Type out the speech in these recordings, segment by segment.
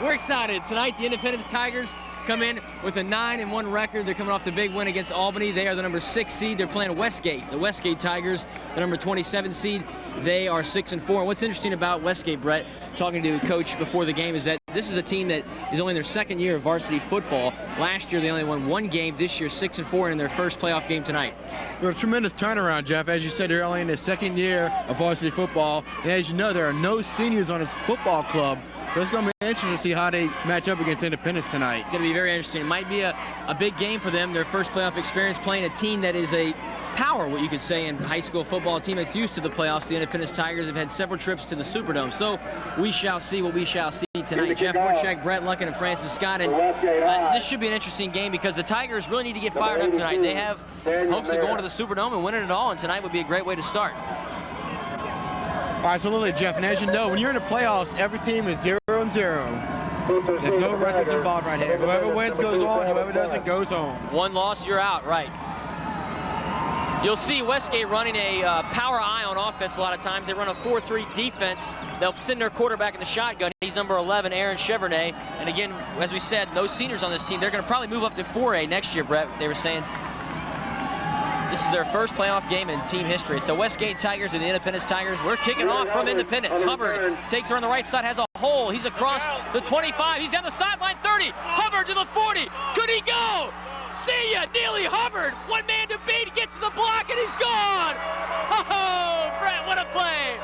We're excited. Tonight, the Independence Tigers come in with a 9-1 record. They're coming off the big win against Albany. They are the number 6 seed. They're playing Westgate. The Westgate Tigers, the number 27 seed. They are 6-4. And what's interesting about Westgate, Brett, talking to Coach before the game, is that this is a team that is only in their second year of varsity football. Last year, they only won 1 game. This year, 6-4 in their first playoff game tonight. Well, a tremendous turnaround, Jeff. As you said, they're only in their second year of varsity football. And as you know, there are no seniors on this football club. So it's going to be interesting to see how they match up against Independence tonight. It's going to be very interesting. It might be a big game for them, their first playoff experience, playing a team that is a power, what you could say, in high school football, a team that's used to the playoffs. The Independence Tigers have had several trips to the Superdome. So we shall see what we shall see tonight. Jeff Horchak, Brett Lucken, and Francis Scott. And this should be an interesting game because the Tigers really need to get fired up tonight. They have hopes of going to the Superdome and winning it all, and tonight would be a great way to start. Absolutely, Jeff. And as you know, when you're in the playoffs, every team is 0-0. There's no records involved right here. Whoever wins goes on, whoever doesn't goes home. One loss, you're out, right. You'll see Westgate running a power I on offense a lot of times. They run a 4-3 defense. They'll send their quarterback in the shotgun. He's number 11, Aaron Chevrolet. And again, as we said, no seniors on this team. They're going to probably move up to 4A next year, Brett, they were saying. This is their first playoff game in team history. So Westgate Tigers and the Independence Tigers, we're kicking off from Independence. Hubbard takes her on the right side, has a hole. He's across the 25. He's down the sideline, 30. Hubbard to the 40. Could he go? See ya, Neely Hubbard. One man to beat. He gets to the block and he's gone. Oh, Brett, what a play.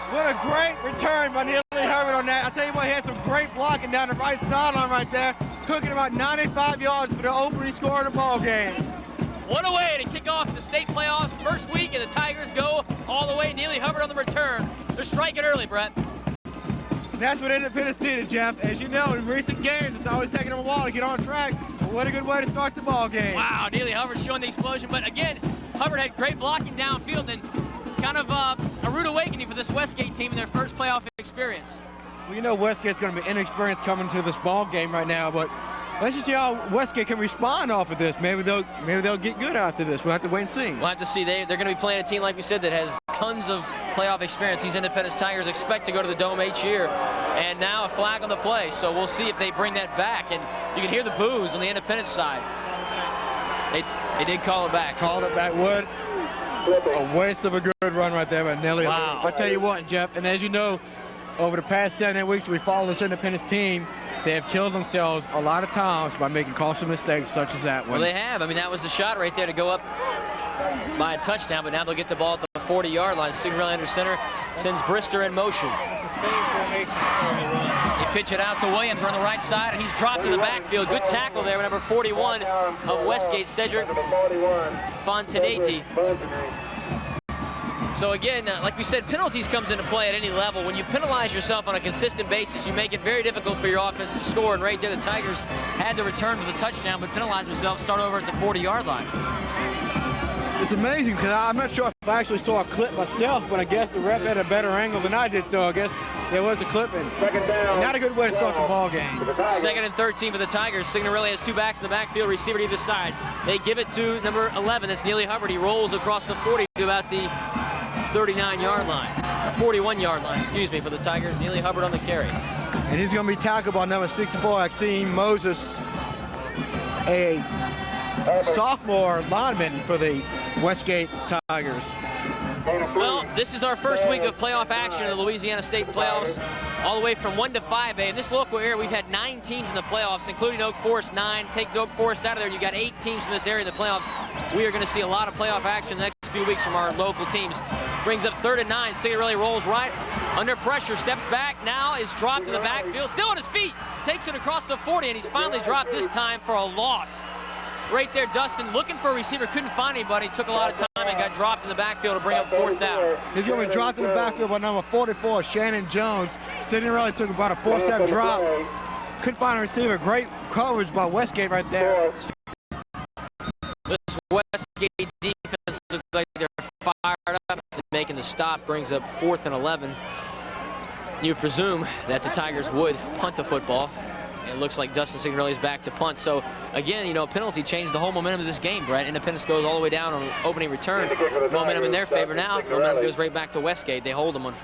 What a great return by Neely Hubbard on that. I tell you what, he had some great blocking down the right sideline right there. Took it about 95 yards for the opening score of the ball game. What a way to kick off the state playoffs first week, and the Tigers go all the way. Neely Hubbard on the return. They're striking early, Brett. That's what Independence needed, Jeff. As you know, in recent games, it's always taking them a while to get on track. But what a good way to start the ball game. Wow, Neely Hubbard showing the explosion. But again, Hubbard had great blocking downfield, and kind of a rude awakening for this Westgate team in their first playoff experience. Well, you know Westgate's going to be inexperienced coming to this ball game right now, but let's just see how Westgate can respond off of this. Maybe they'll get good after this. We'll have to wait and see. We'll have to see. They're going to be playing a team, like we said, that has tons of playoff experience. These Independence Tigers expect to go to the Dome each year. And now a flag on the play. So we'll see if they bring that back. And you can hear the boos on the Independence side. They did call it back. Called it back. What a waste of a good run right there by Nelly. Wow. I'll tell you what, Jeff, and as you know, over the past 7 weeks, we followed this Independence team. They have killed themselves a lot of times by making costly mistakes such as that one. Well, they have. I mean, that was the shot right there to go up by a touchdown, but now they'll get the ball at the 40-yard line. Signorelli under center, sends Brister in motion. It's the same formation they run. They pitch it out to Williams on the right side, and he's dropped in the backfield. Good tackle there, number 41 of Westgate, Cedric Fontanetti. So again, like we said, penalties comes into play at any level. When you penalize yourself on a consistent basis, you make it very difficult for your offense to score. And right there, the Tigers had the return for the touchdown, but penalized themselves, start over at the 40-yard line. It's amazing because I'm not sure if I actually saw a clip myself, but I guess the ref had a better angle than I did, so I guess there was a clip. And not a good way to start the ball game. 2nd and 13 for the Tigers. Signorelli has 2 backs in the backfield, receiver to either side. They give it to number 11. That's Neely Hubbard. He rolls across the 40 to about the 39-yard line, 41-yard line, excuse me, for the Tigers. Neely Hubbard on the carry. And he's going to be tackled by number 64, Maxine Moses, a sophomore lineman for the Westgate Tigers. Well, this is our first week of playoff action in the Louisiana State playoffs, all the way from 1 to 5A. In this local area, we've had 9 teams in the playoffs, including Oak Forest 9. Take Oak Forest out of there, you got 8 teams from this area in the playoffs. We are going to see a lot of playoff action the next few weeks from our local teams. Brings up 3rd and 9. Signorelli rolls right under pressure, steps back, now is dropped in the backfield, still on his feet, takes it across the 40, and he's finally dropped this time for a loss. Right there, Dustin looking for a receiver, couldn't find anybody, took a lot of time and got dropped in the backfield to bring up 4th down. He's going to be dropped in the backfield by number 44, Shannon Jones. Signorelli took about a 4-step drop. Couldn't find a receiver. Great coverage by Westgate right there. This Westgate defense looks like they're fired up and making the stop. Brings up 4th and 11. You presume that the Tigers would punt the football. It looks like Dustin Signorelli is back to punt. So, again, you know, a penalty changed the whole momentum of this game, Brett. Independence goes all the way down on opening return. Momentum in their favor now. Momentum goes right back to Westgate. They hold them on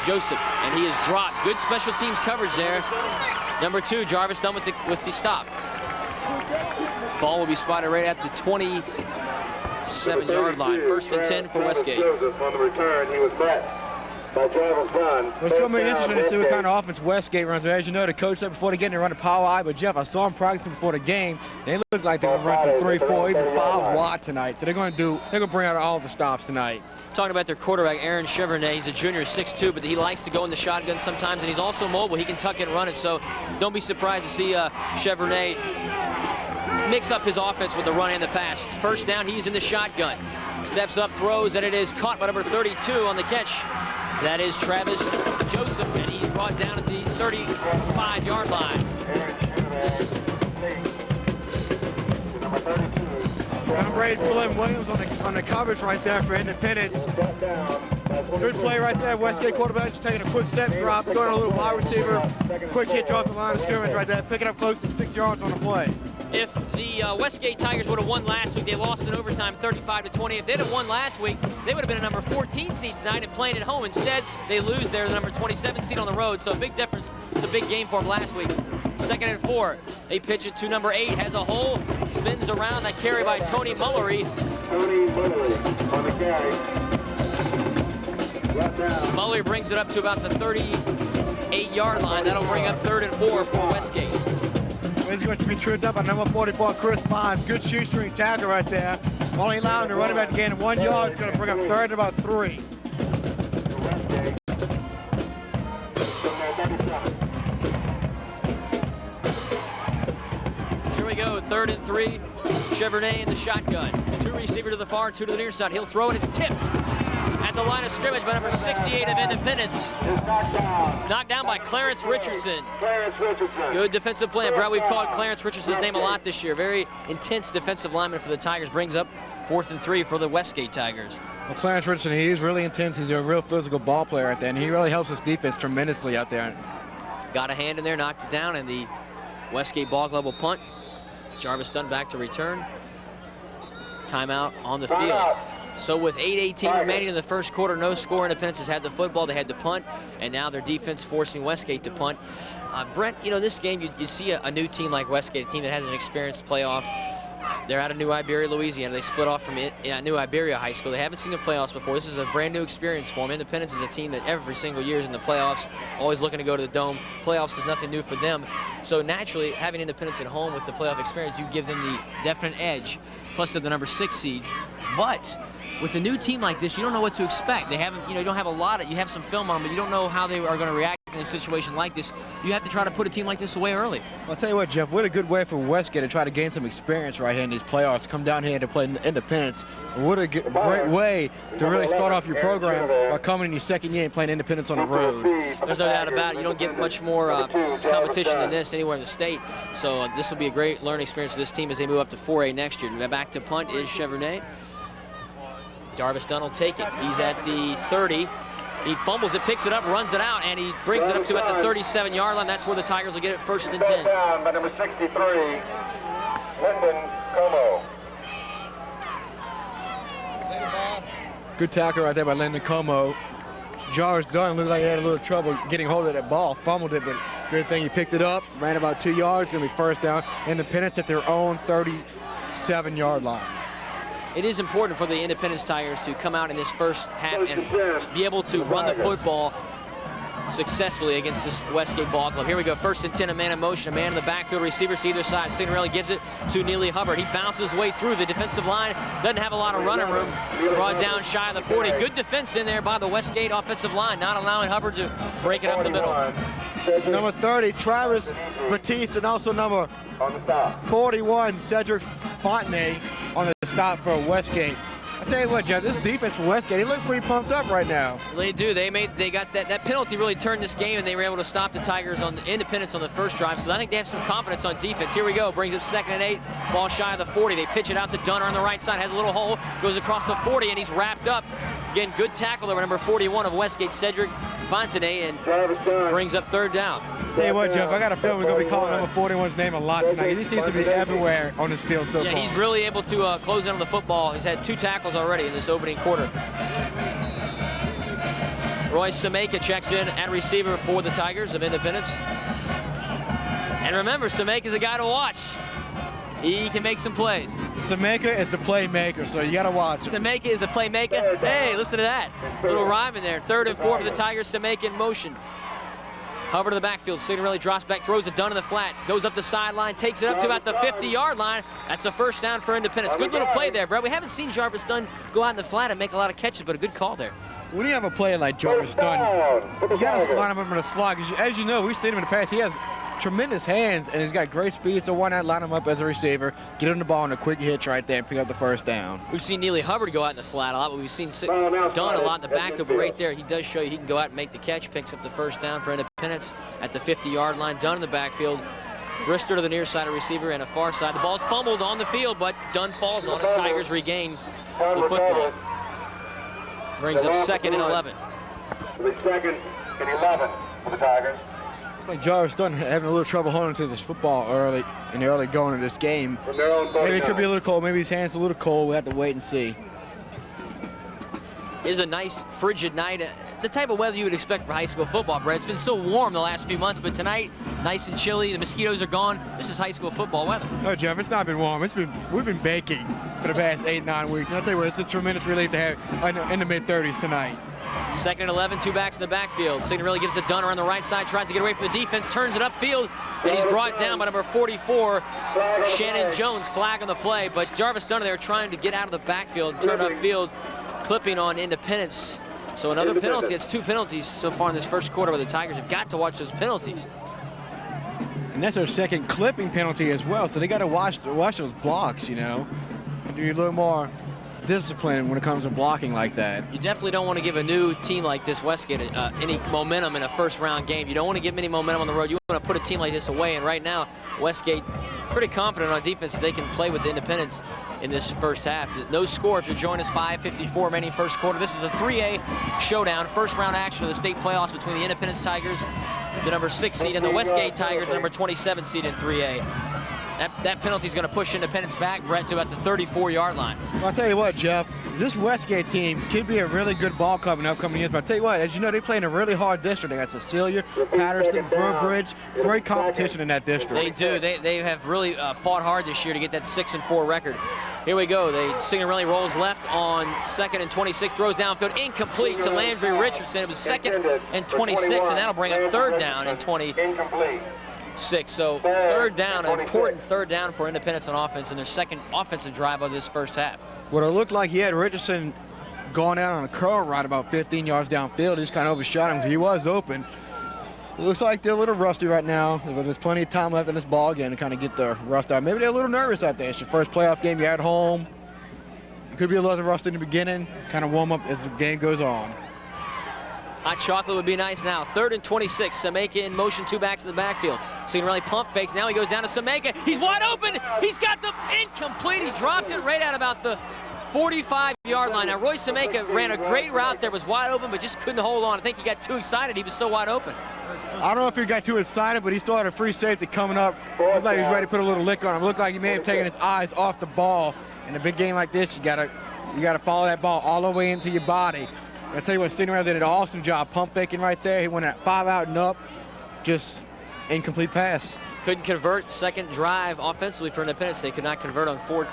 Joseph, and he is dropped. Good special teams coverage there. Number 2, Jarvis Dunn with the stop. Ball will be spotted right at the 27-yard line. 1st and 10 for Westgate. Joseph on the return, he was met by Jarvis Dunn. Well, it's going to be interesting to see what kind of offense Westgate runs. As you know, the coach said before the game they run a power I, but Jeff, I saw them practicing before the game. They look like they're going to run from 3, 4, even 5 wide tonight. So they're going to bring out all the stops tonight. Talking about their quarterback, Aaron Chevrolet. He's a junior, 6'2", but he likes to go in the shotgun sometimes, and he's also mobile. He can tuck it and run it, so don't be surprised to see Chevrolet mix up his offense with the run and the pass. 1st down, he's in the shotgun. Steps up, throws, and it is caught by number 32 on the catch. That is Travis Joseph, and he's brought down at the 35-yard line. Brady Flynn Williams on the coverage right there for Independence. Good play right there. Westgate quarterback just taking a quick step drop, throwing a little wide receiver. Quick hitch off the line of scrimmage right there, picking up close to 6 yards on the play. If the Westgate Tigers would have won last week, they lost in overtime 35-20. If they'd have won last week, they would have been a number 14 seed tonight and playing at home. Instead, they lose there, the number 27 seed on the road. So a big difference. It's a big game for them last week. 2nd and 4. They pitch it to number 8, has a hole, spins around. That carry by Tony Mullery. Tony Mullery on the carry. Right down. Mullery brings it up to about the 38-yard line. That'll bring up 3rd and 4 for Westgate. He's going to be tripped up by number 44, Chris Bonds. Good shoestring tackle right there. Only allowing the running back to gain 1 yard. It's going to bring up 3rd and about 3. Here we go, 3rd and 3. Chevrolet in the shotgun. 2 receivers to the far, 2 to the near side. He'll throw it. It's tipped at the line of scrimmage by number 68 of Independence. Knocked down by Clarence Richardson. Good defensive plan. Brett, we've called Clarence Richardson's name a lot this year. Very intense defensive lineman for the Tigers. Brings up 4th and 3 for the Westgate Tigers. Well, Clarence Richardson, he's really intense. He's a real physical ball player out there, and he really helps his defense tremendously out there. Got a hand in there, knocked it down, and the Westgate ball club will punt. Jarvis Dunn back to return. Timeout on the field. So with 8:18 remaining in the first quarter, no score. Independence has had the football. They had to punt, and now their defense forcing Westgate to punt. Brent, you know, this game, you see a new team like Westgate, a team that has an experienced playoff. They're out of New Iberia, Louisiana. They split off from New Iberia High School. They haven't seen the playoffs before. This is a brand new experience for them. Independence is a team that every single year is in the playoffs, always looking to go to the Dome. Playoffs is nothing new for them. So naturally, having Independence at home with the playoff experience, you give them the definite edge. Plus they're the number 6 seed. But with a new team like this, you don't know what to expect. They haven't, you don't have a lot of, you have some film on them, but you don't know how they are going to react in a situation like this. You have to try to put a team like this away early. I'll tell you what, Jeff, what a good way for Westgate to try to gain some experience right here in these playoffs. Come down here to play Independence. What a great way to really start off your program by coming in your 2nd year and playing Independence on the road. There's no doubt about it. You don't get much more competition than this anywhere in the state. So this will be a great learning experience for this team as they move up to 4A next year. Back to punt is Chevrolet. Jarvis Dunn will take it. He's at the 30. He fumbles it, picks it up, runs it out, and he brings it up to about the 37-yard line. That's where the Tigers will get it 1st and 10. Down by number 63, Lyndon Como. Good tackle right there by Lyndon Como. Jarvis Dunn looked like he had a little trouble getting hold of that ball, fumbled it, but good thing he picked it up, ran about 2 yards, going to be 1st down. Independence at their own 37-yard line. It is important for the Independence Tigers to come out in this first half and be able to run the football successfully against this Westgate ball club. Here we go, 1st and 10, a man in motion, a man in the backfield, receivers to either side. Signorelli gives it to Neely Hubbard. He bounces his way through the defensive line, doesn't have a lot of running room, brought down shy of the 40. Good defense in there by the Westgate offensive line, not allowing Hubbard to break it up the middle. Number 30, Travis Batiste, and also number 41, Cedric Fontenay on the stop for Westgate. I tell you what, Jeff, this defense for Westgate, they look pretty pumped up right now. They do. They got that penalty really turned this game, and they were able to stop the Tigers on the Independence on the first drive. So I think they have some confidence on defense. Here we go. Brings up 2nd and 8. Ball shy of the 40. They pitch it out to Dunner on the right side. Has a little hole. Goes across the 40, and he's wrapped up. Again, good tackle there by number 41 of Westgate, Cedric Fontenay, and brings up 3rd down. Tell you what, Jeff, I got a feeling we're going to be calling number 41's name a lot tonight. He seems to be everywhere on this field so far. Yeah, he's really able to close in on the football. He's had 2 tackles already in this opening quarter. Roy Sameka checks in at receiver for the Tigers of Independence. And remember, Sameka's a guy to watch. He can make some plays. Sameka is the playmaker, so you got to watch him. Sameka is a playmaker. Hey, listen to that. Little rhyme in there. 3rd and 4 for the Tigers. Sameka in motion. Hubbard to the backfield. Signorelli drops back, throws it Dunn in the flat. Goes up the sideline, takes it up to about the 50-yard line. That's a first down for Independence. Good little play there, Brett. We haven't seen Jarvis Dunn go out in the flat and make a lot of catches, but a good call there. When you have a player like Jarvis Dunn, you got to line him up in a slot. As you know, we've seen him in the past. He has tremendous hands, and he's got great speed, so why not line him up as a receiver, get him the ball in a quick hitch right there and pick up the first down. We've seen Neely Hubbard go out in the flat a lot, but we've seen Dunn a lot in the backfield, but right there he does show you he can go out and make the catch, picks up the first down for Independence at the 50-yard line. Dunn in the backfield, Brister to the near side of receiver and a far side. The ball's fumbled on the field, but Dunn falls on it. Tigers regain the football. Brings up 2nd and 11. The 2nd and 11 for the Tigers. I think Jarvis Dunn having a little trouble holding to this football early going of this game. Maybe it could be a little cold. Maybe his hand's a little cold. We have to wait and see. It is a nice frigid night. The type of weather you would expect for high school football, Brett. It's been so warm the last few months, but tonight, nice and chilly. The mosquitoes are gone. This is high school football weather. No, Jeff, it's not been warm. We've been baking for the past 8-9 weeks. And I'll tell you what, it's a tremendous relief to have in the mid-30s tonight. 2nd and 11, 2 backs in the backfield. Signorelli gives it to Dunn around the right side, tries to get away from the defense, turns it upfield, and he's brought down by number 44, Shannon Jones. Flag on the play, but Jarvis Dunn there trying to get out of the backfield and turn upfield, clipping on Independence. So another penalty. It's 2 penalties so far in this first quarter, where the Tigers have got to watch those penalties. And that's their 2nd clipping penalty as well, so they got to watch those blocks, you know. Do a little more discipline when it comes to blocking like that. You definitely don't want to give a new team like this, Westgate, any momentum in a first-round game. You don't want to give them any momentum on the road. You want to put a team like this away, and right now, Westgate pretty confident on defense that they can play with Independence in this first half. No score if you join us, 5:54 remaining first quarter. This is a 3A showdown, first-round action of the state playoffs between the Independence Tigers, the number 6 seed, and the Westgate Tigers, the number 27 seed in 3A. That penalty is going to push Independence back, Brett, to about the 34-yard line. Well, I'll tell you what, Jeff, this Westgate team could be a really good ball club in upcoming years. But I'll tell you what, as you know, they play in a really hard district. They got Cecilia, Patterson, Burbridge. Great competition in that district. They do. They have really fought hard this year to get that 6-4 record. Here we go. Signorelli rolls left on 2nd and 26, throws downfield, incomplete to Landry Richardson. It was 2nd and 26, and that'll bring up 3rd down and 26. So 3rd down, an important 3rd down for Independence on offense in their 2nd offensive drive of this first half. What it looked like, he had Richardson gone out on a curl route about 15 yards downfield. He just kind of overshot him because he was open. It looks like they're a little rusty right now, but there's plenty of time left in this ball game to kind of get the rust out. Maybe they're a little nervous out there. It's your first playoff game. You're at home. It could be a little rusty in the beginning, kind of warm up as the game goes on. Hot chocolate would be nice now. 3rd and 26. Sameka in motion, 2 backs in the backfield. Signorelli pump fakes. Now he goes down to Sameka. He's wide open. He's got the incomplete. He dropped it right at about the 45-yard line. Now, Roy Sameka ran a great route there, was wide open, but just couldn't hold on. I think he got too excited. He was so wide open. I don't know if he got too excited, but he still had a free safety coming up. Looked like he was ready to put a little lick on him. Looked like he may have taken his eyes off the ball. In a big game like this, you gotta follow that ball all the way into your body. I'll tell you what, Signorelli did an awesome job pump faking right there. He went at 5 out and up, just incomplete pass. Couldn't convert. 2nd drive offensively for Independence. They could not convert on 3rd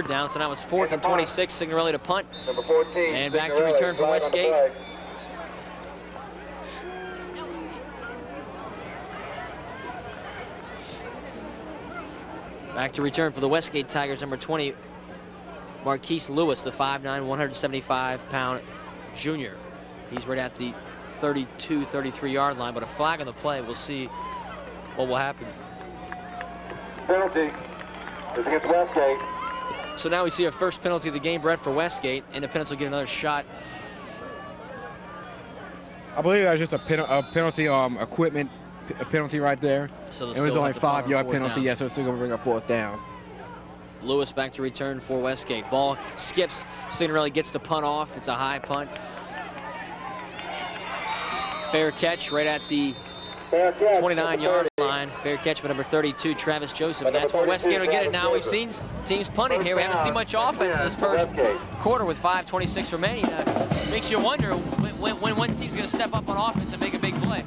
down, so now it's 4th and 26. Signorelli to punt. Number 14. And back to return for Westgate. Back to return for the Westgate Tigers, number 20, Marquise Lewis, the 5'9", 175-pound junior. He's right at the 32, 33-yard line, but a flag on the play. We'll see what will happen. Penalty is against Westgate. So now we see our first penalty of the game, Brett, for Westgate. Independence will get another shot. I believe that was just a penalty equipment penalty right there. So it was only a 5-yard penalty, yeah, so it's still going to bring up 4th down. Lewis back to return for Westgate. Ball skips. Signorelli gets the punt off. It's a high punt. Fair catch right at the 29-yard line. Fair catch by number 32, Travis Joseph. And that's where Westgate will get it now. We've seen teams punting here. We haven't seen much offense in this first quarter with 5:26 remaining. Makes you wonder when one team's going to step up on offense and make a big play.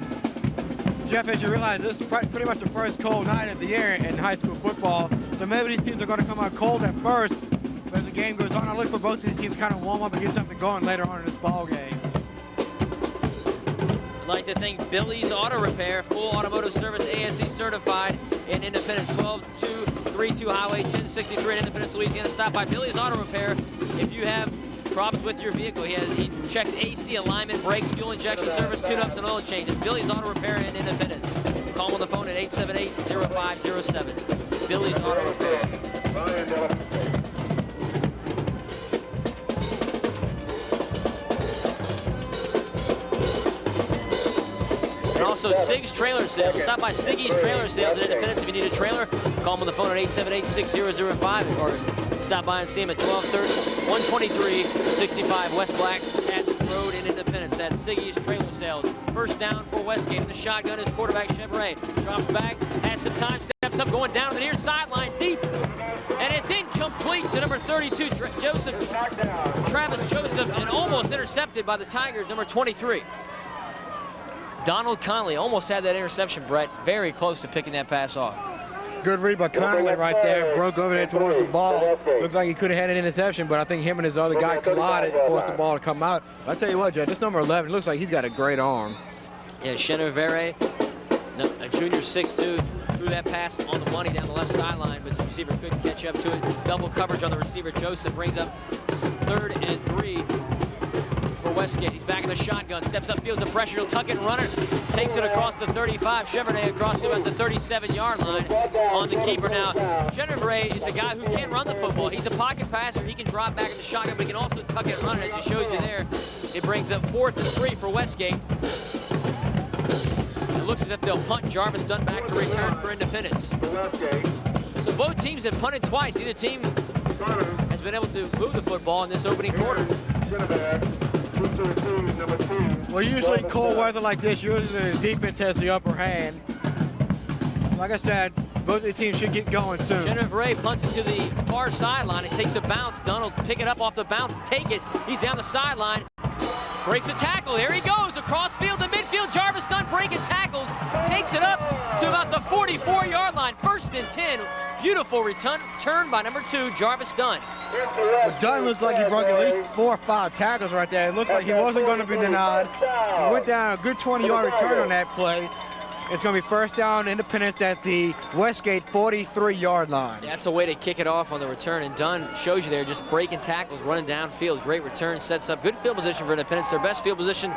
Jeff, as you realize, this is pretty much the first cold night of the year in high school football. So maybe these teams are going to come out cold at first, but as the game goes on, I look for both of these teams to kind of warm up and get something going later on in this ball game. I'd like to thank Billy's Auto Repair, full automotive service, ASE certified in Independence, 12232 Highway 1063 in Independence, Louisiana. Stop by Billy's Auto Repair if you have problems with your vehicle. He checks AC alignment, brakes, fuel injection service, tune-ups, and oil changes. Billy's Auto Repair in Independence. Call him on the phone at 878-0507. Billy's Auto Repair. And also Sig's Trailer Sales. Stop by Siggy's Trailer Sales in Independence if you need a trailer. Call him on the phone at 878-6005 or stop by and see him at 12365 West Black Patch Road in Independence. That's Siggy's Trailer Sales. First down for Westgate. In the shotgun is quarterback Chevrolet. Drops back, has some time, steps up, going down to the near sideline, deep. And it's incomplete to number 32, Travis Joseph, and almost intercepted by the Tigers, number 23. Donald Conley almost had that interception, Brett. Very close to picking that pass off. Good read by Conley right there. Broke over there towards the ball. Looked like he could have had an interception, but I think him and his other guy collided and forced the ball to come out. I'll tell you what, Judge, this number 11 looks like he's got a great arm. Yeah, Chenevere, a junior 6'2", threw that pass on the money down the left sideline, but the receiver couldn't catch up to it. Double coverage on the receiver. Joseph brings up 3rd and 3 for Westgate. He's back in the shotgun, steps up, feels the pressure, he'll tuck it and run it. Takes it across the 35. Chevrolet across to about the 37-yard line on the keeper. Now, Chevrolet is a guy who can run the football. He's a pocket passer. He can drop back in the shotgun, but he can also tuck it and run it, as he shows you there. It brings up 4th and 3 for Westgate. It looks as if they'll punt. Jarvis Dunn back to return for Independence. So both teams have punted twice. Neither team has been able to move the football in this opening quarter. Well, usually cold weather like this, usually the defense has the upper hand. Like I said, both of the teams should get going soon. Chenevere punts it to the far sideline. It takes a bounce. Dunn will pick it up off the bounce, take it. He's down the sideline. Breaks a tackle. There he goes across field to midfield. Jarvis Dunn breaking tackles. Takes it up to about the 44-yard line. 1st and 10. Beautiful return by number 2, Jarvis Dunn. Well, Dunn looks like he broke at least 4 or 5 tackles right there. It looked like he wasn't going to be denied. He went down a good 20-yard return on that play. It's going to be 1st down, Independence at the Westgate 43-yard line. That's the way to kick it off on the return, and Dunn shows you there, just breaking tackles, running downfield. Great return, sets up good field position for Independence. Their best field position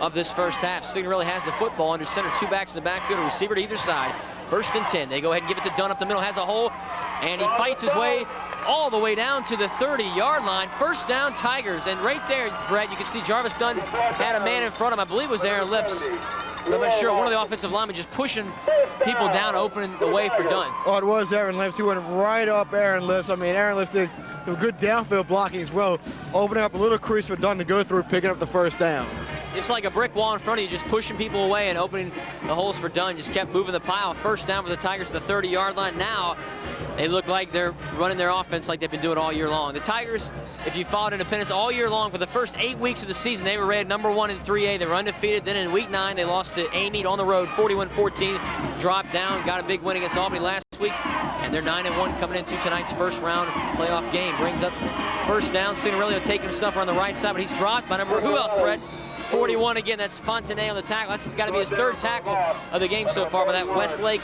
of this first half. Signorelli has the football under center, 2 backs in the backfield, a receiver to either side. 1st and 10. They go ahead and give it to Dunn up the middle, has a hole, and he fights his way all the way down to the 30-yard line. 1st down, Tigers. And right there, Brett, you can see Jarvis Dunn had a man in front of him. I believe it was Aaron Lips. I'm not sure. One of the offensive linemen just pushing people down, opening the way for Dunn. Oh, it was Aaron Lips. He went right up Aaron Lips. I mean, Aaron Lips did some good downfield blocking as well, opening up a little crease for Dunn to go through, picking up the 1st down. It's like a brick wall in front of you, just pushing people away and opening the holes for Dunn. Just kept moving the pile. 1st down for the Tigers to the 30-yard line. Now they look like they're running their offense like they've been doing all year long. The Tigers, if you followed Independence all year long, for the first 8 weeks of the season, they were rated number 1 in 3A. They were undefeated. Then in week 9, they lost to Amite on the road, 41-14. Dropped down, got a big win against Albany last week. And they're 9-1 coming into tonight's first round playoff game. Brings up 1st down. Signorelli will take himself around the right side, but he's dropped by number, who else, Brett? 41 again. That's Fontenay on the tackle. That's got to be his 3rd tackle of the game so far by that Westgate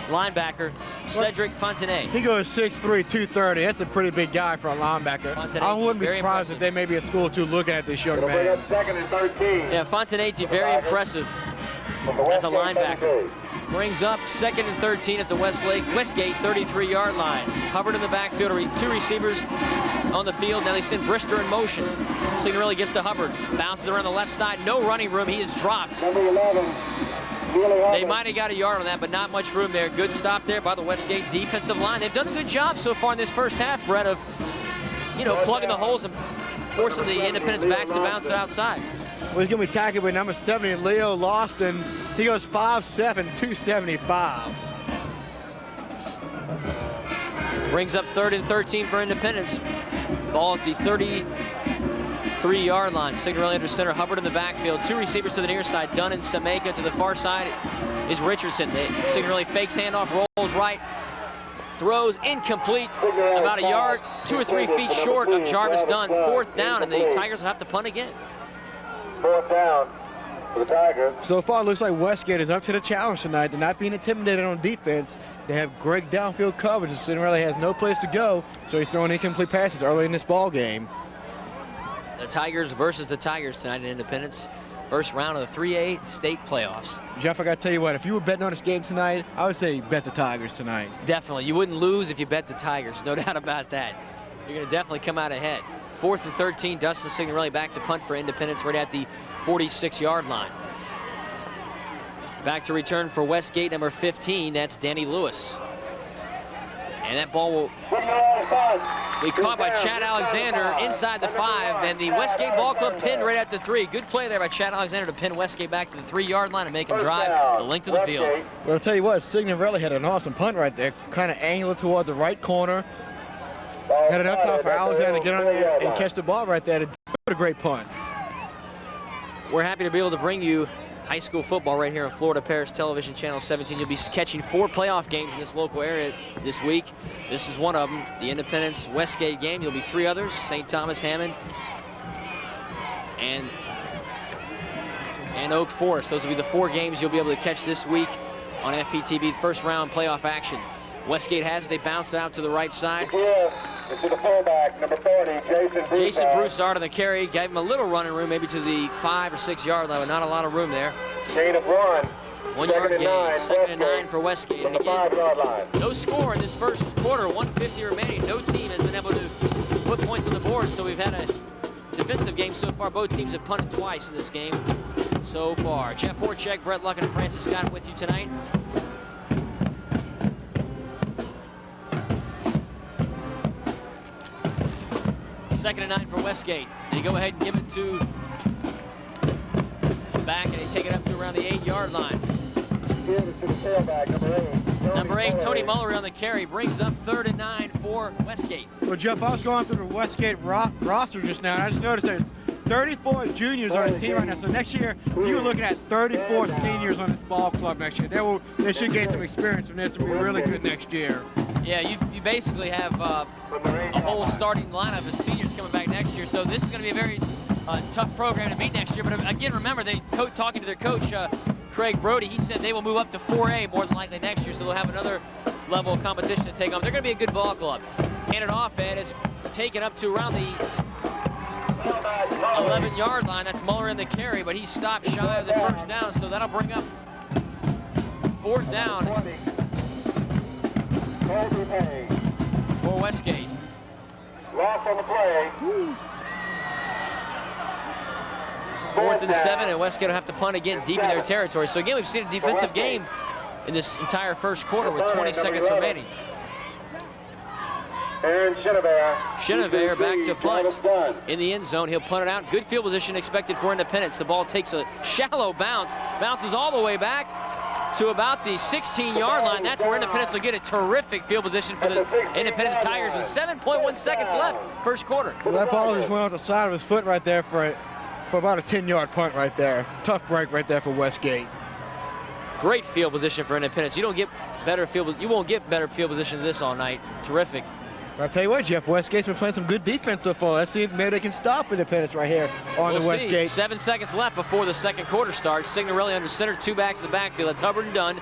linebacker, Cedric Fontenay. He goes 6'3", 230. That's a pretty big guy for a linebacker. I wouldn't be surprised if they may be a school too looking at this young man. 2nd and 13. Yeah, Fontenay, very impressive as a linebacker. Brings up 2nd and 13 at the Westgate 33-yard line. Hubbard in the backfield, 2 receivers on the field. Now they send Brister in motion. Signorelli gives to Hubbard. Bounces around the left side. No running room. He is dropped. Number 11. They might have got a yard on that, but not much room there. Good stop there by the Westgate defensive line. They've done a good job so far in this first half, Brett, of, plugging the holes and forcing the Independence backs to bounce it outside. Well, he's going to be tackled by number 70, Leo Lawston. He goes 5'7", 275. Brings up 3rd and 13 for Independence. Ball at the 33 3-yard line. Signorelli under center, Hubbard in the backfield. 2 receivers to the near side, Dunn and Sameka. To the far side is Richardson. Signorelli fakes handoff, rolls right, throws incomplete, about a yard, 2 or 3 feet short of Jarvis Dunn. 4th down, and the Tigers will have to punt again. 4th down for the Tigers. So far, it looks like Westgate is up to the challenge tonight. They're not being intimidated on defense. They have great downfield coverage. Signorelli has no place to go, so he's throwing incomplete passes early in this ball game. The Tigers versus the Tigers tonight in Independence. First round of the 3A state playoffs. Jeff, I got to tell you what, if you were betting on this game tonight, I would say bet the Tigers tonight. Definitely. You wouldn't lose if you bet the Tigers. No doubt about that. You're going to definitely come out ahead. 4th and 13, Dustin Signorelli back to punt for Independence right at the 46-yard line. Back to return for Westgate, number 15. That's Danny Lewis. And that ball will be caught by Chad Alexander inside the 5, and the Westgate Ball Club pinned right at the 3. Good play there by Chad Alexander to pin Westgate back to the 3-yard line and make him drive the length of the field. Well, I'll tell you what, Signorelli had an awesome punt right there, kind of angled toward the right corner. Had enough time for Alexander to get on there and catch the ball right there. What a great punt. We're happy to be able to bring you high school football right here on Florida Parish Television Channel 17. You'll be catching 4 playoff games in this local area this week. This is one of them, the Independence Westgate game. There'll be 3 others, St. Thomas, Hammond, and Oak Forest. Those will be the 4 games you'll be able to catch this week on FPTV, first round playoff action. Westgate has it. They bounce out to the right side. It's to the fullback, number 40, Jason Broussard on the carry. Gave him a little running room, maybe to the 5 or 6 yard line, but not a lot of room there. Gain of 1. 1 yard gain. 2nd and 9 for Westgate. And again, 5-yard line. no score in this first quarter. 150 remaining. No team has been able to put points on the board, so we've had a defensive game so far. Both teams have punted twice in this game so far. Jeff Horchek, Brett Luck, and Francis Scott with you tonight. Second and 9 for Westgate. They go ahead and give it to back, and they take it up to around the 8-yard line. Give it to the tailback, Number 8, Tony Mullery on the carry, brings up 3rd and 9 for Westgate. Well, Jeff, I was going through the Westgate roster just now, and I just noticed there's 34 juniors on his team right now. So next year, you're looking at 34 seniors on this ball club next year. They should gain some experience from this and be really good next year. Yeah, you basically have a whole starting lineup of seniors coming back next year. So this is going to be a very tough program to beat next year. But again, remember, talking to their coach, Craig Brody, he said they will move up to 4A more than likely next year. So they'll have another level of competition to take on. They're going to be a good ball club. Handed off, and it's taken up to around the 11-yard line. That's Muller in the carry, but he stopped shy of the first down, so that'll bring up 4th down for Westgate. Loss on the play. 4th and 7, and Westgate will have to punt again deep in their territory. So again, we've seen a defensive game in this entire first quarter with 20 seconds remaining. Aaron Chenevert back to punt in the end zone. He'll punt it out. Good field position expected for Independence. The ball takes a shallow bounce, bounces all the way back to about the 16-yard line. That's where Independence will get a terrific field position for the Independence Tigers with 7.1 seconds left, first quarter. Well, that ball just went off the side of his foot right there for about a 10-yard punt right there. Tough break right there for Westgate. Great field position for Independence. You won't get better field position than this all night. Terrific. I'll tell you what, Jeff, Westgate's been playing some good defense so far. Let's see if maybe they can stop Independence right here on the Westgate. 7 seconds left before the second quarter starts. Signorelli under center, 2 backs in the backfield. That's Hubbard and Dunn.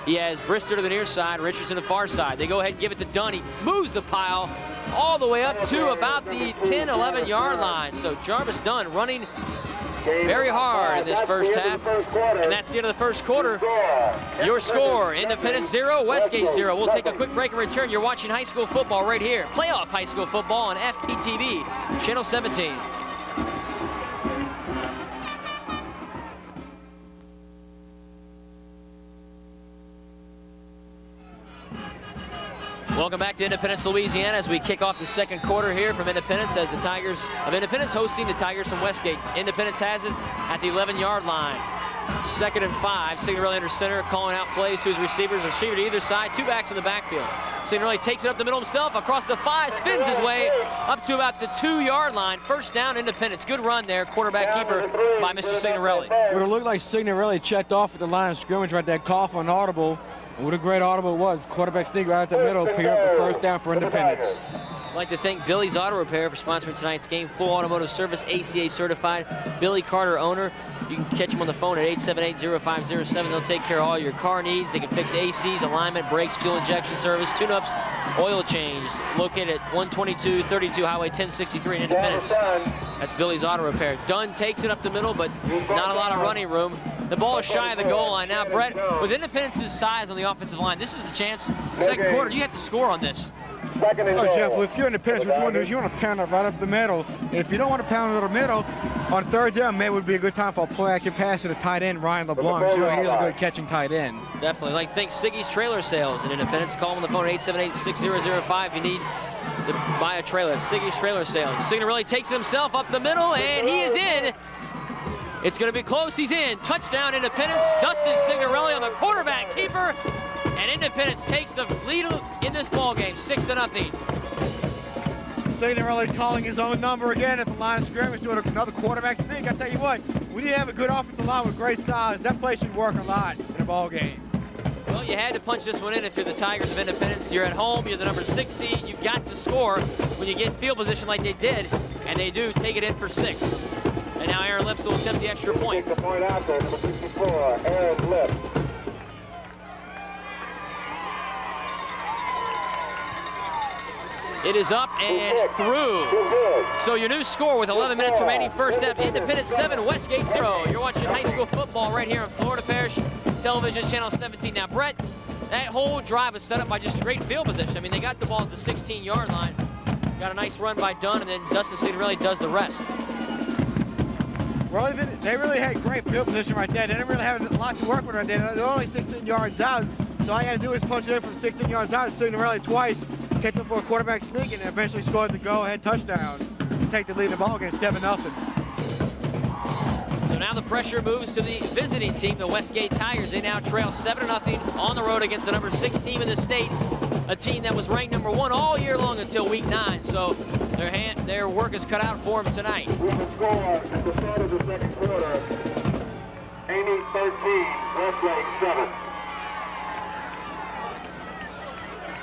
He has Brister to the near side, Richardson to the far side. They go ahead and give it to Dunn. He moves the pile all the way up to about the 10, 11-yard line. So Jarvis Dunn running very hard in this first half. And that's the end of the first quarter. Your score, Independence 0, Westgate 0. We'll take a quick break and return. You're watching high school football right here. Playoff high school football on FPTV, Channel 17. Welcome back to Independence, Louisiana, as we kick off the second quarter here from Independence, as the Tigers of Independence hosting the Tigers from Westgate. Independence has it at the 11-yard line. 2nd and 5. Signorelli under center, calling out plays to his receivers. A receiver to either side, 2 backs in the backfield. Signorelli takes it up the middle himself, across the 5, spins his way up to about the 2-yard line. First down, Independence. Good run there, quarterback keeper by Mr. Signorelli. Would have looked like Signorelli checked off at the line of scrimmage right there, call for an audible. And what a great audible it was. Quarterback sneak right at the middle, pick up the first down for Independence. I'd like to thank Billy's Auto Repair for sponsoring tonight's game. Full automotive service, ACA certified. Billy Carter, owner. You can catch him on the phone at 878-0507. They'll take care of all your car needs. They can fix ACs, alignment, brakes, fuel injection service, tune-ups, oil change. Located at 12232 Highway 1063 in Independence. That's Billy's Auto Repair. Dunn takes it up the middle, but not a lot of running room. The ball is shy of the goal line. Now, Brett, with Independence's size on the offensive line, this is the chance. Second quarter, you have to score on this. Oh, Jeff, well, if you're Independence, what you want to do is you want to pound it right up the middle. If you don't want to pound it up the middle, on third down, maybe it would be a good time for a play-action pass to the tight end, Ryan LeBlanc. Sure, he is a good catching tight end. Definitely. Like, think Siggy's Trailer Sales in Independence. Call them on the phone at 878-6005 if you need to buy a trailer. Siggy's Trailer Sales. Signorelli takes it himself up the middle, and he is in. It's going to be close. He's in. Touchdown, Independence. Dustin Signorelli on the quarterback keeper. And Independence takes the lead in this ball game, 6-0. Signorelli calling his own number again at the line of scrimmage, doing another quarterback sneak. I tell you what, when you have a good offensive line with great size, that play should work a lot in a ball game. Well, you had to punch this one in if you're the Tigers of Independence. You're at home, you're the number 6 seed. You've got to score when you get in field position like they did, and they do take it in for 6. And now Aaron Lips will attempt the extra point. Take the point out there, number 54, Aaron Lips. It is up and through. So your new score with 11 minutes remaining, first half, Independence 7, Westgate 0. You're watching high school football right here on Florida Parish Television, Channel 17. Now, Brett, that whole drive was set up by just great field position. I mean, they got the ball at the 16-yard line. Got a nice run by Dunn, and then Dustin Signorelli does the rest. Well, they really had great field position right there. They didn't really have a lot to work with right there. They're only 16 yards out, so all you got to do is punch it in from 16 yards out. Signorelli twice, kicked him for a quarterback sneak, and eventually scored the go-ahead touchdown to take the lead in the ball game, 7-0. So now the pressure moves to the visiting team, the Westgate Tigers. They now trail 7-0 on the road against the number 6 team in the state, a team that was ranked number 1 all year long until week 9. So their work is cut out for them tonight. We can score at the start of the second quarter. Amy 13, Westlake 7.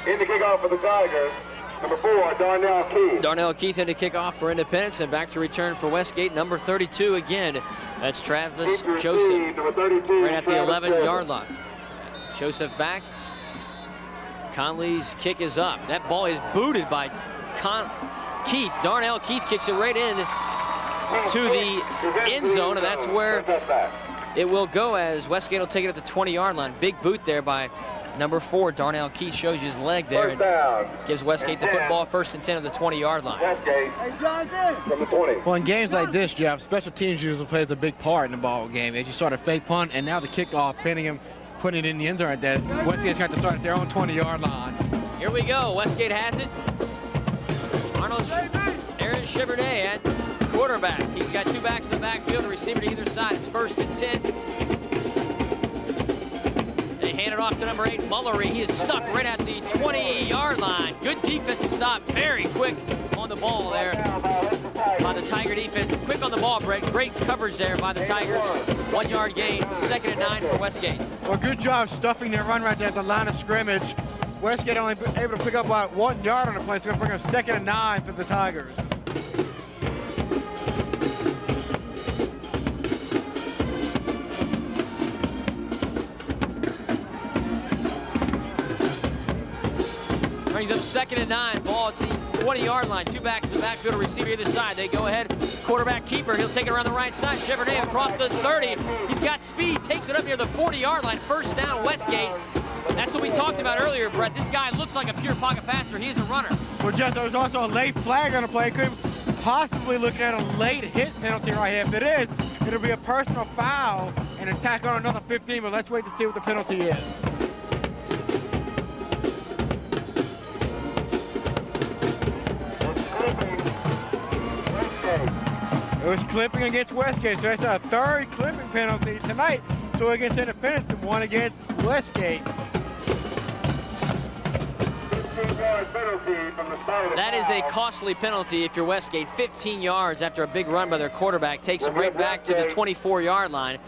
In the kickoff for the Tigers, number 4, Darnell Keith. Darnell Keith in the kickoff for Independence, and back to return for Westgate, number 32 again. That's Travis Joseph, right at the 11-yard line. Joseph back. Conley's kick is up. That ball is booted by Keith. Darnell Keith kicks it right in to the end zone, and that's where it will go, as Westgate will take it at the 20-yard line. Big boot there by number 4, Darnell Keith. Shows you his leg there and gives Westgate the football, 1st and 10 of the 20-yard line. Westgate from the 20. Well, in games like this, Jeff, special teams usually plays a big part in the ball game. As you saw the fake punt, and now the kickoff, pinning him, putting it in the end zone right there. Westgate's got to start at their own 20-yard line. Here we go. Westgate has it. Aaron Chevrolet at quarterback. He's got 2 backs in the backfield, a receiver to either side. It's 1st and 10. They hand it off to number 8, Mullery. He is stuck right at the 20-yard line. Good defensive stop. Very quick on the ball there by the Tiger defense. Quick on the ball, Brett. Great coverage there by the Tigers. 1-yard gain, 2nd and 9 for Westgate. Well, good job stuffing their run right there at the line of scrimmage. Westgate only able to pick up about 1 yard on the play. It's going to bring up 2nd and 9 for the Tigers. Brings up 2nd and 9. Ball at the 20-yard line. 2 backs in the backfield, a receiver either side. They go ahead. Quarterback keeper. He'll take it around the right side. Chevrolet across the 30. He's got speed. Takes it up near the 40-yard line. 1st down, Westgate. That's what we talked about earlier, Brett. This guy looks like a pure pocket passer. He is a runner. Well, Jeff, there was also a late flag on the play. Could possibly looking at a late hit penalty right here. If it is, it'll be a personal foul and attack on another 15, but let's wait to see what the penalty is. It was clipping against Westgate, so that's a 3rd clipping penalty tonight. 2 against Independence and 1 against Westgate. 15-yard penalty from the start of the That is a foul. costly penalty if you're Westgate. 15 yards after a big run by their quarterback takes them right back to the 24-yard line.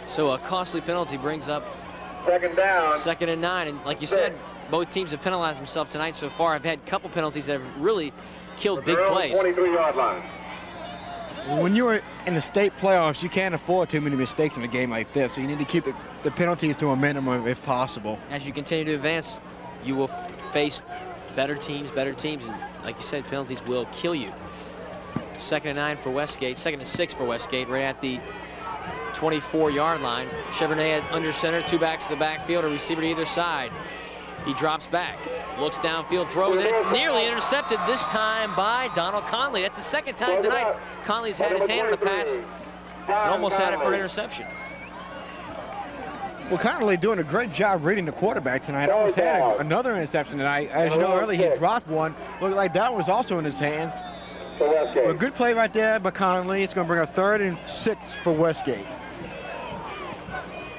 So a costly penalty brings up Second down. 2nd and 9. And like you said, both teams have penalized themselves tonight so far. I've had a couple penalties that have really killed big plays. 23-yard line. When you're in the state playoffs, you can't afford too many mistakes in a game like this. So you need to keep the penalties to a minimum if possible. As you continue to advance, you will face better teams, and like you said, penalties will kill you. 2nd and 9 for Westgate, 2nd and 6 for Westgate, right at the 24-yard line. Chevrolet under center, 2 backs to the backfield, a receiver to either side. He drops back, looks downfield, throws, and it's nearly intercepted this time by Donald Conley. That's the 2nd time tonight Conley's had his hand on the pass and almost had it for an interception. Well, Connolly doing a great job reading the quarterback tonight. Almost had another interception tonight. As you know earlier, he dropped one. Looked like that one was also in his hands. A good play right there by Connolly. It's going to bring up 3rd and 6 for Westgate.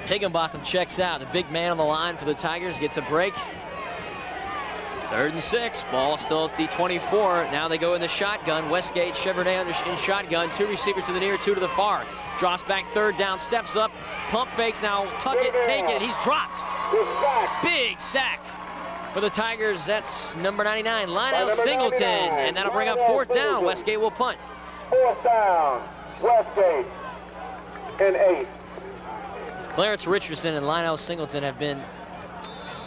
Higginbotham checks out. The big man on the line for the Tigers gets a break. 3rd and 6. Ball still at the 24. Now they go in the shotgun. Westgate, Chevrolet in shotgun. 2 receivers to the near, 2 to the far. Drops back 3rd down, steps up, pump fakes. Now tuck it, take it. He's dropped. Big sack for the Tigers. That's number 99, Lionel Singleton. And that'll bring up 4th down. Westgate will punt. 4th down. Westgate and 8. Clarence Richardson and Lionel Singleton have been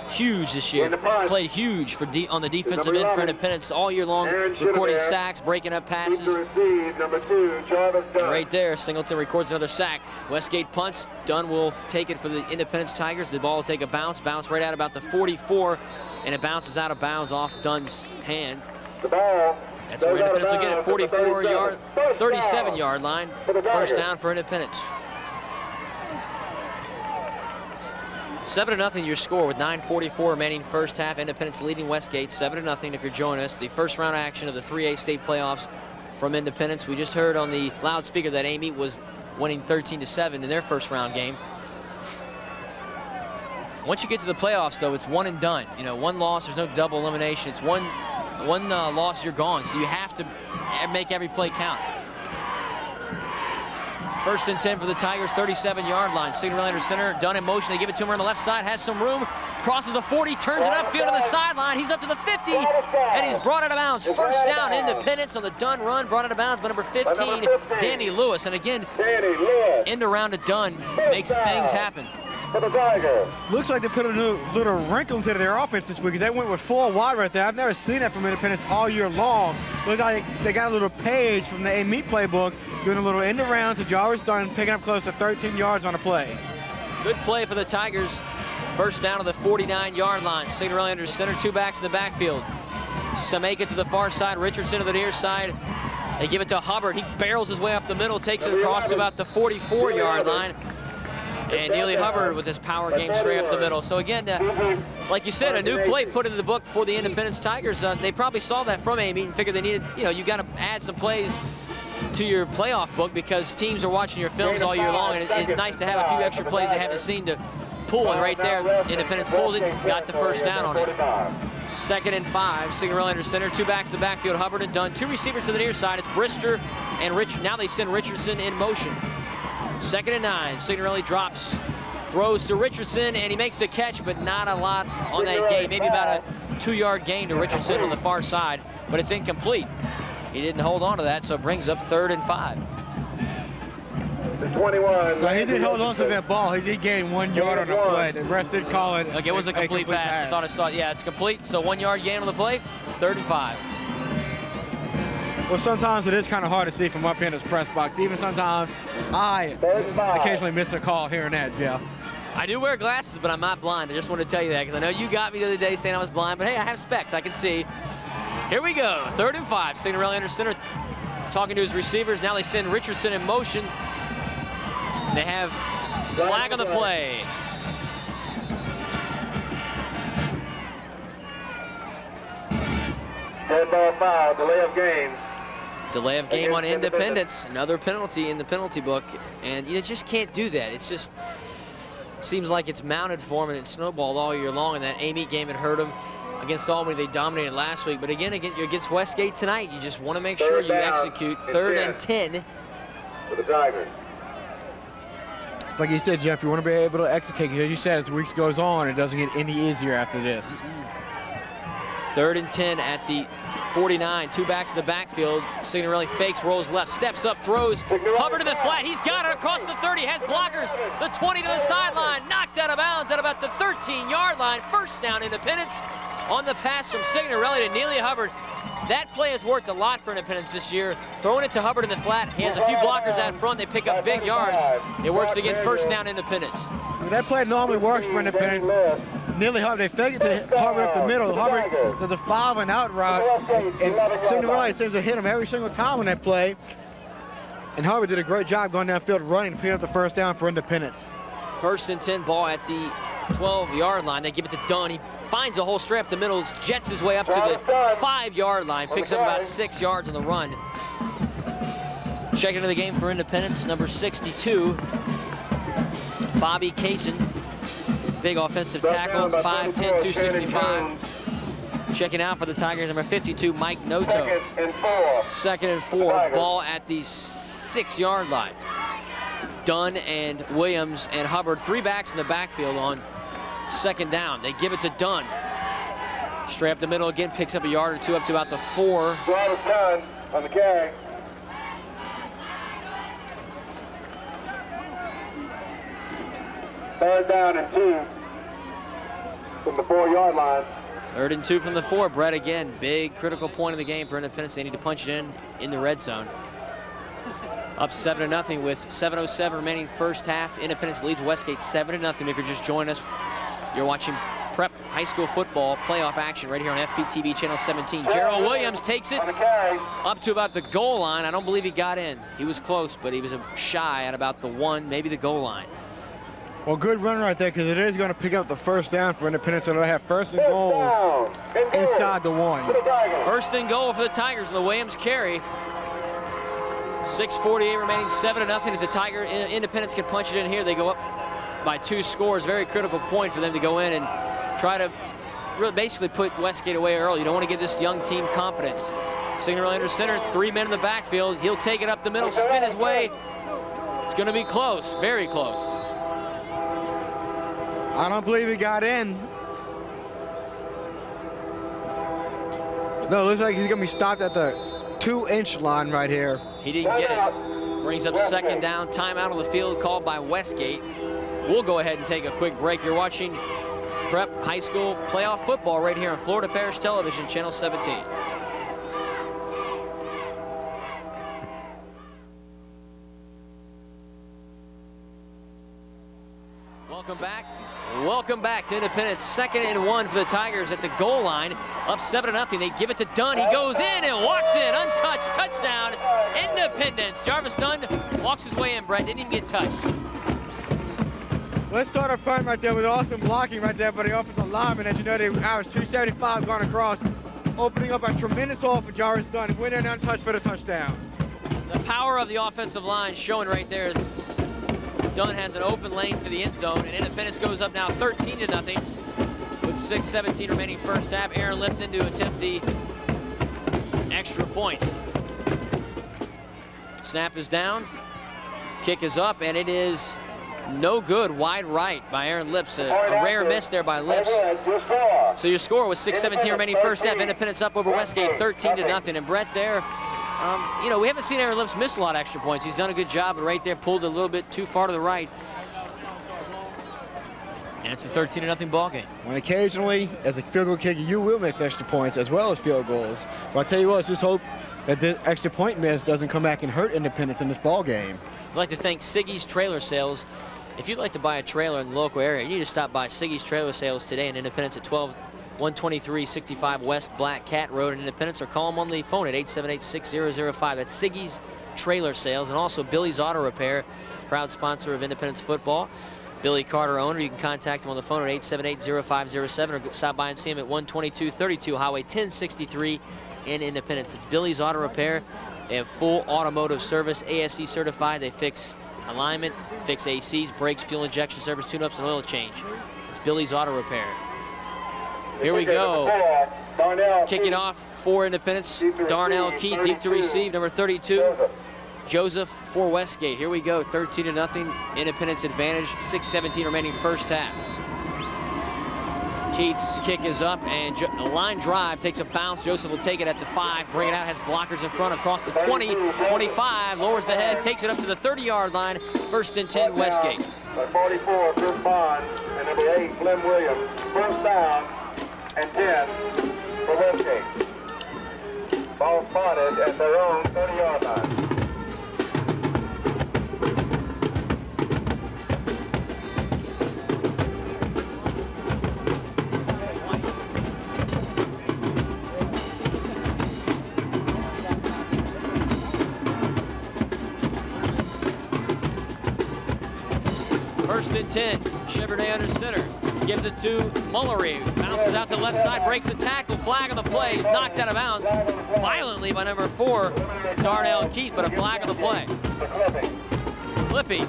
huge this year. Played huge for on the defensive end for Independence all year long, recording sacks, breaking up passes. And right there, Singleton records another sack. Westgate punts. Dunn will take it for the Independence Tigers. The ball will take a bounce right out about the 44, and it bounces out of bounds off Dunn's hand. That's where Independence will get it, 37-yard line. 1st down for Independence. 7-0 your score with 9:44 remaining first half. Independence leading Westgate 7-0 if you're joining us. The first round action of the 3A state playoffs from Independence. We just heard on the loudspeaker that Amy was winning 13-7 in their first round game. Once you get to the playoffs, though, it's one and done. You know, one loss, there's no double elimination. It's one loss, you're gone. So you have to make every play count. 1st and 10 for the Tigers, 37-yard line. Signal under center, Dunn in motion. They give it to him on the left side, has some room, crosses the 40, turns it upfield to the sideline. He's up to the 50, and he's brought out of bounds. 1st down, Independence on the Dunn run, brought out of bounds by number 15, Danny Lewis. And again, end around to Dunn makes things happen. Looks like they put a little wrinkle into their offense this week because they went with 4 wide right there. I've never seen that from Independence all year long. Looks like they got a little page from the A-Meet playbook doing a little end around to Jarvis Dunn, picking up close to 13 yards on a play. Good play for the Tigers. 1st down to the 49-yard line. Signorelli under center, 2 backs in the backfield. Sameka to the far side, Richardson to the near side. They give it to Hubbard. He barrels his way up the middle, takes it across to about the 44-yard line. And Neely Hubbard with his power game straight up the middle. So again, like you said, a new play put into the book for the Independence Tigers. They probably saw that from Amy and figured they needed, you got to add some plays to your playoff book because teams are watching your films all year long, and it's nice to have a few extra plays they haven't seen to pull. And right there, Independence pulled it, got the 1st down on it. 2nd and 5, Signorelli under center, 2 backs to the backfield, Hubbard and Dunn, 2 receivers to the near side. It's Brister and Richard. Now they send Richardson in motion. 2nd and 9, Signorelli drops, throws to Richardson, and he makes the catch, but not a lot on that gain. Maybe about a 2-yard gain to Richardson on the far side, but it's incomplete. He didn't hold on to that, so it brings up 3rd and 5. The 21. He did hold on to that ball. He did gain 1 yard on the play. The rest did call it. Like it was a complete pass. I thought I saw it. Yeah, it's complete. So 1 yard gain on the play, 3rd and 5. Well, sometimes it is kind of hard to see from up here in this press box. Even sometimes I occasionally miss a call here and there, Jeff. I do wear glasses, but I'm not blind. I just want to tell you that because I know you got me the other day saying I was blind, but hey, I have specs. I can see. Here we go, 3rd and 5. Signorelli under center, talking to his receivers. Now they send Richardson in motion. They have flag on the play. Dead ball foul, delay of game. Delay of game on Independence. Another penalty in the penalty book, and you just can't do that. It's just seems like it's mounted for him, and it snowballed all year long. And that Amy game had hurt him. Against Albany, they dominated last week. But again, against Westgate tonight, you just want to make sure you execute 3rd and 10. For the Tigers. It's like you said, Jeff, you want to be able to execute. As you said, as the weeks goes on, it doesn't get any easier after this. 3rd and 10 at the 49. 2 backs in the backfield. Signorelli fakes, rolls left, steps up, throws. Hubbard to the flat. He's got it across the 30. Has blockers. The 20 to the sideline. Knocked out of bounds at about the 13-yard line. First down, Independence on the pass from Signorelli to Neely Hubbard. That play has worked a lot for Independence this year. Throwing it to Hubbard in the flat. He has a few blockers out front. They pick up big yards. It works again. First down, Independence. Well, that play normally works for Independence. Nearly Hubbard, they fake it to Hubbard up the middle. Hubbard does a 5-and-out route, and Signorelli seems to hit him every single time on that play. And Hubbard did a great job going downfield running to pick up the first down for Independence. 1st and 10, ball at the 12-yard line. They give it to Dunn. He finds a hole straight up the middle, jets his way up to the 5-yard line, picks up about 6 yards on the run. Checking into the game for Independence, number 62, Bobby Kaysen. Big offensive tackle, 5'10", 265. Checking out for the Tigers, number 52, Mike Noto. 2nd and 4, ball at the 6-yard line. Dunn and Williams and Hubbard, 3 backs in the backfield on 2nd down. They give it to Dunn. Straight up the middle again, picks up a yard or 2 up to about the 4. Dunn on the carry. Third down and 2 from the 4-yard line. 3rd and 2 from the 4. Brett again, big critical point of the game for Independence. They need to punch it in the red zone. Up 7-0 with 7:07 remaining first half. Independence leads Westgate 7-0. If you're just joining us, you're watching Prep High School football playoff action right here on FPTV Channel 17. Gerald Williams takes it up to about the goal line. I don't believe he got in. He was close, but he was shy at about the 1, maybe the goal line. Well, good run right there, because it is going to pick up the first down for Independence, so they'll have 1st and goal inside the 1. 1st and goal for the Tigers on the Williams carry. 6:48 remaining, 7-0. If the Tiger Independence can punch it in here, they go up by 2 scores. Very critical point for them to go in and try to really basically put Westgate away early. You don't want to give this young team confidence. Signorelli under center, 3 men in the backfield. He'll take it up the middle, spin his way. It's going to be close, very close. I don't believe he got in. No, it looks like he's going to be stopped at the 2-inch line right here. He didn't get it. Brings up 2nd down. Timeout on the field called by Westgate. We'll go ahead and take a quick break. You're watching Prep High School playoff football right here on Florida Parish Television, Channel 17. Welcome back to Independence. 2nd and 1 for the Tigers at the goal line. Up 7-0. They give it to Dunn. He goes in and walks in. Untouched. Touchdown. Independence. Jarvis Dunn walks his way in, Brett. Didn't even get touched. Let's start our punt right there with awesome blocking right there by the offensive lineman. As you know, they averaged 275 going across, opening up a tremendous hole for Jarvis Dunn. Went in untouched for the touchdown. The power of the offensive line showing right there is Dunn has an open lane to the end zone, and Independence goes up now 13-0 with 6:17 remaining first half. Aaron Lips in to attempt the extra point. Snap is down, kick is up, and it is no good. Wide right by Aaron Lips. A rare miss there by Lips. So your score was 6:17 remaining first half. Independence up over Westgate 13-0. And Brett there, you know, we haven't seen Aaron Lips miss a lot of extra points. He's done a good job, but right there pulled a little bit too far to the right. And it's a 13-0 ball game. When occasionally, as a field goal kicker, you will miss extra points as well as field goals. But I'll tell you what, let's just hope that the extra point miss doesn't come back and hurt Independence in this ball game. I'd like to thank Siggy's Trailer Sales. If you'd like to buy a trailer in the local area, you need to stop by Siggy's Trailer Sales today in Independence at 12365 West Black Cat Road in Independence, or call them on the phone at 878-6005. That's Siggy's Trailer Sales. And also Billy's Auto Repair, proud sponsor of Independence football. Billy Carter, owner. You can contact him on the phone at 878-0507 or stop by and see him at 12232 Highway 1063 in Independence. It's Billy's Auto Repair. They have full automotive service, ASE certified. They fix alignment, fix ACs, brakes, fuel injection service, tune-ups, and oil change. It's Billy's Auto Repair. Here we go. Kicking off for Independence, Darnell Keith, deep to receive, number 32. Joseph for Westgate. Here we go, 13-0, Independence advantage, 6:17 remaining first half. Keith's kick is up, and a line drive takes a bounce. Joseph will take it at the 5, bring it out, has blockers in front across the 20, 25, lowers the head, takes it up to the 30-yard line. 1st and 10, Westgate. 44, Chris Bond, and number 8, Flynn Williams. 1st down and 10 for Westgate. Ball spotted at their own 30-yard line. First and 10, Chevrolet under center, gives it to Mullery, bounces out to the left side, breaks the tackle, flag on the play, he's knocked out of bounds violently by number 4, Darnell Keith, but a flag on the play. Clipping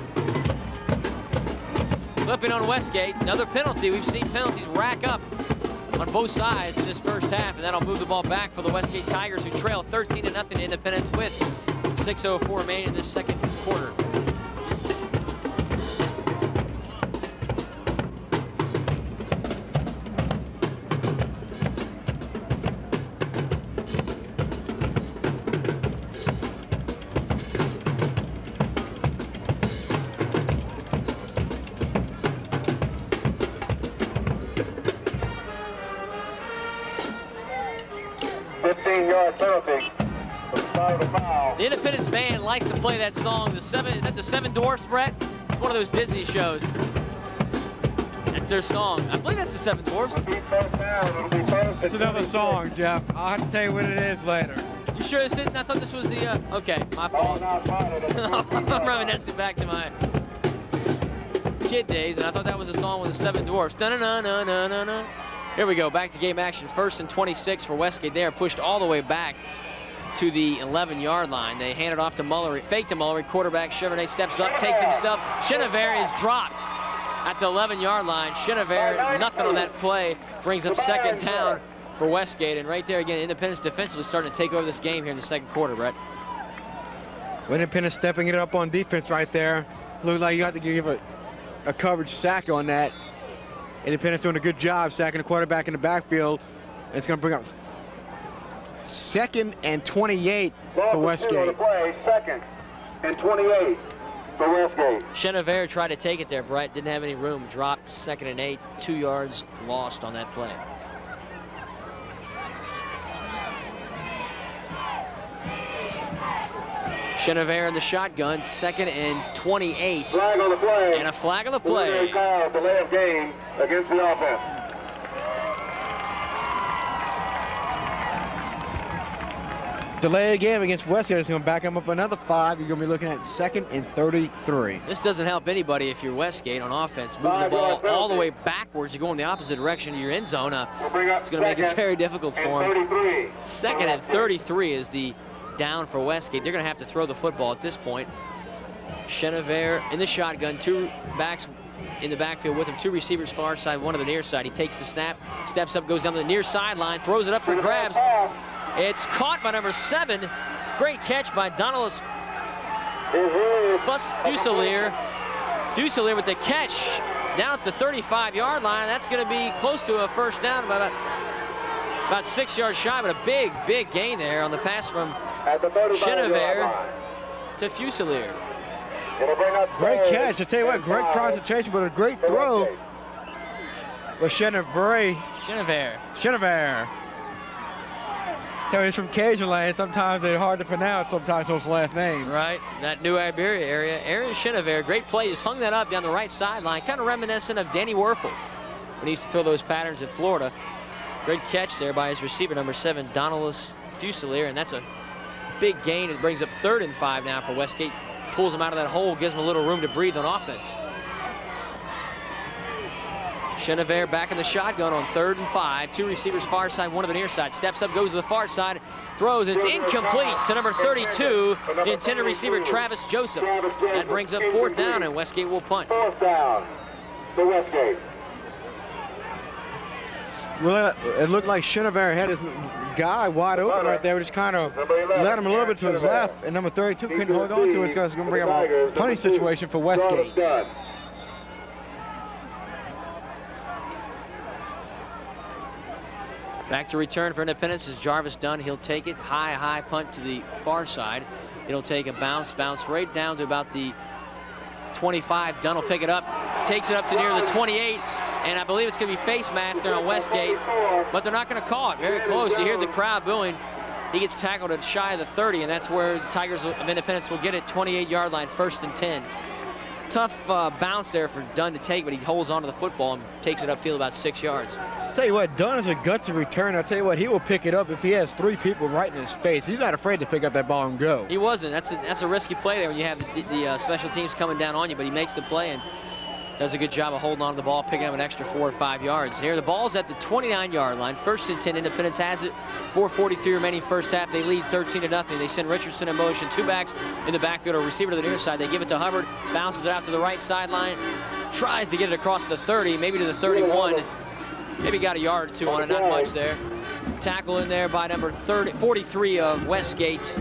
on Westgate, another penalty. We've seen penalties rack up on both sides in this first half, and that'll move the ball back for the Westgate Tigers, who trail 13-0 Independence with 6:04 remaining in this second quarter. The Independence band likes to play that song. Is that the Seven Dwarfs, Brett? It's one of those Disney shows. That's their song. I believe that's the Seven Dwarfs. It's another song, Jeff. I'll have to tell you what it is later. You sure this isn't? I thought this was the, okay, my fault. I'm reminiscing back to my kid days, and I thought that was a song with the Seven Dwarfs. Da-na-na-na-na-na-na. Here we go, back to game action. 1st and 26 for Westgate. They are pushed all the way back to the 11-yard line. They hand it off to Mullery, fake to Mullery, quarterback Chevrolet steps up, takes himself. Chenevert is dropped at the 11-yard line. Chenevert, nothing on that play, brings up 2nd down for Westgate. And right there again, Independence defensively starting to take over this game here in the second quarter, Brett. Independence stepping it up on defense right there. Looks like you have to give a coverage sack on that. Independence doing a good job sacking the quarterback in the backfield. It's going to bring up 2nd and 28 for Westgate. 2nd and 28 for Westgate. Chenevert tried to take it there, Brett. Didn't have any room. Dropped 2nd and 8. 2 yards lost on that play. Chenevert in the shotgun. 2nd and 28. Flag on the play. And a flag on the play. Delay of game against the offense. Delay a game against Westgate is going to back him up another 5. You're going to be looking at 2nd and 33. This doesn't help anybody if you're Westgate on offense. Moving the ball all the way backwards. You're going the opposite direction of your end zone. It's going to make it very difficult for him. 2nd and 33 is the down for Westgate. They're going to have to throw the football at this point. Chenevert in the shotgun. 2 backs in the backfield with him. 2 receivers far side, 1 to the near side. He takes the snap, steps up, goes down to the near sideline, throws it up for grabs. It's caught by number 7. Great catch by Donaldus Fusilier. Fusilier with the catch down at the 35-yard line. That's going to be close to a first down, about 6 yards shy, but a big, big gain there on the pass from Chenevert to Fusilier. Great catch. I tell you what, great concentration, but a great throw with Chenevert. Tell you, he's from Cajun land. Sometimes they're hard to pronounce, sometimes those last names. Right, that New Iberia area. Aaron Chenevert, great play. Just hung that up down the right sideline, kind of reminiscent of Danny Werfel when he used to throw those patterns in Florida. Great catch there by his receiver, number 7, Donaldus Fusilier, and that's a big gain. It brings up 3rd and 5 now for Westgate. Pulls him out of that hole, gives him a little room to breathe on offense. Chenevert back in the shotgun on 3rd and 5. 2 receivers far side, 1 to the near side. Steps up, goes to the far side, throws. It's incomplete to number 32, the intended receiver, Travis Joseph. That brings up 4th down, and Westgate will punt. 4th down to Westgate. Well, it looked like Chenevert had his guy wide open right there. We just kind of led him a little bit to his left, and number 32 couldn't hold on to it. It's going to bring up a punting situation for Westgate. Back to return for Independence is Jarvis Dunn. He'll take it. High punt to the far side. It'll take a bounce right down to about the 25. Dunn will pick it up, takes it up to near the 28. And I believe it's going to be face mask there on Westgate, but they're not going to call it. Very close. You hear the crowd booing. He gets tackled at shy of the 30, and that's where Tigers of Independence will get it. 28-yard line, 1st and 10. Tough bounce there for Dunn to take, but he holds onto the football and takes it upfield about 6 yards. Tell you what, Dunn is a gutsy return. I'll tell you what, he will pick it up if he has 3 people right in his face. He's not afraid to pick up that ball and go. He wasn't. That's a risky play there when you have the special teams coming down on you, but he makes the play and does a good job of holding on to the ball, picking up an extra 4 or 5 yards. Here, the ball's at the 29-yard line. 1st and 10, Independence has it. 4:43 remaining first half. They lead 13-0. They send Richardson in motion. 2 backs in the backfield, a receiver to the near side. They give it to Hubbard, bounces it out to the right sideline, tries to get it across the 30, maybe to the 31. Maybe got a yard or 2 on it, not much there. Tackle in there by number 43 of Westgate,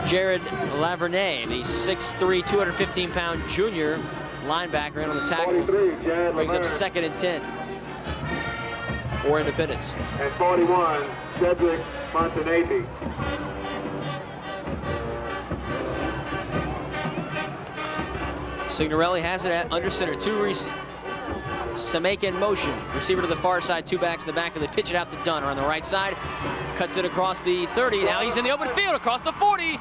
Jared Lavernay, the 6'3", 215-pound junior linebacker in on the tackle. Brings up 2nd and 10 for Independence. And 41, Cedric Montanesi. Signorelli has it at under center. Sameka in motion. Receiver to the far side, 2 backs in the back, and they pitch it out to Dunn on the right side. Cuts it across the 30. Now he's in the open field across the 40.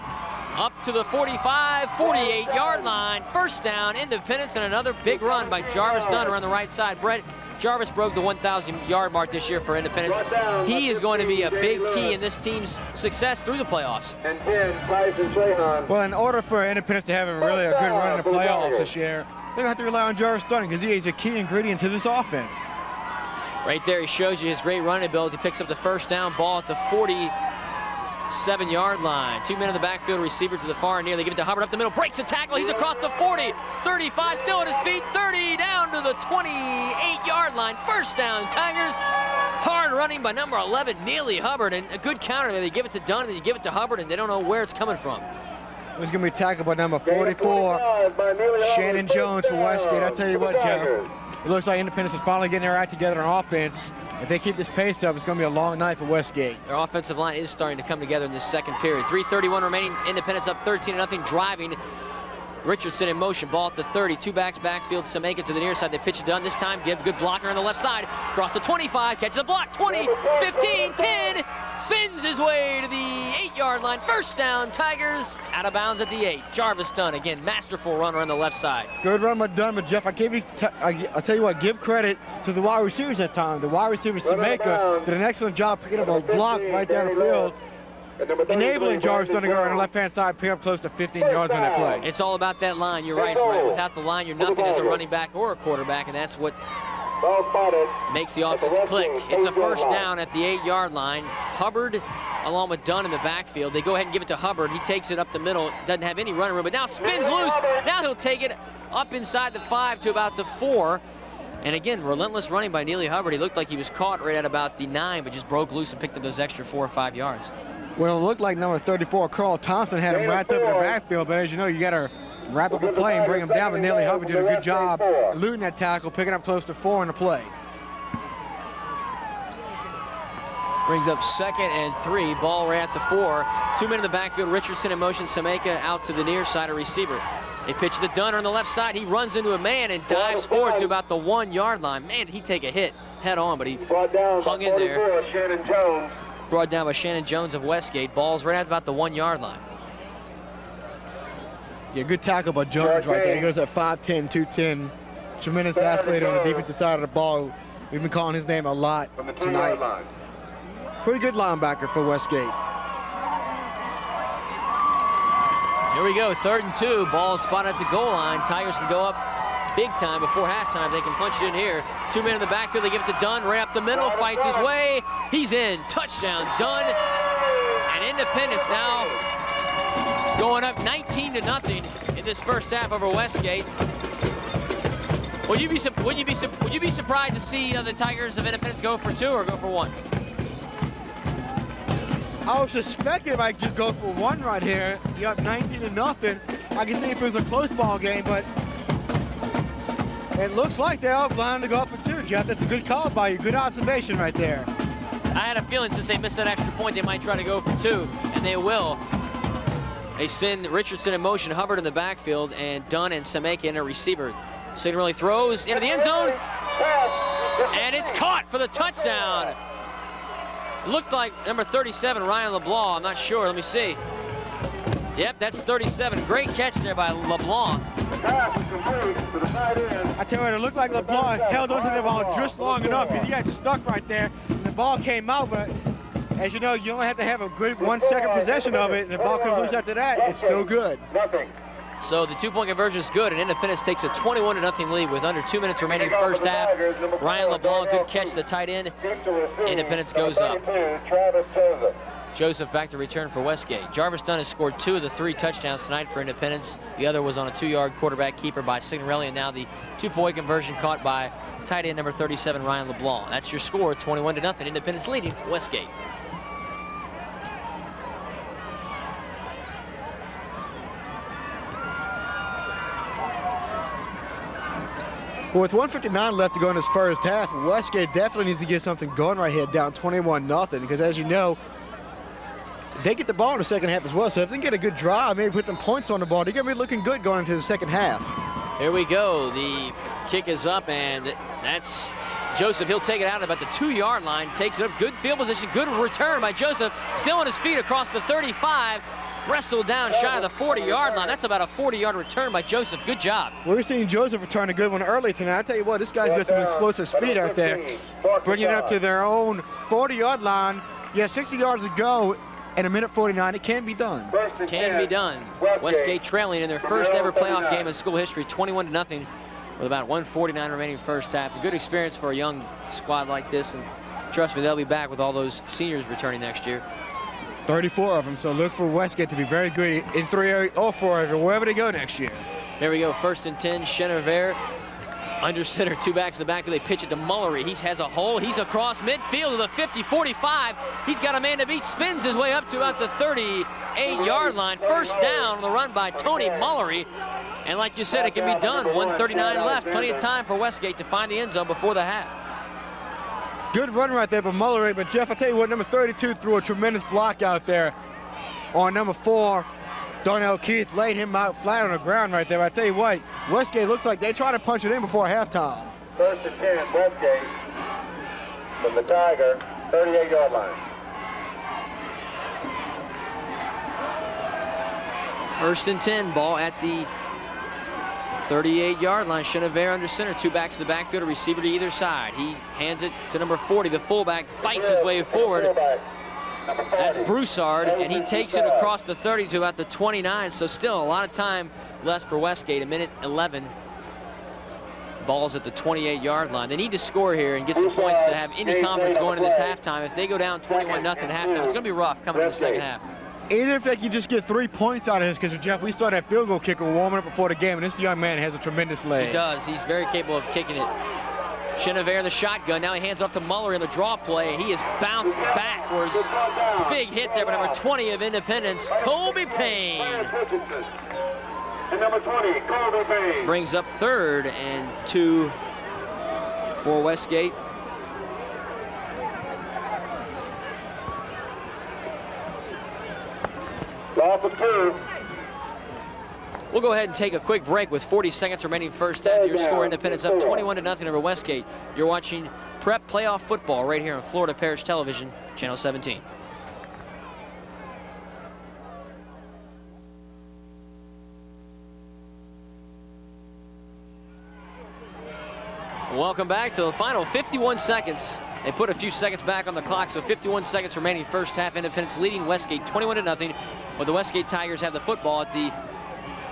Up to the 45, 48-yard line. 1st down, Independence, and another big run by Jarvis Dunn around the right side. Brett, Jarvis broke the 1,000-yard mark this year for Independence. He is going to be a big key in this team's success through the playoffs. And 10, Tyson Trahan. Well, in order for Independence to have a really good run in the playoffs this year, they're going to have to rely on Jarvis Dunn because he is a key ingredient to this offense. Right there, he shows you his great running ability. Picks up the 1st down, ball at the 47-yard line. 2 men in the backfield, receiver to the far near. They give it to Hubbard up the middle, breaks the tackle. He's across the 40, 35, still at his feet, 30, down to the 28-yard line. 1st down, Tigers. Hard running by number 11, Neely Hubbard, and a good counter there. They give it to Dunn, and you give it to Hubbard, and they don't know where it's coming from. It was going to be tackled by number 44, Shannon Jones for Westgate. I tell you what, Jeff, it looks like Independence is finally getting their act together on offense. If they keep this pace up, it's going to be a long night for Westgate. Their offensive line is starting to come together in this 2nd period. 3:31 remaining, Independence up 13-0, driving. Richardson in motion, ball at the 30, 2 backs backfield, Sameka to the near side. They pitch it Dunn. This time, Gibb, good blocker on the left side. Across the 25, catches a block, 20, 15, 10, spins his way to the 8-yard line. 1st down, Tigers, out of bounds at the 8. Jarvis Dunn, again, masterful runner on the left side. Good run by Dunn, but Jeff, I'll tell you what, give credit to the wide receivers that time. The wide receiver, Sameka, did an excellent job picking up a block right down the field, enabling Jarvis Dunn to go on the left-hand side, pick up close to 15 yards on that play. It's all about that line. You're right, Brett. Without the line, you're nothing as a running back or a quarterback, and that's what makes the offense click. It's a 1st down at the 8-yard line. Hubbard along with Dunn in the backfield. They go ahead and give it to Hubbard. He takes it up the middle. Doesn't have any running room, but now spins loose. Now he'll take it up inside the 5 to about the 4. And again, relentless running by Neely Hubbard. He looked like he was caught right at about the 9, but just broke loose and picked up those extra 4 or 5 yards. Well, it looked like number 34, Carl Thompson, had him wrapped up in the backfield, but as you know, you got to wrap up a play and bring him down, but Neely Hubbard did a good job eluding that tackle, picking up close to 4 in the play. Brings up 2nd and 3, ball right at the 4. 2 men in the backfield, Richardson in motion, Sameka out to the near side, a receiver. They pitch the Dunn on the left side. He runs into a man and dives forward to about the 1-yard line. Man, did he take a hit head on, but he hung in there. Brought down by Shannon Jones of Westgate. Ball's right at about the 1-yard line. Yeah, good tackle by Jones right there. He goes at 5'10", 210. Tremendous athlete on the defensive side of the ball. We've been calling his name a lot tonight. Pretty good linebacker for Westgate. Here we go, 3rd and 2. Ball spotted at the goal line. Tigers can go up big time before halftime. They can punch it in here. 2 men in the backfield. They give it to Dunn right up the middle. Fights his way. He's in. Touchdown, Dunn. And Independence now going up 19-0 in this first half over Westgate. Would you be surprised to see the Tigers of Independence go for 2 or go for 1? I would suspect they might just go for 1 right here. You're up 19-0. I can see if it was a close ball game, but it looks like they're all blind to go up for 2, Jeff. That's a good call by you. Good observation right there. I had a feeling since they missed that extra point, they might try to go for 2, and they will. They send Richardson in motion, Hubbard in the backfield, and Dunn and Semeka in a receiver. Signorelli throws into the end zone, and it's caught for the touchdown. Looked like number 37, Ryan LeBlanc. I'm not sure. Let me see. Yep, that's 37. Great catch there by LeBlanc. I tell you what, it looked like LeBlanc held onto the ball just long enough because he got stuck right there. And the ball came out, but as you know, you only have to have a good 1 second possession of it, and the ball comes loose after that. It's still good. So the 2-point conversion is good, and Independence takes a 21-0 lead with under 2 minutes remaining first half. Ryan LeBlanc, good catch, the tight end. Independence goes up. Joseph back to return for Westgate. Jarvis Dunn has scored 2 of the 3 touchdowns tonight for Independence. The other was on a 2-yard quarterback keeper by Signorelli, and now the 2-point conversion caught by tight end number 37, Ryan LeBlanc. That's your score, 21-0. Independence leading Westgate. Well, with 1:59 left to go in this first half, Westgate definitely needs to get something going right here, down 21-0, because as you know, they get the ball in the second half as well. So if they can get a good drive, maybe put some points on the ball, they're going to be looking good going into the second half. Here we go. The kick is up, and that's Joseph. He'll take it out at about the 2-yard line. Takes it up. Good field position. Good return by Joseph. Still on his feet across the 35. Wrestled down shy of the 40-yard line. That's about a 40-yard return by Joseph. Good job. We're seeing Joseph return a good one early tonight. I tell you what, this guy's got some explosive speed out there. Bringing it up to their own 40-yard line. Yeah, 60 yards to go. And a minute 49, it can be done. Can be done. Westgate trailing in their first ever playoff game in school history, 21-0, with about 1:49 remaining first half. A good experience for a young squad like this, and trust me, they'll be back with all those seniors returning next year. 34 of them, so look for Westgate to be very good in 3 or 4 or wherever they go next year. Here we go, 1st and 10, Chenevier. Under center, 2 backs in the backfield. They pitch it to Mullery. He has a hole. He's across midfield to the 50-45. He's got a man to beat. Spins his way up to about the 38-yard line. First down on the run by Tony Mullery. And like you said, it can be done. 1:39 left. Plenty of time for Westgate to find the end zone before the half. Good run right there by Mullery. But Jeff, I'll tell you what, number 32 threw a tremendous block out there on number 4. Darnell Keith laid him out flat on the ground right there. I tell you what, Westgate looks like they try to punch it in before halftime. 1st and 10, Westgate from the Tiger, 38-yard line. 1st and 10, ball at the 38-yard line. Chenevier under center, 2 backs to the backfield, a receiver to either side. He hands it to number 40, the fullback, fights his way forward. That's Broussard, and he takes it across the 30 to about the 29, so still a lot of time left for Westgate, 1:11. Ball's at the 28-yard line. They need to score here and get some points to have any confidence going into this halftime. If they go down 21-0 at halftime, it's going to be rough coming in the second half. Even if they can just get 3 points out of this, because Jeff, we saw that field goal kicker warming up before the game, and this young man has a tremendous leg. He does. He's very capable of kicking it. Chenevier in the shotgun. Now he hands off to Mullery in the draw play. He is bounced backwards. Big hit there by number 20 of Independence, Colby Payne. And number 20, Colby Payne. Brings up 3rd and 2 for Westgate. Loss of 2. We'll go ahead and take a quick break with 40 seconds remaining first half. Your score, Independence up 21-0 over Westgate. You're watching Prep Playoff Football right here on Florida Parish Television, Channel 17. Welcome back to the final 51 seconds. They put a few seconds back on the clock, so 51 seconds remaining first half. Independence leading Westgate 21-0, but the Westgate Tigers have the football at the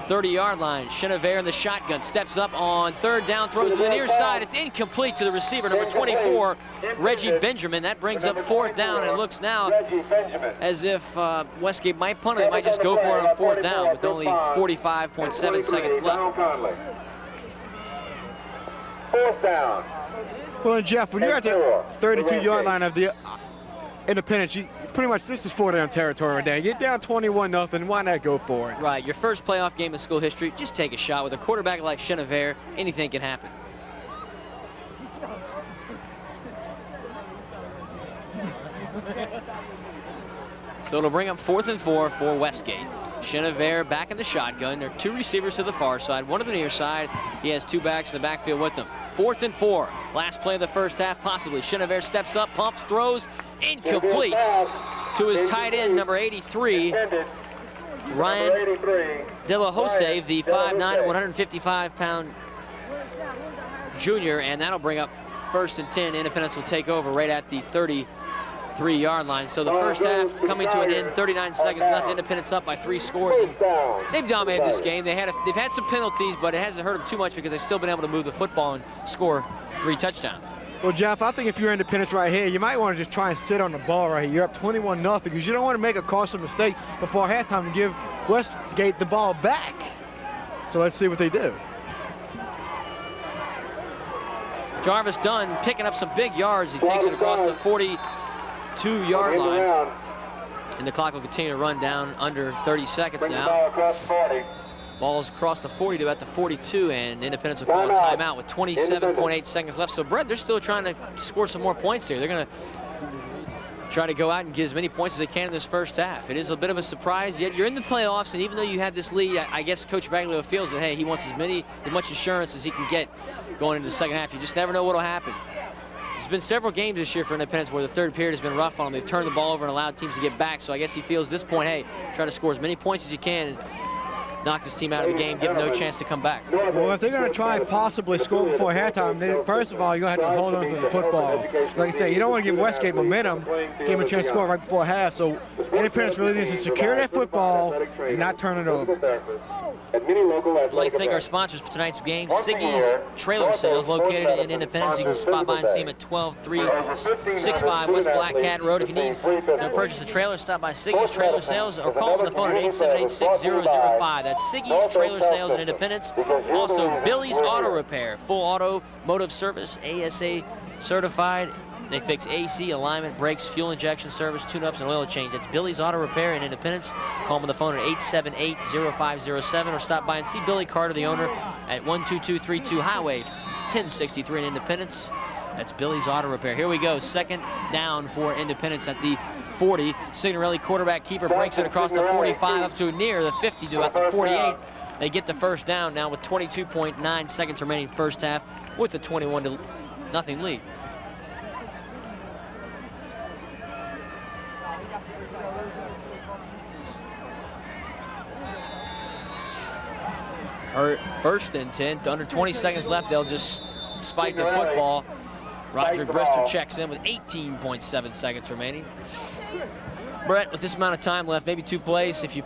30-yard line. Chenevier in the shotgun steps up on 3rd down, throws to the near side. It's incomplete to the receiver, number 24, Reggie Benjamin. That brings up 4th down, and it looks now as if Westgate might punt it. They might just go for it on 4th down with only 45.7 seconds left. 4th down. Well, and Jeff, when you're at the 32-yard line of the Independence, you pretty much, this is 4-down territory right there. Get down 21-0, why not go for it? Right, your first playoff game in school history, just take a shot. With a quarterback like Chenevert, anything can happen. So it'll bring up 4th and 4 for Westgate. Chenevert back in the shotgun. There are 2 receivers to the far side, 1 to the near side. He has 2 backs in the backfield with him. 4th and 4. Last play of the first half, possibly. Chenevert steps up, pumps, throws, incomplete to his tight end, number 83, Ryan De La Jose, the 5'9", 155-pound junior, and that'll bring up 1st and 10. Independence will take over right at the 33-yard line. So the first half coming to an end, 39 seconds left. Independence up by 3 scores. And they've dominated this game. They've had some penalties, but it hasn't hurt them too much because they've still been able to move the football and score 3 touchdowns. Well, Jeff, I think if you're Independence right here, you might want to just try and sit on the ball right here. You're up 21-0 because you don't want to make a costly mistake before halftime and give Westgate the ball back. So let's see what they do. Jarvis Dunn picking up some big yards. He takes it across the 42-yard line. And the clock will continue to run down under 30 seconds now. Ball's across the 40 to about the 42, and Independence will call a timeout with 27.8 seconds left. So, Brett, they're still trying to score some more points here. They're going to try to go out and get as many points as they can in this first half. It is a bit of a surprise, yet you're in the playoffs, and even though you have this lead, I guess Coach Baglio feels that, hey, he wants as much insurance as he can get going into the second half. You just never know what will happen. There's been several games this year for Independence where the third period has been rough on them. They've turned the ball over and allowed teams to get back, so I guess he feels at this point, hey, try to score as many points as you can and knock this team out of the game, give them no chance to come back. Well, if they're going to try and possibly score before halftime, then first of all, you're going to have to hold on to the football. Like I say, you don't want to give Westgate momentum, give them a chance to score right before half. So Independence really needs to secure that football and not turn it over. I'd like to thank our sponsors for tonight's game, Siggy's Trailer Sales, located in Independence. You can spot by and see them at 12365 West Black Cat Road. If you need to purchase a trailer, stop by Siggy's Trailer Sales or call them on the phone at 878-6005. That's Siggy's Trailer Sales in Independence. Also, Billy's Auto Repair, full automotive service, ASA certified. They fix AC, alignment, brakes, fuel injection service, tune-ups, and oil change. That's Billy's Auto Repair in Independence. Call them on the phone at 878-0507 or stop by and see Billy Carter, the owner, at 12232 Highway 1063 in Independence. That's Billy's Auto Repair. Here we go, 2nd down for Independence at the 40. Signorelli, quarterback keeper, breaks it across the 45 up to near the 50 to about the 48. They get the first down now with 22.9 seconds remaining first half with a 21-0 lead. First and 10, under 20 seconds left, they'll just spike the football. Roger Brister checks in with 18.7 seconds remaining. Brett, with this amount of time left, maybe 2 plays. If you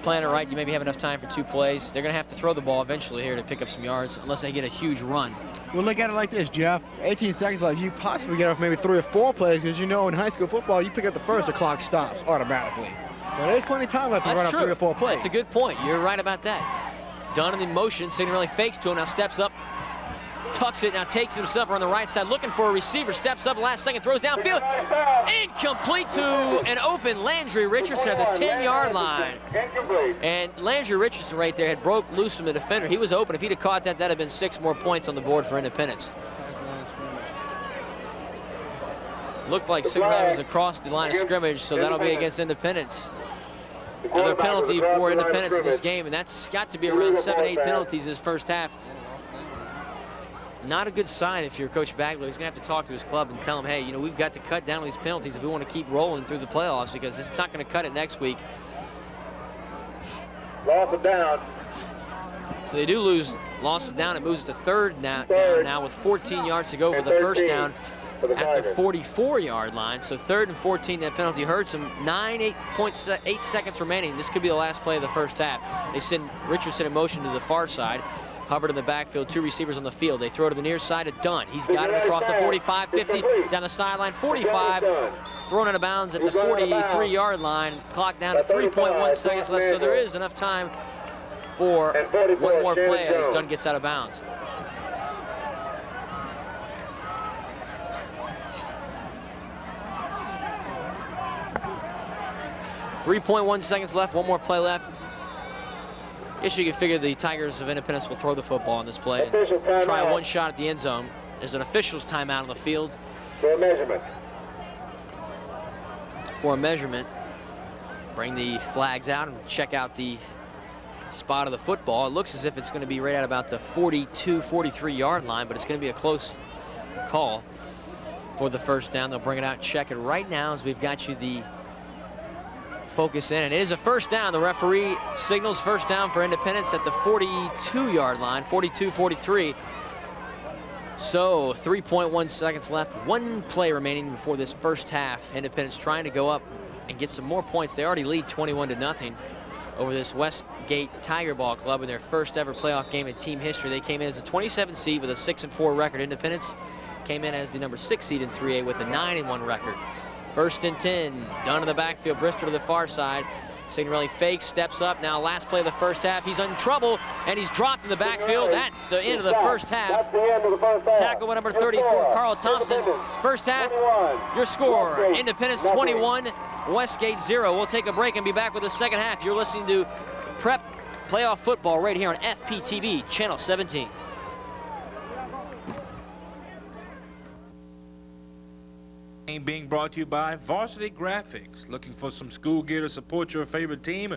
plan it right, you maybe have enough time for 2 plays. They're going to have to throw the ball eventually here to pick up some yards, unless they get a huge run. Well, look at it like this, Jeff. 18 seconds left. You possibly get off maybe 3 or 4 plays, because you know in high school football, you pick up the first, the clock stops automatically. So there's plenty of time left to run up 3 or 4 plays. That's a good point. You're right about that. Dunn in the motion, Signorelli fakes to him, now steps up, tucks it, now takes it himself around the right side, looking for a receiver, steps up last second, throws downfield, incomplete to an open Landry Richardson at the 10-yard line. And Landry Richardson right there had broke loose from the defender. He was open. If he'd have caught that, that'd have been 6 more points on the board for Independence. Looked like Signorelli was across the line of scrimmage, so that'll be against Independence. Another penalty for Independence in this game, and that's got to be around 7-8 penalties this first half. Not a good sign if you're Coach Baglio. He's going to have to talk to his club and tell him, hey, you know, we've got to cut down these penalties if we want to keep rolling through the playoffs, because it's not going to cut it next week. Loss of down. So they do lose, loss of down. It moves to 3rd down now with 14 yards to go for the first down at the 44-yard line. So 3rd and 14, that penalty hurts him. 8 seconds remaining. This could be the last play of the first half. They send Richardson in motion to the far side. Hubbard in the backfield, 2 receivers on the field. They throw to the near side of Dunn. He's got it across the 45, 50, down the sideline, 45, thrown out of bounds at the 43-yard line. Clock down to 3.1 seconds left, so there is enough time for 1 more play as Dunn gets out of bounds. 3.1 seconds left, one more play left. Guess you could figure the Tigers of Independence will throw the football on this play and try one shot at the end zone. There's an official's timeout on the field. For a measurement. For a measurement. Bring the flags out and check out the spot of the football. It looks as if it's going to be right at about the 42, 43 yard line, but it's going to be a close call for the first down. They'll bring it out, check it right now as we've got you the focus in, and it is a first down. The referee signals first down for Independence at the 42 yard line, 42-43. So 3.1 seconds left, one play remaining before this first half. Independence trying to go up and get some more points. They already lead 21-0 over this Westgate Tiger Ball Club in their first ever playoff game in team history. They came in as a 27 seed with a 6-4 record. Independence came in as the number 6 seed in 3A with a 9-1 record. First and 10, Dunn in the backfield, Brister to the far side. Signorelli fakes, steps up. Now last play of the first half, he's in trouble, and he's dropped in the backfield. That's the end of the first half. Tackle by number 34, Carl Thompson. First half, your score, Independence 21, Westgate 0. We'll take a break and be back with the second half. You're listening to Prep Playoff Football right here on FPTV, Channel 17. Being brought to you by Varsity Graphics. Looking for some school gear to support your favorite team?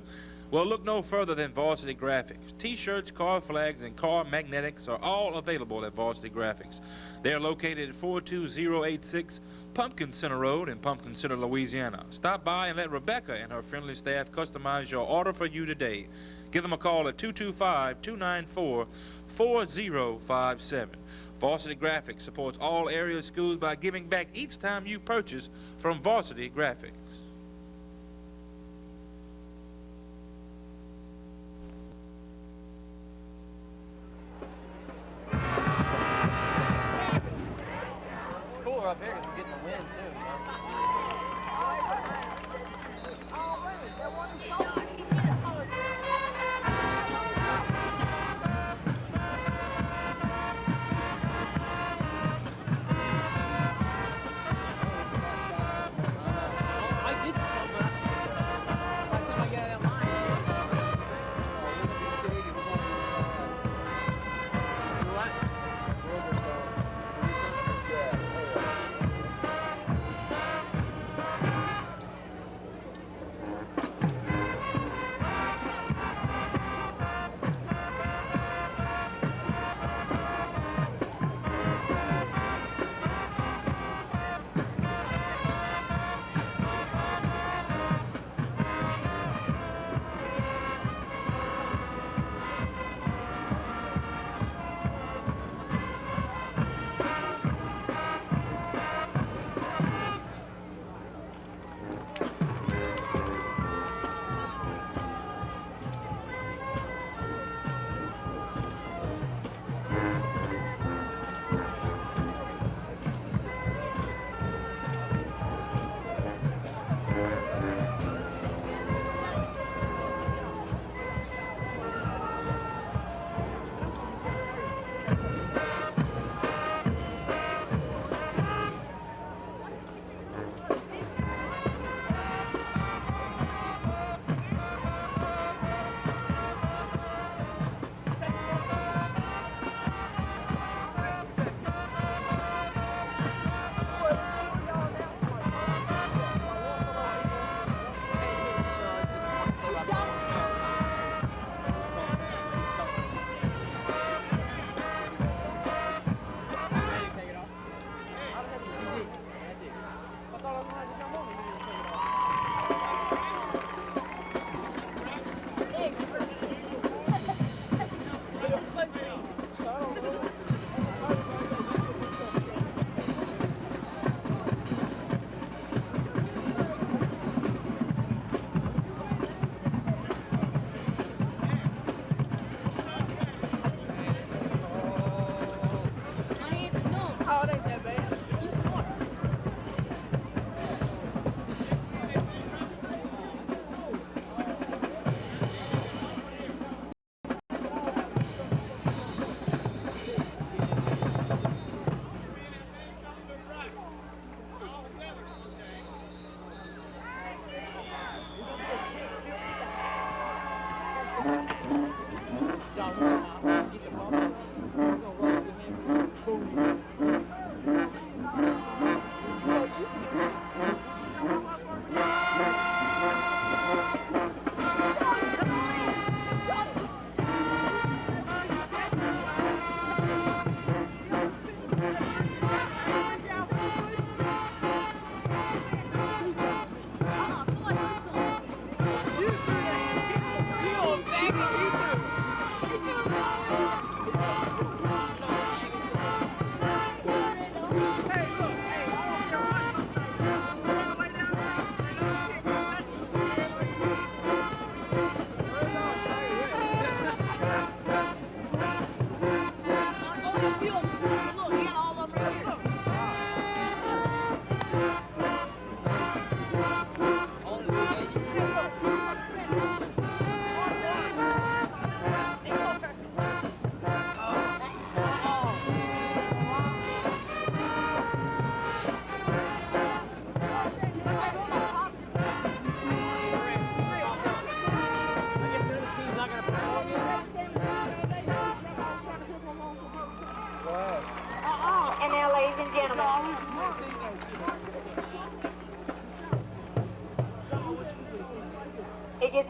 Well, look no further than Varsity Graphics. T-shirts, car flags, and car magnetics are all available at Varsity Graphics. They are located at 42086 Pumpkin Center Road in Pumpkin Center, Louisiana. Stop by and let Rebecca and her friendly staff customize your order for you today. Give them a call at 225-294-4057. Varsity Graphics supports all area schools by giving back each time you purchase from Varsity Graphics. It's cooler up here because we're getting the wind too.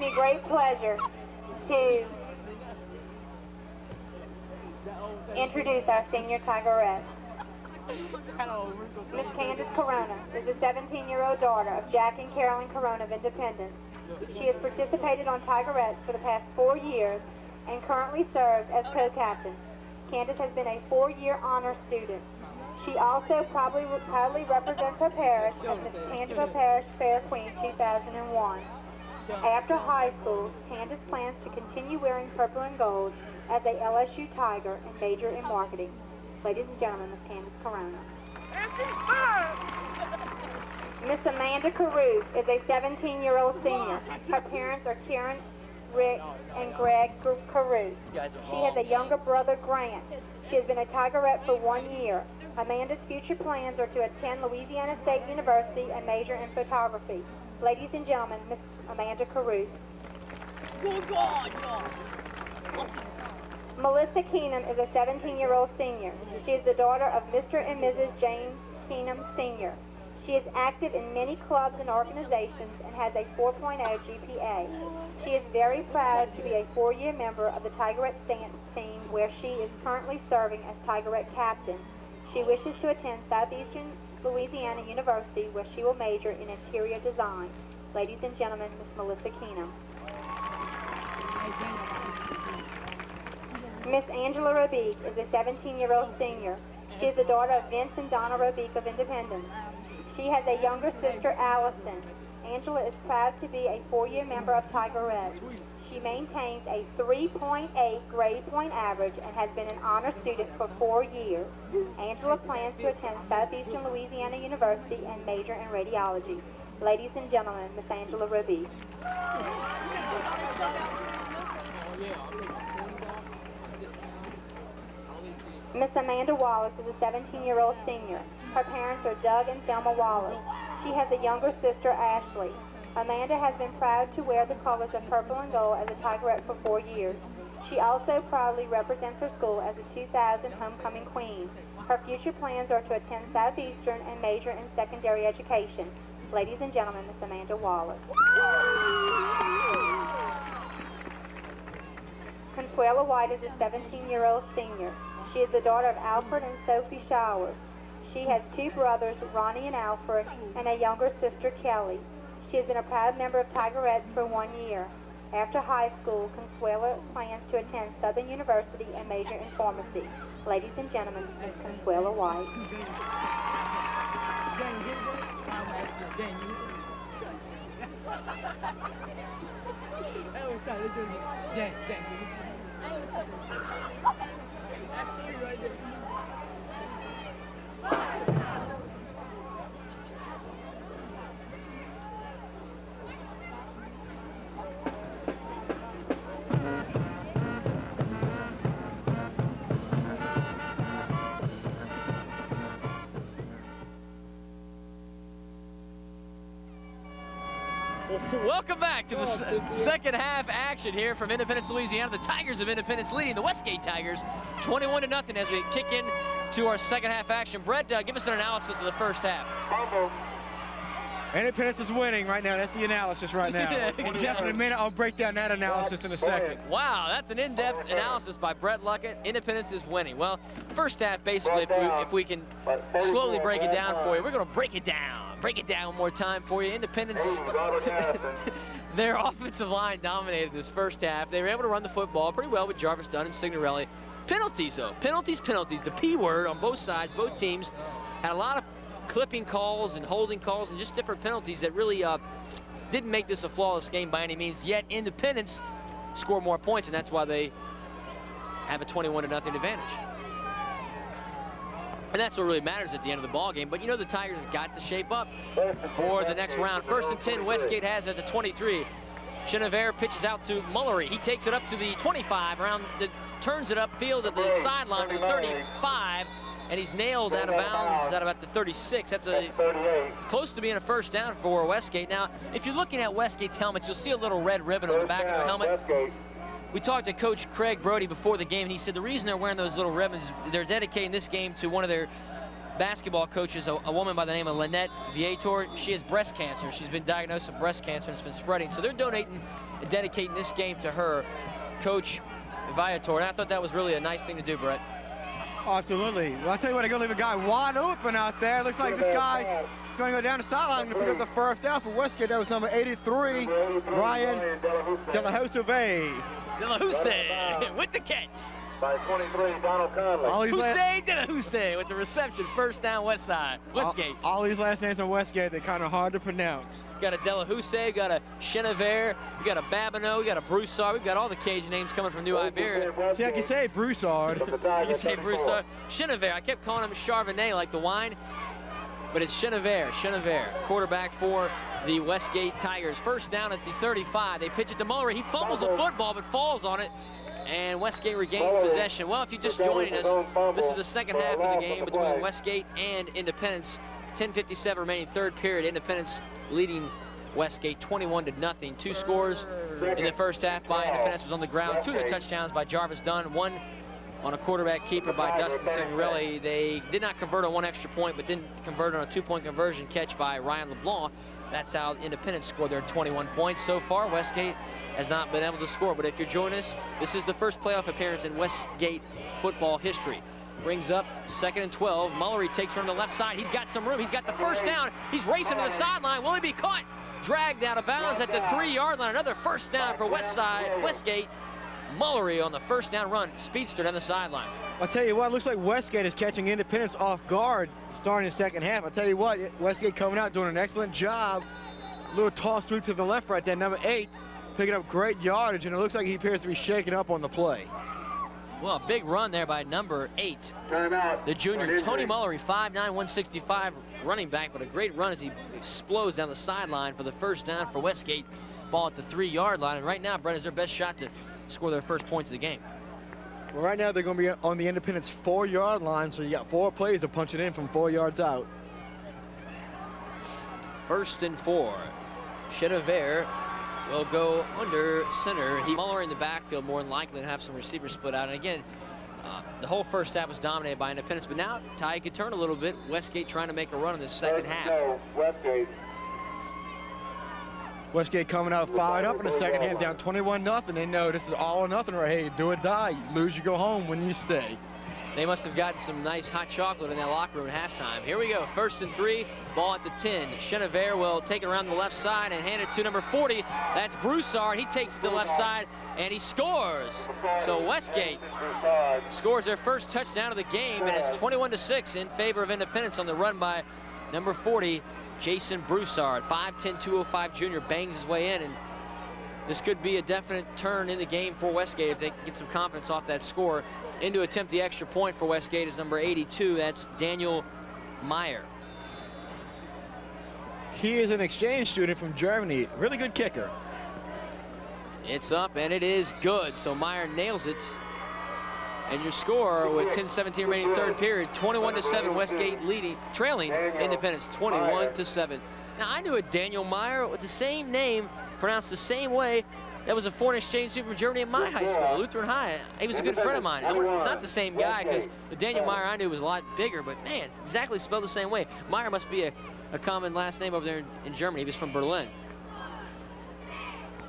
me great pleasure to introduce our senior Tigerette. Miss Candace Corona is the 17-year-old daughter of Jack and Carolyn Corona of Independence. She has participated on Tigerettes for the past 4 years and currently serves as co-captain. Candace has been a 4-year honor student. She also proudly represents her parish as Miss Tangipahoa Parish Fair Queen 2001. After high school, Candace plans to continue wearing purple and gold as a LSU Tiger and major in marketing. Ladies and gentlemen, Miss Candace Corona. Miss Amanda Caruth is a 17-year-old senior. Her parents are Karen, Rick, and Greg Caruth. She has a younger brother, Grant. She has been a Tigerette for 1 year. Amanda's future plans are to attend Louisiana State University and major in photography. Ladies and gentlemen, Miss Amanda Caruth. Melissa Keenum is a 17-year-old senior. She is the daughter of Mr. and Mrs. James Keenum Sr. She is active in many clubs and organizations and has a 4.0 GPA. She is very proud to be a 4-year member of the Tigerette dance team where she is currently serving as Tigerette captain. She wishes to attend Southeastern Louisiana University where she will major in interior design. Ladies and gentlemen, Miss Melissa Keenum. Miss Angela Robique is a 17-year-old senior. She is the daughter of Vince and Donna Robique of Independence. She has a younger sister, Allison. Angela is proud to be a 4-year member of Tigerette. She maintains a 3.8 grade point average and has been an honor student for 4 years. Angela plans to attend Southeastern Louisiana University and major in radiology. Ladies and gentlemen, Miss Angela Robique. Miss Amanda Wallace is a 17-year-old senior. Her parents are Doug and Thelma Wallace. She has a younger sister, Ashley. Amanda has been proud to wear the colors of purple and gold as a Tigerette for 4 years. She also proudly represents her school as a 2000 homecoming queen. Her future plans are to attend Southeastern and major in secondary education. Ladies and gentlemen, Miss Amanda Wallace. Consuela White is a 17-year-old senior. She is the daughter of Alfred and Sophie Showers. She has 2 brothers, Ronnie and Alfred, and a younger sister, Kelly. She has been a proud member of Tigerettes for 1 year. After high school, Consuela plans to attend Southern University and major in pharmacy. Ladies and gentlemen, Miss Consuela White. Welcome back to the second half action here from Independence, Louisiana. The Tigers of Independence leading the Westgate Tigers 21-0 as we kick in to our second half action. Brett, give us an analysis of the first half. Independence is winning right now. That's the analysis right now. In just a minute, I'll break down that analysis in a second. Wow, that's an in-depth analysis by Brett Luckett. Independence is winning. Well, first half, basically, if we can slowly break it down for you, we're going to break it down one more time for you. Independence, their offensive line dominated this first half. They were able to run the football pretty well with Jarvis Dunn and Signorelli. Penalties, though. Penalties. The P word on both sides, both teams had a lot of clipping calls and holding calls and just different penalties that really didn't make this a flawless game by any means. Yet Independence scored more points, and that's why they have a 21-0 advantage. And that's what really matters at the end of the ball game. But you know the Tigers have got to shape up for the next round. 1st and 10, Westgate has it at the 23. Chenevert pitches out to Mullery. He takes it up to the 25, turns it upfield at the sideline to the 35. And he's nailed out of bounds at about the 36. That's close to being a first down for Westgate. Now, if you're looking at Westgate's helmets, you'll see a little red ribbon on the back of their helmet. We talked to Coach Craig Brody before the game, and he said the reason they're wearing those little ribbons, they're dedicating this game to one of their basketball coaches, a woman by the name of Lynette Viator. She has breast cancer. She's been diagnosed with breast cancer and it's been spreading. So they're donating dedicating this game to her, Coach Viator. And I thought that was really a nice thing to do, Brett. Absolutely. Well, I'll tell you what, they're going to leave a guy wide open out there. Looks like this guy is going to go down the sideline to pick up the first down for Westgate. That was number 83, Ryan Delahousse. Delahousse with the catch. By 23, Donald Conley. Hussein Delahousse with the reception. First down, Westside. Westgate. All these last names on Westgate, they're kind of hard to pronounce. Got a Delahousse, got a Chenevert, we got a Babineau, we got a Broussard. We've got all the Cajun names coming from New Iberia. See, I can say Broussard. You can say Broussard. Chenevert, I kept calling him Chardonnay like the wine, but it's Chenevert. Quarterback for the Westgate Tigers. First down at the 35. They pitch it to Mullery. He fumbles the football, but falls on it. And Westgate regains possession. Well, if you're just joining us, this is the second half of the game between Westgate and Independence. 10:57 remaining, third period. Independence leading Westgate 21-0. Two scores in the first half by Independence was on the ground. Two of the touchdowns by Jarvis Dunn. One on a quarterback keeper by Dustin Signorelli. They did not convert on one extra point, but didn't convert on a two-point conversion catch by Ryan LeBlanc. That's how Independence scored their 21 points. So far, Westgate has not been able to score. But if you're joining us, this is the first playoff appearance in Westgate football history. Brings up 2nd and 12. Mullery takes from the left side. He's got some room. He's got the first down. He's racing to the sideline. Will he be caught? Dragged out of bounds at the 3-yard line. Another first down for Westgate. Mullery on the first down run. Speedster down the sideline. I'll tell you what, it looks like Westgate is catching Independence off guard starting the second half. I'll tell you what, Westgate coming out doing an excellent job. Little toss through to the left right there, number 8, picking up great yardage, and it looks like he appears to be shaken up on the play. Well, a big run there by number 8. The junior, Tony Mullery, 5'9", 165 running back, but a great run as he explodes down the sideline for the first down for Westgate. Ball at the 3-yard line, and right now, Brett, is their best shot to score their first points of the game. Well, right now they're going to be on the Independence 4-yard line, so you got 4 plays to punch it in from 4 yards out. 1st and 4. Chenevert will go under center. Mullery in the backfield, more than likely to have some receivers split out. And again, the whole first half was dominated by Independence, but now tie could turn a little bit. Westgate trying to make a run in the second half. Westgate coming out fired up in the second half, down 21-0. They know this is all or nothing right here. Do or die. You lose, you go home. Win, you stay. They must have gotten some nice hot chocolate in that locker room at halftime. Here we go, 1st and 3, ball at the 10. Chenevert will take it around the left side and hand it to number 40. That's Broussard. He takes it to the left side and he scores. So Westgate scores their first touchdown of the game, and it's 21-6 in favor of Independence on the run by number 40, Jason Broussard. 5'10", 205 junior bangs his way in, and this could be a definite turn in the game for Westgate if they get some confidence off that score. In to attempt the extra point for Westgate is number 82. That's Daniel Meyer. He is an exchange student from Germany. Really good kicker. It's up, and it is good. So Meyer nails it. And your score with 10:17 remaining third period, 21-7, Westgate trailing Independence, 21-7. Now, I knew a Daniel Meyer with the same name, pronounced the same way. That was a foreign exchange student from Germany at my high school, Lutheran High. He was a good friend of mine. It's not the same guy, because the Daniel Meyer I knew was a lot bigger, but man, exactly spelled the same way. Meyer must be a common last name over there in Germany. He was from Berlin.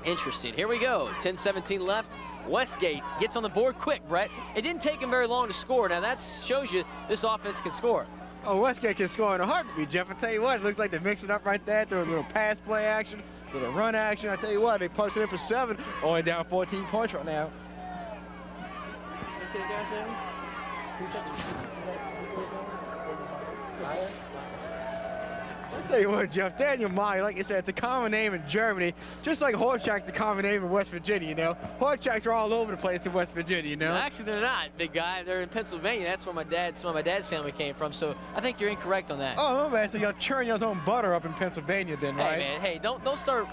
Interesting. Here we go. 10:17 left. Westgate gets on the board quick, Brett. It didn't take him very long to score. Now that shows you this offense can score. Oh, Westgate can score in a heartbeat, Jeff. I tell you what, it looks like they're mixing up right there. Through a little pass play action, a little run action. I tell you what, they punched it in for 7, only down 14 points right now. I tell you what, Jeff, Daniel Meyer, like you said, it's a common name in Germany, just like Horchak's a common name in West Virginia, you know. Horchaks are all over the place in West Virginia, you know. No, actually, they're not, big guy. They're in Pennsylvania. That's where some of my dad's family came from. So I think you're incorrect on that. Oh, man, so y'all churn y'all's own butter up in Pennsylvania, then, right? Hey, man, hey, don't start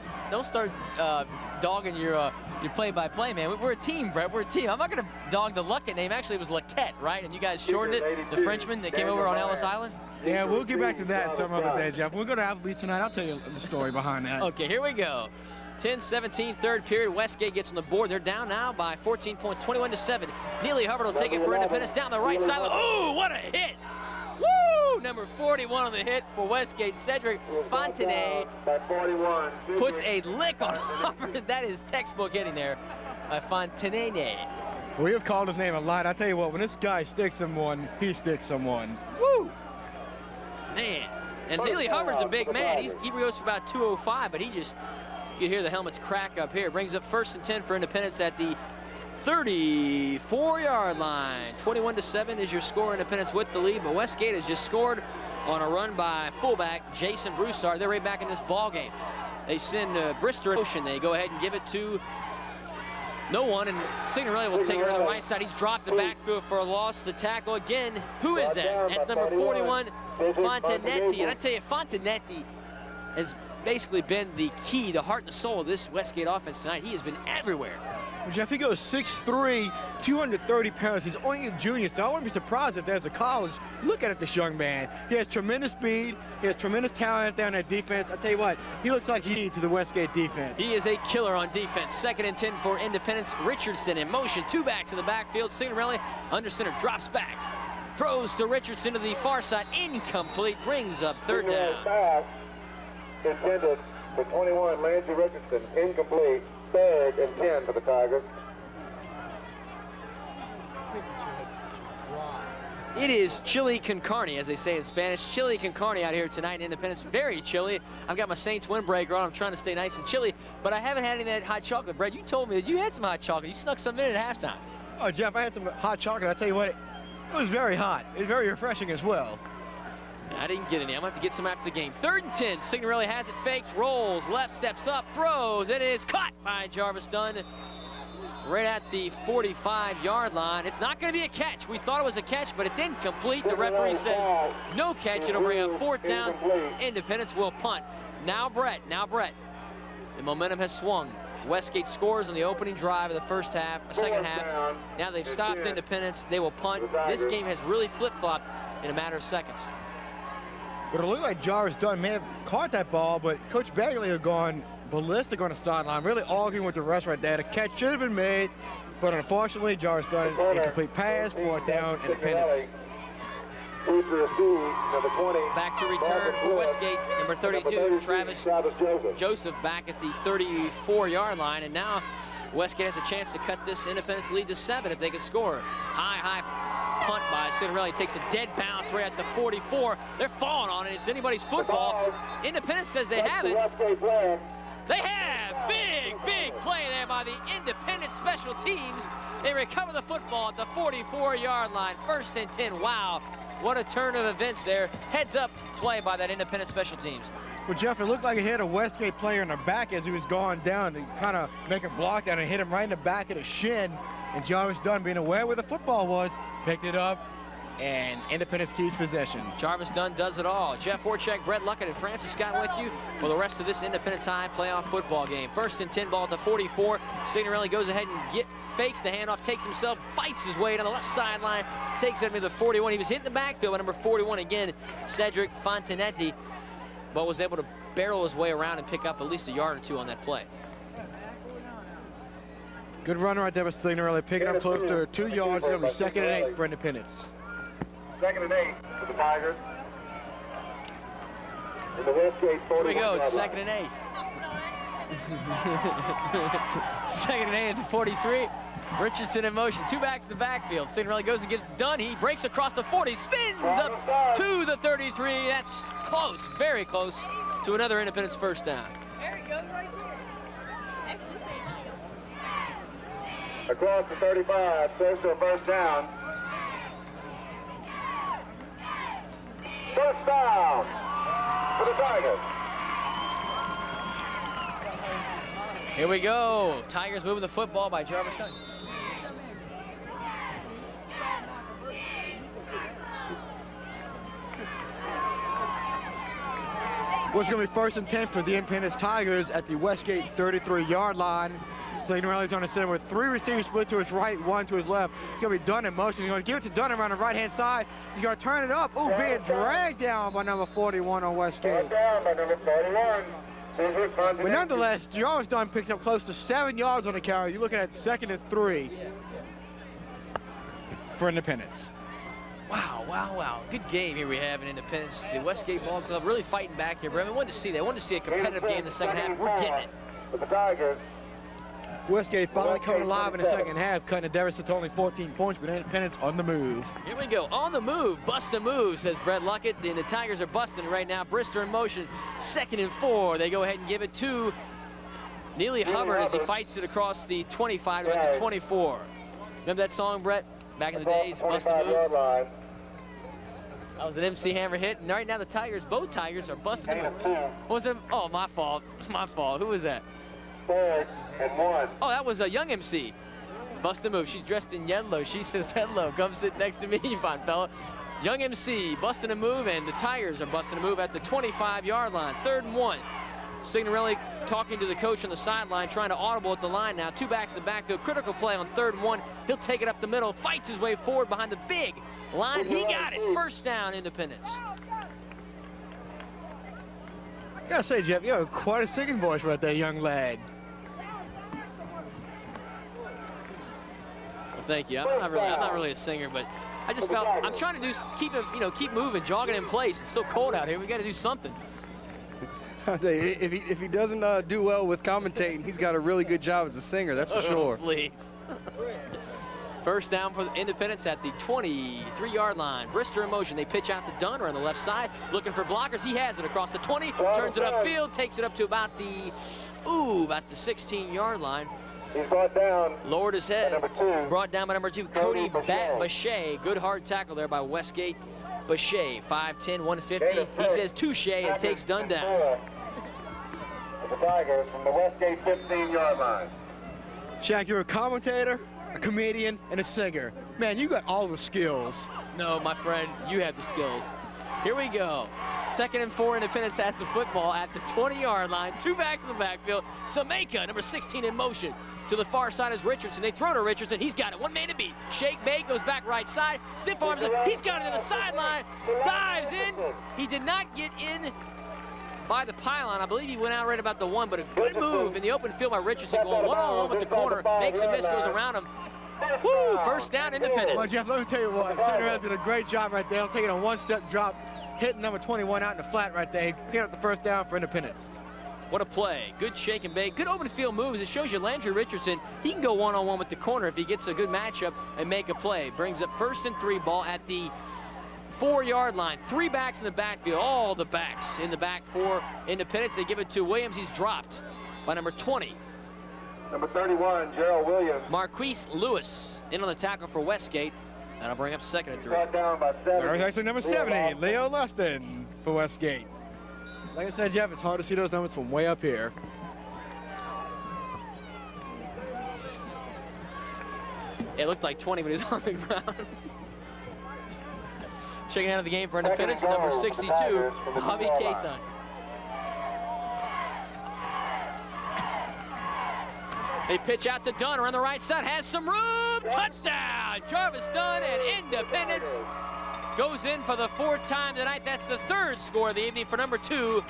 dogging your play-by-play, man. We're a team, Brett. We're a team. I'm not gonna dog the Luckett name. Actually, it was Laquette, right? And you guys shortened it. The Frenchman that came over on Ellis Island. Yeah, we'll get back to that some other day, Jeff. We're going to Applebee's tonight. I'll tell you the story behind that. Okay, here we go. 10-17, third period. Westgate gets on the board. They're down now by 14 points, 21-7. Neely Hubbard will take it for Independence down the right side. Oh, what a hit! Woo! Number 41 on the hit for Westgate. Cedric Fontenay By 41. puts a lick on Hubbard. That is textbook hitting there by Fontenay. We have called his name a lot. I tell you what, when this guy sticks someone, he sticks someone. Woo! Man. And Neely Hubbard's a big man. He goes for about 205, but he just, you hear the helmets crack up here. Brings up 1st and 10 for Independence at the 34-yard line. 21-7 is your score. Independence with the lead, but Westgate has just scored on a run by fullback Jason Broussard. They're right back in this ball game. They send Brister in motion. They go ahead and give it to no one, and Signorelli will take it on the right side. He's dropped the backfield for a loss. The tackle again. Who is that? That's number 41, Fontenetti. And I tell you, Fontenetti has basically been the key, the heart and the soul of this Westgate offense tonight. He has been everywhere. Well, Jeff, he goes 6'3", 230 pounds. He's only a junior, so I wouldn't be surprised if there's a college looking at this young man. He has tremendous speed. He has tremendous talent down that defense. I tell you what, he looks like he to the Westgate defense. He is a killer on defense. 2nd and 10 for Independence. Richardson in motion. 2 backs in the backfield. Signorelli under center, drops back. Throws to Richardson to the far side. Incomplete. Brings up 3rd down. Pass intended for 21, Landry Richardson. Incomplete. 3rd and 10 for the Tigers. It is chili con carne, as they say in Spanish. Chili con carne out here tonight in Independence. Very chilly. I've got my Saints windbreaker on. I'm trying to stay nice and chilly, but I haven't had any of that hot chocolate bread. You told me that you had some hot chocolate. You snuck some in at halftime. Oh, Jeff, I had some hot chocolate. I tell you what, it was very hot. It's very refreshing as well. I didn't get any. I'm going to have to get some after the game. 3rd and 10. Signorelli has it, fakes, rolls, left, steps up, throws. It is caught by Jarvis Dunn right at the 45-yard line. It's not going to be a catch. We thought it was a catch, but it's incomplete. The referee says no catch. It'll bring up 4th down. Independence will punt. Now Brett. The momentum has swung. Westgate scores on the opening drive of the second half. Now they've stopped Independence. They will punt. This game has really flip-flopped in a matter of seconds. But it looked like Jarvis Dunn may have caught that ball, but Coach Bagley had gone ballistic on the sideline, really arguing with the refs right there. The catch should have been made, but unfortunately, Jarvis Dunn, incomplete pass, 4th down, Independence. Back to return for Westgate, number 32, Travis Joseph back at the 34-yard line, and now Westgate has a chance to cut this Independence lead to 7 if they can score. High punt by Signorelli. Takes a dead bounce right at the 44. They're falling on it. It's anybody's football. Independence says they have it. They have! Big play there by the Independent special teams. They recover the football at the 44-yard line. 1st and 10. Wow. What a turn of events there. Heads up play by that Independent special teams. Well, Jeff, it looked like he hit a Westgate player in the back as he was going down to kind of make a block down and hit him right in the back of the shin. And Jarvis Dunn, being aware where the football was, picked it up, and Independence keeps possession. Jarvis Dunn does it all. Jeff Horchak, Brett Luckett, and Francis Scott with you for the rest of this Independence High playoff football game. 1st and 10, ball at the 44. Signorelli goes ahead and fakes the handoff, takes himself, fights his way down the left sideline, takes it to the 41. He was hitting the backfield by number 41 again, Cedric Fontenetti, but was able to barrel his way around and pick up at least a yard or 2 on that play. Good run right there by Signorelli, picking up close to 2 yards. It'll be 2nd and 8 for Independence. 2nd and 8 for the Tigers. In the Westgate 41. Here we go, it's 2nd and 8. 2nd and 8 at the 43. Richardson in motion, 2 backs in the backfield. Signorelli goes and gives Dunn. He breaks across the 40, spins up to the 33. That's close, very close to another Independence 1st down. There it goes right here. Actually, say no. Across the 35, close to a 1st down. 1st down for the Tigers. Here we go. Tigers moving the football by Jarvis Dunn. What's going to be 1st and 10 for the Independence Tigers at the Westgate 33-yard line. Signorelli's on the center with 3 receivers split to his right, 1 to his left. It's going to be Dunn in motion. He's going to give it to Dunn around the right-hand side. He's going to turn it up. Oh, being dragged down by number 41 on Westgate. Down by number 41. But nonetheless, Jarvis Dunn picks up close to 7 yards on the carry. You're looking at 2nd and 3 for Independence. Wow, wow, wow. Good game here we have in Independence. The Westgate Ball Club really fighting back here, Brevin. Wanted to see that. Wanted to see a competitive game in the second half. We're getting it. With the Tigers. Westgate finally coming alive in the second half, cutting the deficit to only 14 points, but Independence on the move. Here we go. On the move. Bust a move, says Brett Luckett. And the Tigers are busting right now. Brister in motion. 2nd and 4. They go ahead and give it to Neely Hubbard as he fights it across the 25 to about the 24. Remember that song, Brett? Back in the days, Bust a Move? That was an MC Hammer hit. And right now the Tigers, both Tigers, are busting the move. What was it? Oh, my fault. My fault. Who was that? 4th and 1. Oh, that was a young MC. Bust a move. She's dressed in yellow. She says hello. Come sit next to me, you fine fella. Young MC busting a move, and the Tigers are busting a move at the 25-yard line. 3rd and 1. Signorelli talking to the coach on the sideline, trying to audible at the line now. 2 backs in the backfield. Critical play on 3rd and 1. He'll take it up the middle, fights his way forward behind the big line. He got it. 1st down, Independence. Gotta say, Jeff, you have quite a singing voice right there, young lad. Well, thank you. I'm not really a singer, but I just felt I'm trying to keep him, keep moving, jogging in place. It's so cold out here. We got to do something. If he doesn't do well with commentating, he's got a really good job as a singer, that's for sure. Please. 1st down for the Independence at the 23-yard line. Brister in motion. They pitch out to Dunner on the left side, looking for blockers. He has it across the 20, turns it upfield, takes it up to about the 16-yard line. He's brought down. Lowered his head. Number 2. Brought down by number 2, Cody Bachet. Good hard tackle there by Westgate. Bachet, 5'10", 150. He says touche and takes Dunn down. The Tigers from the Westgate 15-yard line. Shaq, you're a commentator, a comedian, and a singer. Man, you got all the skills. No, my friend, you have the skills. Here we go. 2nd and 4, Independence has the football at the 20-yard line. 2 backs in the backfield. Sameka, number 16, in motion. To the far side is Richardson. They throw to Richardson. He's got it. 1 man to beat. Shake bait, goes back right side. Stiff arms it. He's got it to the sideline. Dives in. He did not get in by the pylon. I believe he went out right about the 1, but a good move in the open field by Richardson, going one-on-one with the corner. Makes a miss, goes around him. Woo! 1st down, Independence. Well, Jeff, let me tell you what. Cinderella did a great job right there. He'll take it on 1-step drop, hitting number 21 out in the flat right there. He picked up the 1st down for Independence. What a play. Good shake and bake. Good open field moves. It shows you Landry Richardson, he can go one-on-one with the corner if he gets a good matchup and make a play. Brings up 1st and 3 ball at the 4-yard line. 3 backs in the backfield. All the backs in the back for Independence. They give it to Williams. He's dropped by number 20. Number 31, Gerald Williams. Marquise Lewis in on the tackle for Westgate. That'll bring up 2nd and 3. Brought down by 7. There's actually number 70, Leo Lustin for Westgate. Like I said, Jeff, it's hard to see those numbers from way up here. It looked like 20, but he's on the ground. Checking out of the game for Independence, number 62, Javi Quezon. They pitch out to Dunn around the right side, has some room, touchdown! Jarvis Dunn and Independence goes in for the 4th time tonight. That's the 3rd score of the evening for number 2,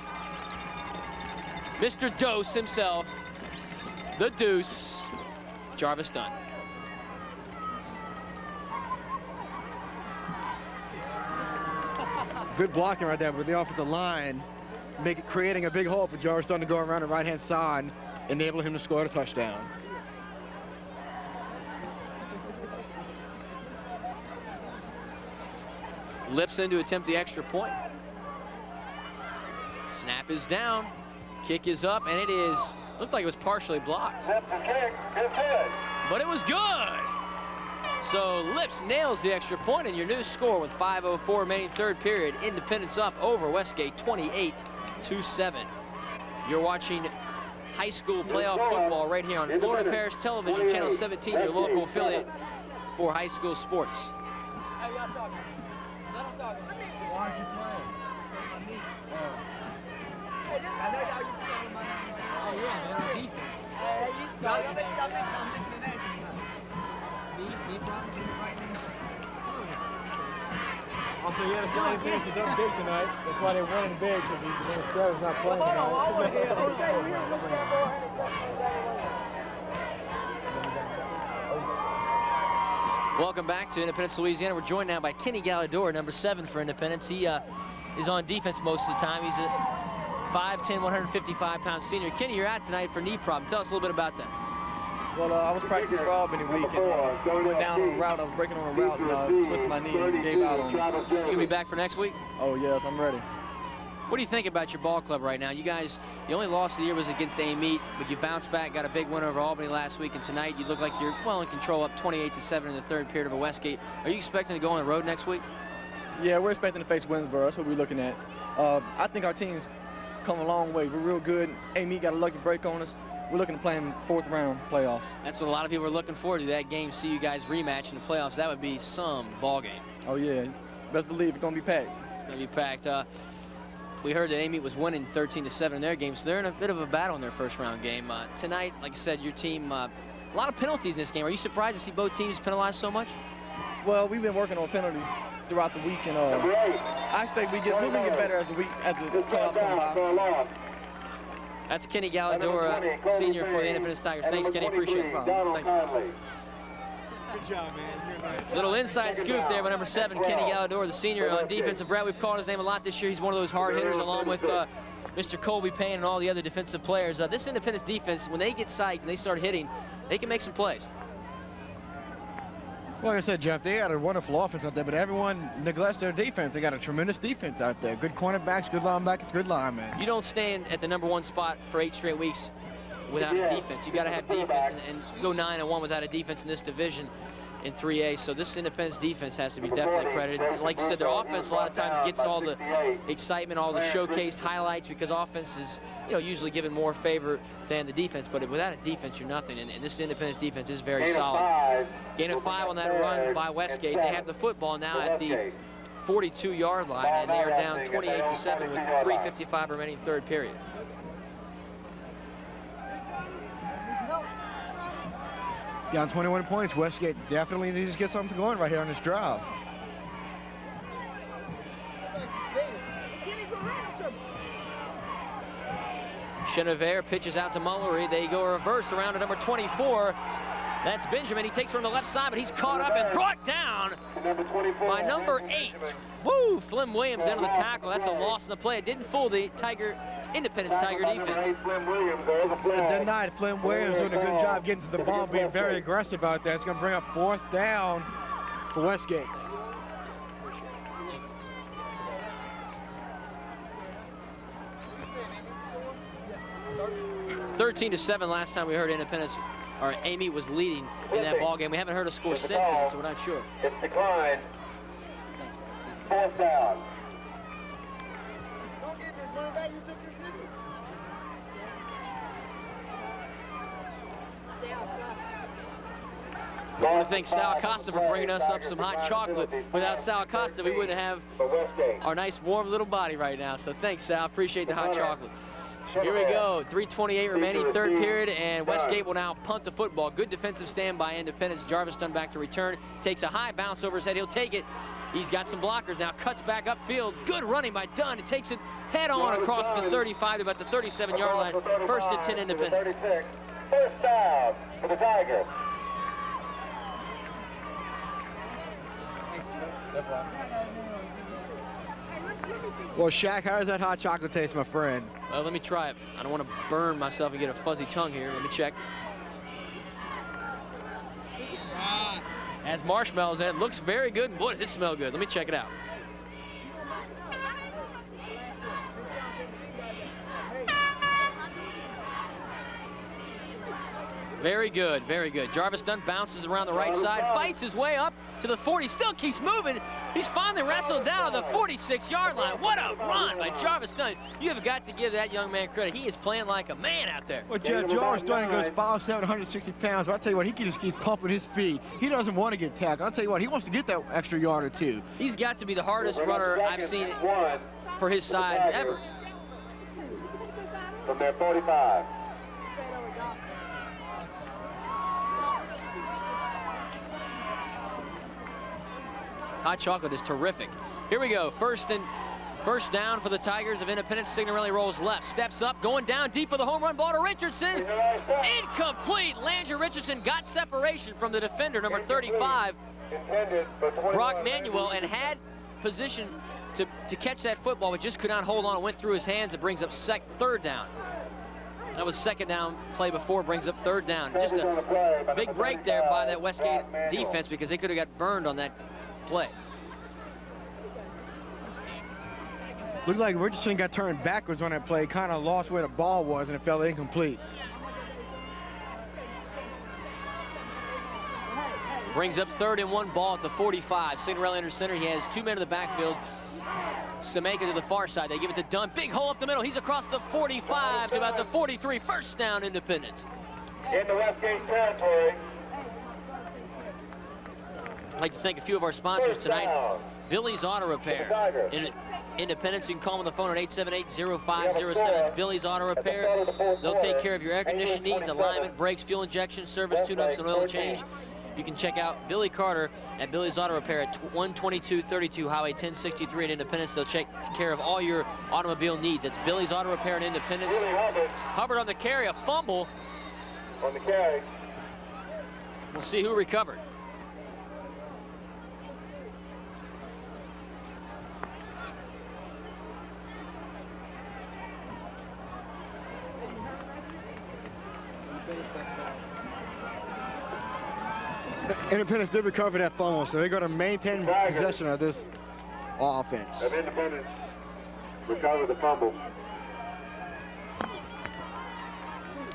Mr. Dose himself, the Deuce, Jarvis Dunn. Good blocking right there with the offensive line, creating a big hole for Jarvis Dunn to go around the right-hand side, enabling him to score a touchdown. Lipson to attempt the extra point. Snap is down, kick is up, and it is, looked like it was partially blocked. But it was good. So Lips nails the extra point, and your new score with 5:04 remaining 3rd period. Independence up over Westgate 28-7. You're watching high school playoff football right here on Florida Parish Television, Channel 17, your local affiliate for high school sports. Hey, y'all talking. Let them talk. Why aren't you playing? I know y'all used to play with my name. Oh yeah, man, on defense. Hey, y'all mention I'm listening to that. Also, yeah, that's why Independence is up big tonight. That's why they're winning big, because Minnesota's not playing Hold on, tonight. I want to hear Jose. We were listening to Welcome back to Independence, Louisiana. We're joined now by Kenny Galador, number 7 for Independence. He is on defense most of the time. He's a 5'10", 155-pound senior. Kenny, you're out tonight for knee problem. Tell us a little bit about that. Well, I was practicing for Albany week and went down on a route. I was breaking on a route and twisted my knee and gave out on it. You gonna be back for next week? Oh, yes, I'm ready. What do you think about your ball club right now? You guys, the only loss of the year was against Amite, but you bounced back, got a big win over Albany last week, and tonight you look like you're well in control, up 28-7 in the third period of a Westgate. Are you expecting to go on the road next week? Yeah, we're expecting to face Winsboro. That's what we're looking at. I think our team's come a long way. We're real good. Amite got a lucky break on us. We're looking to play in 4th round playoffs. That's what a lot of people are looking forward to, that game, see you guys rematch in the playoffs. That would be some ball game. Oh, yeah. Best believe it's going to be packed. It's going to be packed. We heard that Amite was winning 13-7 in their game, so they're in a bit of a battle in their first round game. Tonight, like I said, your team, a lot of penalties in this game. Are you surprised to see both teams penalized so much? Well, we've been working on penalties throughout the week, and I expect we're going to get better as the playoffs come by. That's Kenny Galador, senior for the Independence Tigers. Thanks, Kenny. Appreciate it. Thank you. Good job, man. Little inside scoop there by number 7, Kenny Galador, the senior on defense. And Brett, we've called his name a lot this year. He's one of those hard hitters, along with Mr. Colby Payne and all the other defensive players. This Independence defense, when they get psyched and they start hitting, they can make some plays. Well, like I said, Jeff, they got a wonderful offense out there, but everyone neglects their defense. They got a tremendous defense out there. Good cornerbacks, good linebackers, good linemen. You don't stand at the number 1 spot for 8 straight weeks without a defense. You got to have defense, and go 9-1 without a defense in this division in 3A. So this Independence defense has to be definitely credited. Like you said, their offense a lot of times gets all the excitement, all the showcased highlights, because offense is, usually given more favor than the defense. But without a defense, you're nothing. And this Independence defense is very solid. Gain of 5 on that run by Westgate. They have the football now at the 42-yard line, and they are down 28-7 with 3:55 remaining third period. Down 21 points. Westgate definitely needs to get something going right here on this drive. Chenevert pitches out to Mullery. They go reverse around to number 24. That's Benjamin. He takes her on the left side, but he's caught up and brought down by number 8. Woo! Flynn Williams into the tackle. That's a loss in the play. It didn't fool the Independence Tiger defense. Denied. Flynn Williams doing a good job getting to the ball, being very aggressive out there. It's going to bring up 4th down for Westgate. $13 to 7 last time we heard Independence, or Amite was leading in that ball game. We haven't heard a score since then, so we're not sure. It's declined. 4th down. I want to thank Sal Costa for bringing us up some hot chocolate. Without Sal Costa, we wouldn't have our nice warm little body right now. So thanks, Sal. Appreciate the hot chocolate. Here we go. 3:28 remaining third period, and Westgate will now punt the football. Good defensive stand by Independence. Jarvis Dunn back to return. Takes a high bounce over his head. He'll take it. He's got some blockers now. Cuts back upfield. Good running by Dunn. It takes it head on across the 35 to about the 37-yard line. 1st and 10 Independence. 1st down for the Tigers. Well, Shaq, how does that hot chocolate taste, my friend? Well, let me try it. I don't want to burn myself and get a fuzzy tongue here. Let me check. Has marshmallows in it. Looks very good. Boy, does it smell good. Let me check it out. Very good, very good. Jarvis Dunn bounces around the right side, fights his way up to the 40, still keeps moving. He's finally wrestled down to the 46-yard line. What a run by Jarvis Dunn. You have got to give that young man credit. He is playing like a man out there. Well, Jeff, Jarvis Dunn goes 5'7", 160 pounds, but I'll tell you what, he just keeps pumping his feet. He doesn't want to get tackled. I'll tell you what, he wants to get that extra yard or two. He's got to be the hardest runner I've seen for his size ever. From their 45. Hot chocolate is terrific. Here we go. First down for the Tigers of Independence. Signorelli rolls left, steps up, going down deep for the home run ball to Richardson. Incomplete. Landry Richardson got separation from the defender, number 35. intended for 21. Brock Manuel, and had position to catch that football, but just could not hold on. It went through his hands. It brings up third down. That was second down play before, brings up third down. Just a big break there by that Westgate defense, because they could have got burned on that play. Looked like Richardson got turned backwards on that play, kind of lost where the ball was, and it fell incomplete. Brings up 3rd and 1 ball at the 45. Signorelli under center. He has 2 men in the backfield. Sameka to the far side. They give it to Dunn. Big hole up the middle. He's across the 45 to about the 43. First down, Independence. In the Westgate territory. I'd like to thank a few of our sponsors tonight. Billy's Auto Repair. Independence, you can call them on the phone at 878-0507. It's Billy's Auto Repair. They'll take care of your air conditioning needs, alignment, brakes, fuel injection, service, tune-ups, and oil change. You can check out Billy Carter at Billy's Auto Repair at 12232 Highway 1063 in Independence. They'll take care of all your automobile needs. It's Billy's Auto Repair in Independence. Hubbard on the carry, a fumble. On the carry. We'll see who recovered. Independence did recover that fumble, so they're going to maintain possession of this offense. Of Independence recover the fumble.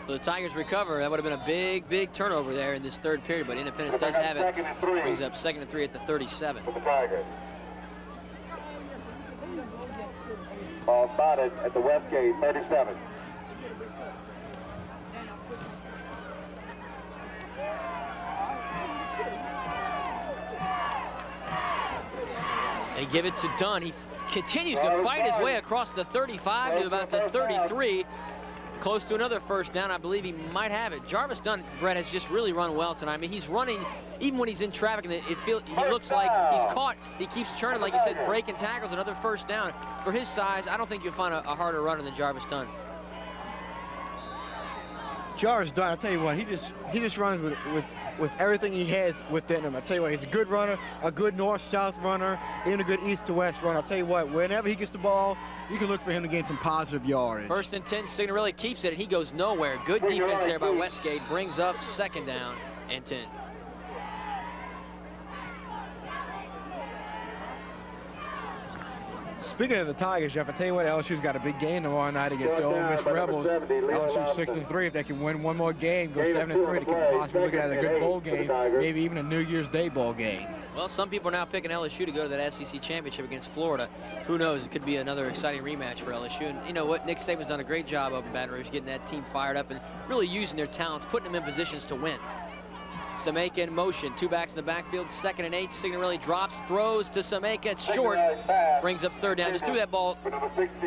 So the Tigers recover. That would have been a big, big turnover there in this third period, but Independence does have it. Brings up 2nd and 3 at the 37. For the Tigers. Ball spotted at the Westgate 37. They give it to Dunn. He continues to fight his way across the 35 to about the 33. Close to another first down. I believe he might have it. Jarvis Dunn, Brett, has just really run well tonight. I mean, he's running, even when he's in traffic, and he looks like he's caught. He keeps turning, like you said, breaking tackles, another first down. For his size, I don't think you'll find a harder runner than Jarvis Dunn. Jarvis Dunn, I tell you what, he just runs with everything he has within him. I tell you what, he's a good runner, a good north-south runner, even a good east-to-west runner. I'll tell you what, whenever he gets the ball, you can look for him to gain some positive yardage. 1st and 10, Signorelli keeps it, and he goes nowhere. Good defense there by Westgate. Brings up 2nd down and 10. Speaking of the Tigers, Jeff, I tell you what, LSU's got a big game tomorrow night against the Ole Miss Rebels. LSU's 6-3. If they can win one more game, go 7-3, they could possibly look at a good bowl game, maybe even a New Year's Day bowl game. Well, some people are now picking LSU to go to that SEC championship against Florida. Who knows? It could be another exciting rematch for LSU. And you know what? Nick Saban's done a great job up in Baton Rouge, getting that team fired up and really using their talents, putting them in positions to win. Sameka in motion, 2 backs in the backfield, 2nd and 8. Signorelli drops, throws to Sameka. It's short, brings up 3rd down. Just threw that ball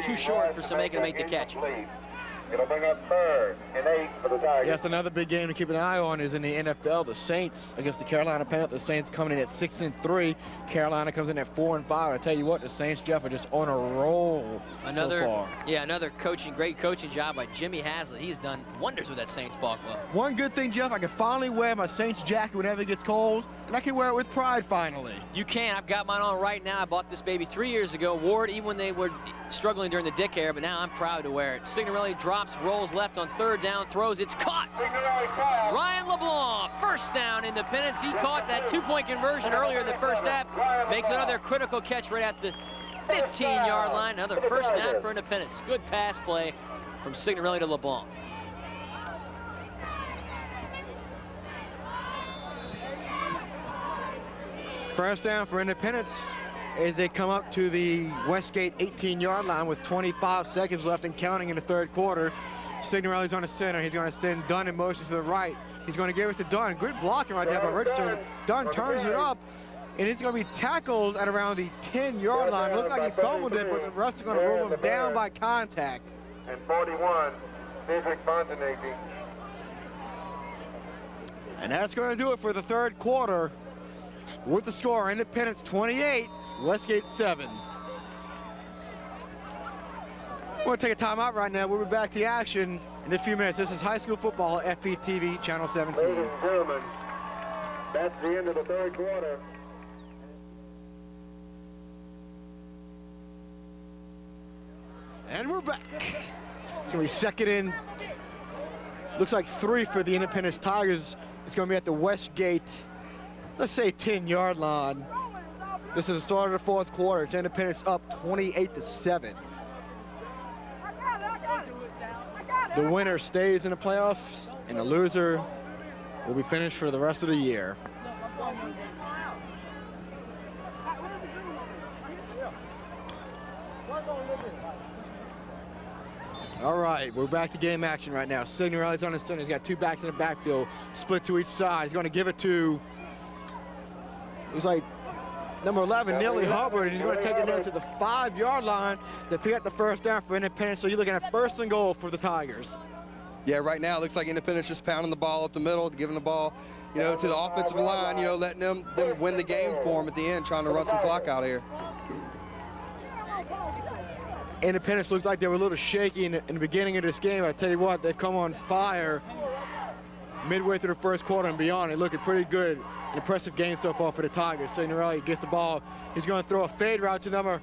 too short for Sameka to make the catch. It'll bring up 3rd and 8 for the Tigers. Yes, another big game to keep an eye on is in the NFL. The Saints against the Carolina Panthers. The Saints coming in at 6-3. Carolina comes in at 4-5. I tell you what, the Saints, Jeff, are just on a roll so far. Yeah, another great coaching job by Jimmy Haslett. He's done wonders with that Saints ball club. One good thing, Jeff, I can finally wear my Saints jacket whenever it gets cold, and I can wear it with pride finally. You can. I've got mine on right now. I bought this baby 3 years ago. Wore it even when they were struggling during the Dick era, but now I'm proud to wear it. Signorelli drops, rolls left on 3rd down, throws. It's caught. Ryan LeBlanc, 1st down, Independence. He caught that 2-point conversion earlier in the first half. Makes another critical catch right at the 15-yard line. Another 1st down for Independence. Good pass play from Signorelli to LeBlanc. First down for Independence as they come up to the Westgate 18-yard line with 25 seconds left and counting in the 3rd quarter. Signorelli's on the center. He's going to send Dunn in motion to the right. He's going to give it to Dunn. Good blocking right there by Richardson. Dunn turns it up, and he's going to be tackled at around the 10-yard line. Looked like he fumbled it, but the refs are going to rule him down by contact. And 41, Cedric Fontenay. And that's going to do it for the 3rd quarter. With the score, Independence 28, Westgate 7. We're going to take a timeout right now. We'll be back to the action in a few minutes. This is high school football, FPTV, Channel 17. Ladies and gentlemen, that's the end of the 3rd quarter. And we're back. It's going to be second in. Looks like 3 for the Independence Tigers. It's going to be at the Westgate, let's say 10-yard line. This is the start of the 4th quarter. It's Independence up 28-7. The winner stays in the playoffs, and the loser will be finished for the rest of the year. All right, we're back to game action right now. Signorelli's on the center. He's got 2 backs in the backfield, split to each side. He's going to give it to, it was like number 11, Neely Hubbard. He's going to take it down to the 5-yard line to pick up the first down for Independence. So you're looking at 1st and goal for the Tigers. Yeah, right now it looks like Independence just pounding the ball up the middle, giving the ball, you know, to the offensive line, you know, letting them win the game for them at the end, trying to run some clock out of here. Independence looked like they were a little shaky in the beginning of this game. I tell you what, they've come on fire midway through the 1st quarter and beyond. They're looking pretty good. An impressive game so far for the Tigers. Signorelli gets the ball. He's going to throw a fade route to number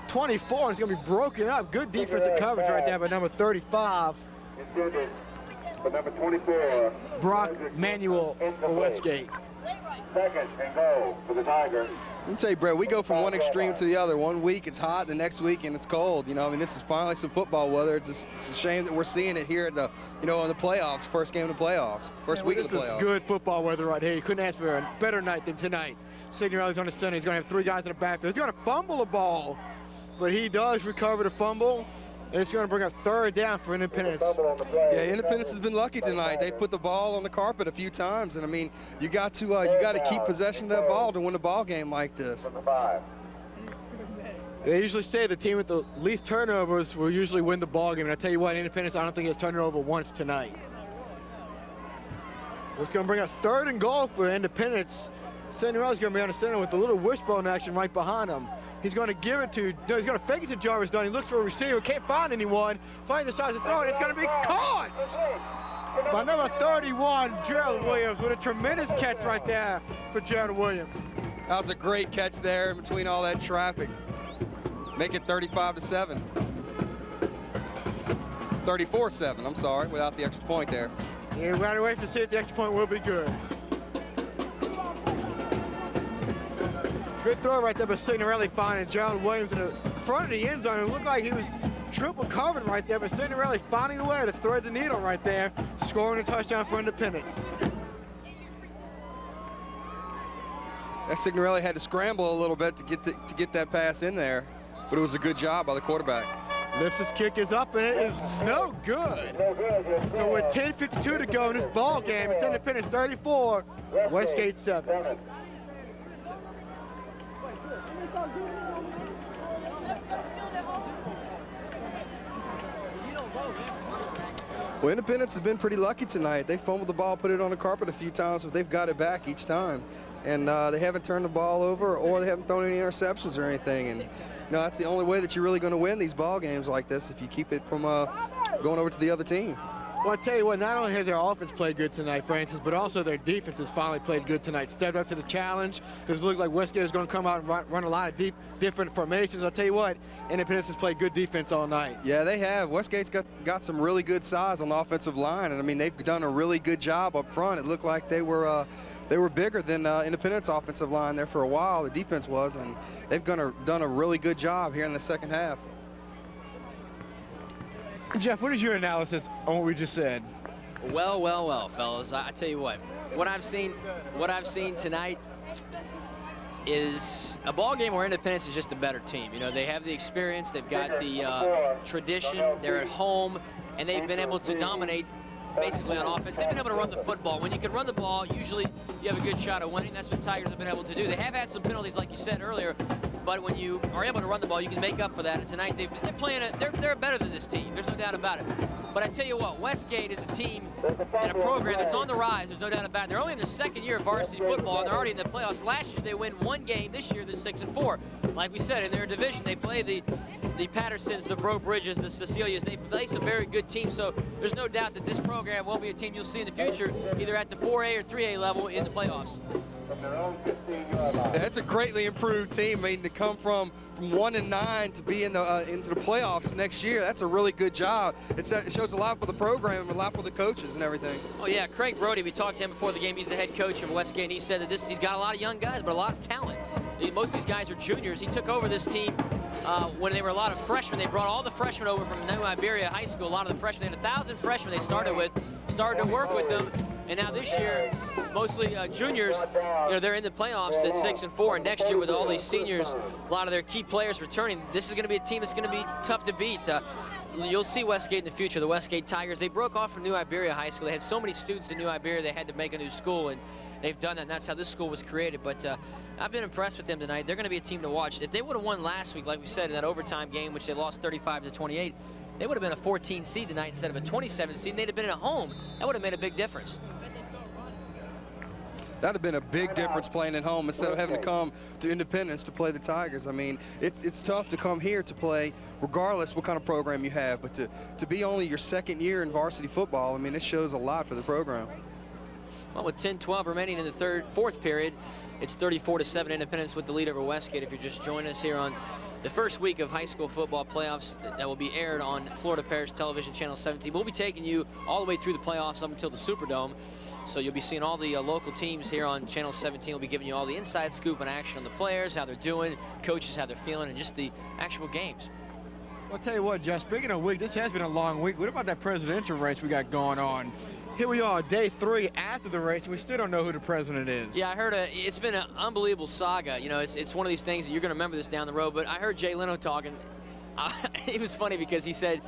24. And it's going to be broken up. Good defensive coverage right there by number 35. For number 24. Brock Manuel for Westgate. 2nd and goal for the Tigers. Let me tell you, Brett, we go from one extreme to the other. One week it's hot, the next week and it's cold. You know, I mean, this is finally some football weather. It's a shame that we're seeing it here at the, you know, in the playoffs, first game of the playoffs, first week of the playoffs. This is good football weather right here. You couldn't ask for a better night than tonight. Signorelli's on the center. He's going to have 3 guys in the backfield. He's going to fumble the ball, but he does recover the fumble. And it's going to bring a 3rd down for Independence. Yeah, Independence has been lucky tonight. They put the ball on the carpet a few times, and I mean, you got to keep possession of that ball to win a ball game like this. They usually say the team with the least turnovers will usually win the ball game. And I tell you what, Independence, I don't think it's turned over once tonight. It's going to bring a 3rd and goal for Independence. Signorelli's going to be on the center with a little wishbone action right behind him. He's going to give it to, no, he's going to fake it to Jarvis Dunn. He looks for a receiver, can't find anyone. Finally decides to throw it. It's going to be caught by number 31, Gerald Williams, with a tremendous catch right there for Gerald Williams. That was a great catch there in between all that traffic. Make it 35-7. 34-7, I'm sorry, without the extra point there. Yeah, we got to wait to see if the extra point will be good. Good throw right there by Signorelli finding Gerald Williams in the front of the end zone. It looked like he was triple covered right there, but Signorelli finding a way to thread the needle right there, scoring a touchdown for Independence. That Signorelli had to scramble a little bit to get that pass in there, but it was a good job by the quarterback. Lifts his kick is up, and it is no good. So with 10:52 to go in this ball game, it's Independence 34, Westgate 7. Well, Independence has been pretty lucky tonight. They fumbled the ball, put it on the carpet a few times, but they've got it back each time. And they haven't turned the ball over, or they haven't thrown any interceptions or anything. And you know, that's the only way that you're really going to win these ball games like this, if you keep it from going over to the other team. Well, I tell you what, not only has their offense played good tonight, Francis, but also their defense has finally played good tonight. Stepped up to the challenge. It looked like Westgate is going to come out and run a lot of different formations. I'll tell you what, Independence has played good defense all night. Yeah, they have. Westgate's got some really good size on the offensive line, and I mean, they've done a really good job up front. It looked like they were bigger than Independence offensive line there for a while. The defense was, and they've done a really good job here in the second half. Jeff, what is your analysis on what we just said? Well, fellas. I tell you what I've seen tonight is a ball game where Independence is just a better team. You know, they have the experience, they've got the tradition, they're at home, and they've been able to dominate basically on offense. They've been able to run the football. When you can run the ball, usually you have a good shot of winning. That's what Tigers have been able to do. They have had some penalties, like you said earlier, but when you are able to run the ball, you can make up for that. And tonight they're playing it. They're better than this team. There's no doubt about it. But I tell you what, Westgate is a team and a program that's on the rise. There's no doubt about it. They're only in the 2nd year of varsity football, and they're already in the playoffs. Last year they win 1 game. This year they're 6-4. Like we said, in their division, they play the Pattersons, the Bro Bridges, the Cecilias. They play some very good teams. So there's no doubt that this program will be a team you'll see in the future, either at the 4A or 3A level in the playoffs. their own 15-yard line. Yeah, it's a greatly improved team. I mean, to come from 1-9 to be in the into the playoffs next year, that's a really good job. It shows a lot for the program, a lot for the coaches and everything. Oh yeah, Craig Brody, we talked to him before the game. He's the head coach of Westgate, and he said that he's got a lot of young guys, but a lot of talent. Most of these guys are juniors. He took over this team when they were a lot of freshmen. They brought all the freshmen over from New Iberia High School. A lot of the freshmen, they had 1,000 freshmen they started to work with them. And now this year, mostly juniors, they're in the playoffs at 6-4. And next year, with all these seniors, a lot of their key players returning, this is going to be a team that's going to be tough to beat. You'll see Westgate in the future, the Westgate Tigers. They broke off from New Iberia High School. They had so many students in New Iberia, they had to make a new school, and they've done that, and that's how this school was created. But I've been impressed with them tonight. They're going to be a team to watch. If they would have won last week, like we said, in that overtime game, which they lost 35-28, they would have been a 14 seed tonight instead of a 27 seed, and they'd have been at home. That would have made a big difference. That would have been a big difference playing at home instead of having to come to Independence to play the Tigers. I mean, it's tough to come here to play regardless what kind of program you have, but to be only your second year in varsity football, I mean, it shows a lot for the program. Well, with 10-12 remaining in the fourth period, it's 34-7 Independence with the lead over Westgate. If you're just joining us here on the first week of high school football playoffs that will be aired on Florida Parish Television Channel 17. We'll be taking you all the way through the playoffs up until the Superdome. So you'll be seeing all the local teams here on Channel 17. We'll be giving you all the inside scoop and action on the players, how they're doing, coaches, how they're feeling, and just the actual games. I'll tell you what, Jeff, speaking of week, this has been a long week. What about that presidential race we got going on? Here we are, day 3 after the race, and we still don't know who the president is. Yeah, I heard it's been an unbelievable saga. You know, it's one of these things that you're going to remember this down the road. But I heard Jay Leno talking. It was funny because he said,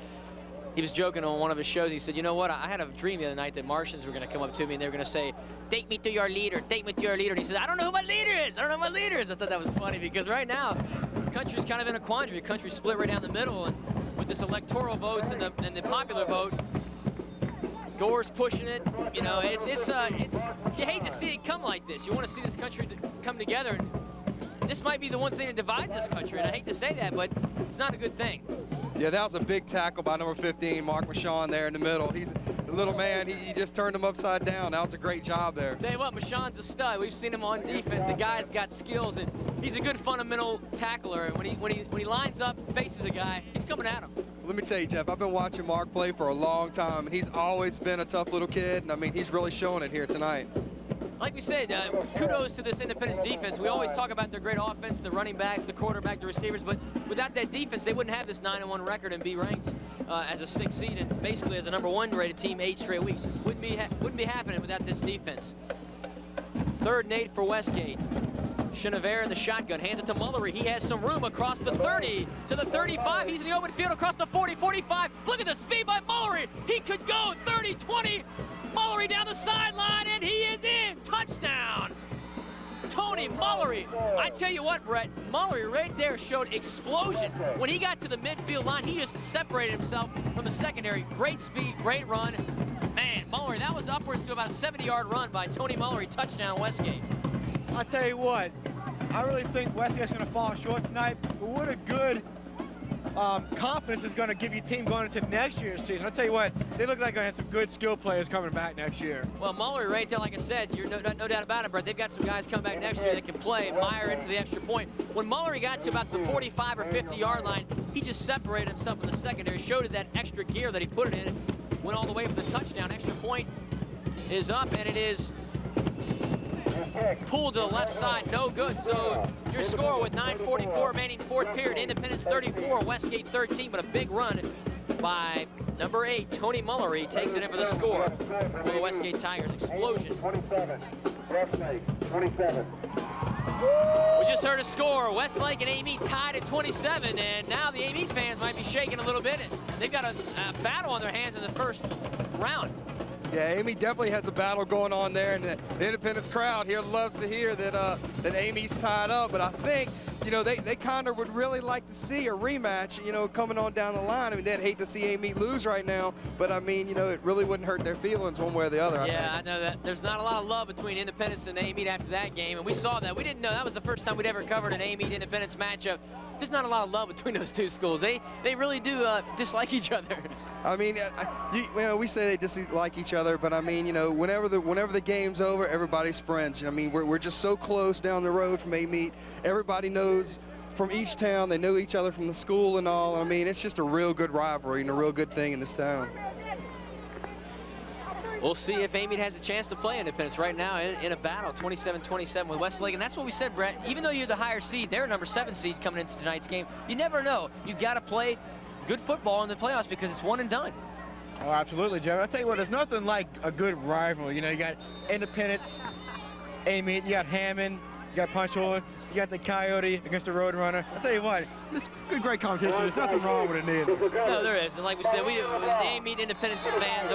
he was joking on one of his shows. He said, you know what, I had a dream the other night that Martians were going to come up to me and they were going to say, take me to your leader, take me to your leader. And he said, I don't know who my leader is. I don't know who my leader is. I thought that was funny because right now, the country's kind of in a quandary. The country's split right down the middle. And with this electoral votes and the popular vote, Gore's pushing it. You know, it's you hate to see it come like this. You want to see this country come together. And this might be the one thing that divides this country. And I hate to say that, but it's not a good thing. Yeah, that was a big tackle by number 15, Mark Michon, there in the middle. He's a little man. He just turned him upside down. That was a great job there. Tell you what, Michon's a stud. We've seen him on defense. The guy's got skills, and he's a good fundamental tackler. And when he lines up and faces a guy, he's coming at him. Let me tell you, Jeff, I've been watching Mark play for a long time, and he's always been a tough little kid. And I mean, he's really showing it here tonight. Like we said, kudos to this Independence defense. We always talk about their great offense, the running backs, the quarterback, the receivers, but without that defense, they wouldn't have this 9-1 record and be ranked as a 6th seed and basically as a #1 rated team 8 straight weeks. Wouldn't be happening without this defense. 3rd and 8 for Westgate. Chenevert in the shotgun, hands it to Mullery. He has some room across the 30 to the 35. He's in the open field across the 40, 45. Look at the speed by Mullery. He could go 30, 20. Mullery down the sideline, and he is in. Touchdown. Tony Mullery. I tell you what, Brett, Mullery right there showed explosion. When he got to the midfield line, he just separated himself from the secondary. Great speed, great run. Man, Mullery, that was upwards to about a 70-yard run by Tony Mullery. Touchdown, Westgate. I'll tell you what, I really think Westgate's going to fall short tonight, but what a good confidence is going to give you team going into next year's season. I'll tell you what, they look like they have some good skill players coming back next year. Well, Mullery right there, like I said, you're no doubt about it, Brett. They've got some guys coming back next year that can play. Meyer in for the extra point. When Mullery got to about the 45 or 50-yard line, he just separated himself from the secondary, showed it that extra gear that he put it in, went all the way for the touchdown. Extra point is up, and it is pulled to the left side, no good. So your score with 9:44 remaining, 4th period, Independence 34, Westgate 13, but a big run by number 8, Tony Mullery, takes it in for the score for the Westgate Tigers. Explosion. 27, Westlake, 27. We just heard a score. Westlake and Amite tied at 27, and now the Amite fans might be shaking a little bit. They've got a battle on their hands in the first round. Yeah, Amy definitely has a battle going on there, and the Independence crowd here loves to hear that that Amy's tied up. But I think, you know, they kind of would really like to see a rematch, you know, coming on down the line. I mean, they'd hate to see Amy lose right now, but I mean, you know, it really wouldn't hurt their feelings one way or the other. I know that there's not a lot of love between Independence and Amite after that game, and we saw that. We didn't know that was the first time we'd ever covered an Amite Independence matchup. there's not a lot of love between those two schools. They really do dislike each other. I mean, you know, we say they dislike each other, but I mean, you know, whenever the game's over, everybody's friends. You know, I mean, we're just so close down the road from A-Meet. Everybody knows from each town. They know each other from the school and all. I mean, it's just a real good rivalry and a real good thing in this town. We'll see if A-Meet has a chance to play Independence right now in a battle, 27-27 with Westlake. And that's what we said, Brett. Even though you're the higher seed, they're a number 7 seed coming into tonight's game. You never know. You got to play good football in the playoffs because it's one and done. Oh, absolutely, Jerry. I'll tell you what, there's nothing like a good rivalry. You know, you got Independence, A-Meet, you got Hammond, you got Punchhole, you got the Coyote against the Roadrunner. I'll tell you what, it's good, great competition. There's nothing wrong with it neither. No, there is. And like we said, the A-Meet Independence fans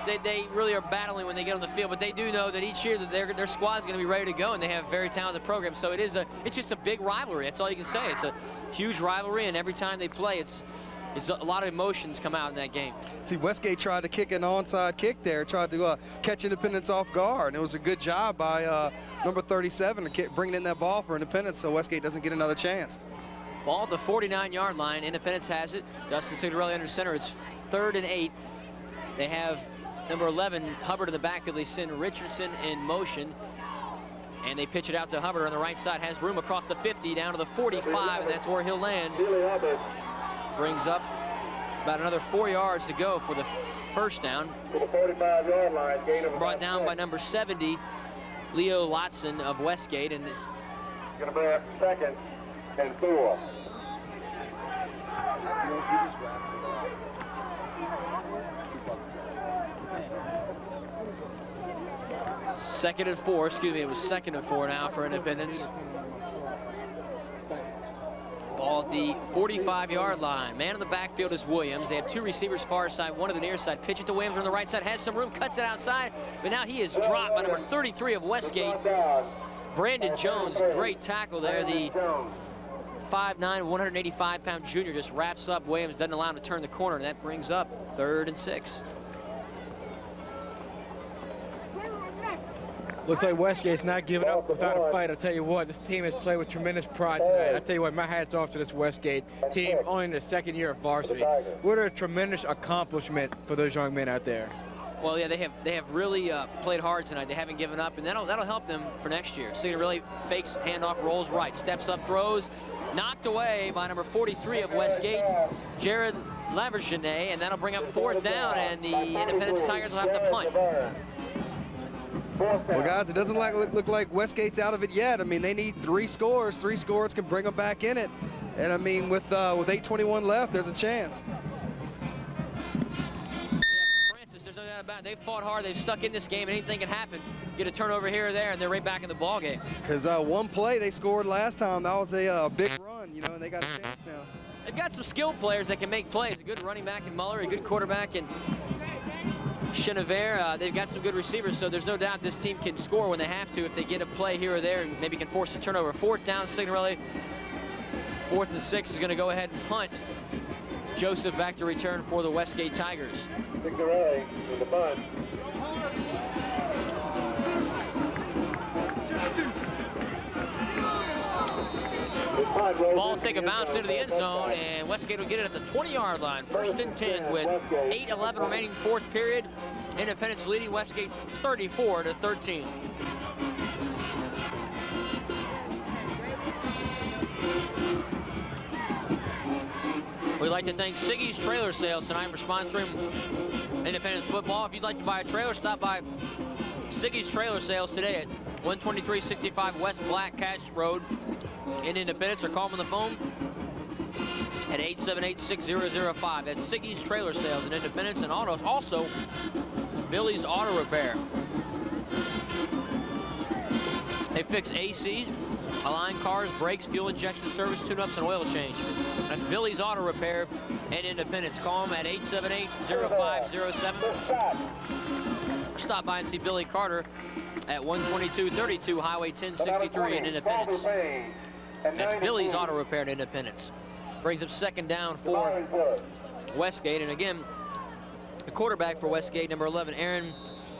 they really are battling when they get on the field, but they do know that each year that their squad is going to be ready to go, and they have very talented programs. So it's just a big rivalry. That's all you can say. It's a huge rivalry, and every time they play, it's a lot of emotions come out in that game. See, Westgate tried to kick an onside kick there, tried to catch Independence off guard, and it was a good job by number 37 to bringing in that ball for Independence so Westgate doesn't get another chance. Ball at the 49-yard line. Independence has it. Dustin Signorelli under center. It's 3rd and 8. They have number 11, Hubbard, in the backfield. They send Richardson in motion, and they pitch it out to Hubbard on the right side. Has room across the 50 down to the 45, and that's where he'll land. Brings up about another 4 yards to go for the first down. To the 45-yard line, gain of Brought down by number 70, Leo Lotson of Westgate, and it's going to be a 2nd and 4. Second and 4, excuse me, it was 2nd and 4 now for Independence. Ball at the 45-yard line. Man in the backfield is Williams. They have 2 receivers far side, 1 to the near side. Pitch it to Williams on the right side, has some room, cuts it outside, but now he is dropped by number 33 of Westgate, Brandon Jones. Great tackle there. The 5'9", 185-pound junior just wraps up Williams, doesn't allow him to turn the corner, and that brings up 3rd and 6. Looks like Westgate's not giving up without a fight. I'll tell you what, this team has played with tremendous pride tonight. I'll tell you what, my hat's off to this Westgate team, only in the 2nd year of varsity. What a tremendous accomplishment for those young men out there. Well, yeah, they have really played hard tonight. They haven't given up, and that'll help them for next year. Signorelli fakes, handoff, rolls right, steps up, throws, knocked away by number 43 of Westgate, Jared Lavergenet, and that'll bring up 4th down, and the Independence Tigers will have to punt. Well, guys, it doesn't look like Westgate's out of it yet. I mean, they need 3 scores. 3 scores can bring them back in it. And I mean, with 8:21 left, there's a chance. Yeah, Francis, there's no doubt about it. They've fought hard. They've stuck in this game, and anything can happen. Get a turnover here or there, and they're right back in the ball game. Because one play they scored last time, that was a big run, you know, and they got a chance now. They've got some skilled players that can make plays. A good running back in Muller, a good quarterback in Chenever. They've got some good receivers, so there's no doubt this team can score when they have to if they get a play here or there and maybe can force a turnover. 4th down, Signorelli. 4th and 6 is going to go ahead and punt. Joseph back to return for the Westgate Tigers. Signorelli with the punt. Ball will take a bounce into the end zone, and Westgate will get it at the 20-yard line. 1st and 10 with 8:11 remaining 4th period. Independence leading Westgate 34-13. We'd like to thank Siggy's Trailer Sales tonight for sponsoring Independence football. If you'd like to buy a trailer, stop by Siggy's Trailer Sales today at 12365 West Black Cash Road in Independence, or call them on the phone at 878-6005. That's Siggy's Trailer Sales in Independence, and also Billy's Auto Repair. They fix ACs, align cars, brakes, fuel injection service, tune-ups, and oil change. That's Billy's Auto Repair in Independence. Call them at 878-0507. Stop by and see Billy Carter at 12232 Highway 1063 in Independence. That's Billy's Auto Repair in Independence. Brings up 2nd down for Westgate. And again, the quarterback for Westgate, number 11, Aaron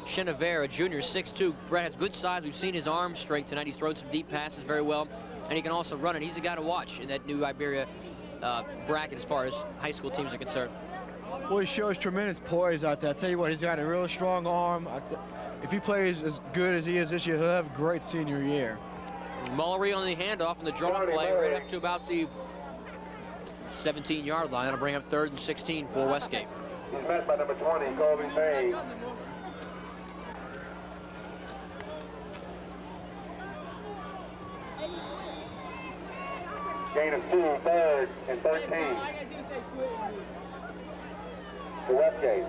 Chenever, a junior, 6'2". Brett has good size. We've seen his arm strength tonight. He's thrown some deep passes very well. and he can also run it. He's a guy to watch in that new Iberia bracket as far as high school teams are concerned. Well, he shows tremendous poise out there. I tell you what, he's got a real strong arm. If he plays as good as he is this year, he'll have a great senior year. Mullery on the handoff and the draw play right up to about the 17-yard line. That'll bring up 3rd and 16 for Westgate. He's met by number 20, Colby Page. Gain of 2, 3rd and 13 to Westgate.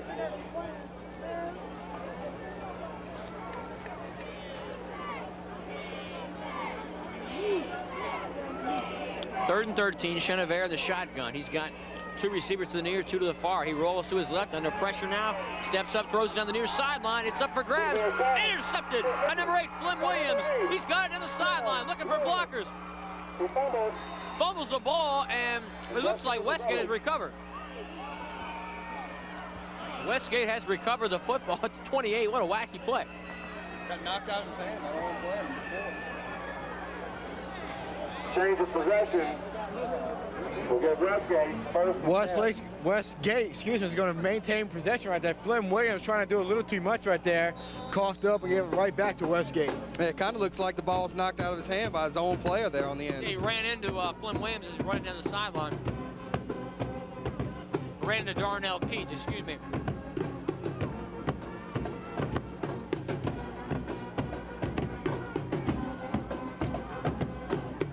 Third and 13, Chenevert in the shotgun. He's got 2 receivers to the near, 2 to the far. He rolls to his left, under pressure now. Steps up, throws it down the near sideline. It's up for grabs. Intercepted by number 8, Flynn Williams. He's got it on the sideline, looking for blockers. Fumbles the ball, and it looks like Westgate has recovered. Westgate has recovered the football at 28. What a wacky play. Got knocked out of his hand by the wrong player before. Change of possession. We'll get Westgate first. Westgate, excuse me, is going to maintain possession right there. Flynn Williams trying to do a little too much right there. Coughed up and gave it right back to Westgate. It kind of looks like the ball was knocked out of his hand by his own player there on the end. Yeah, he ran into Flynn Williams as he's running down the sideline. Ran into Darnell Keith, excuse me.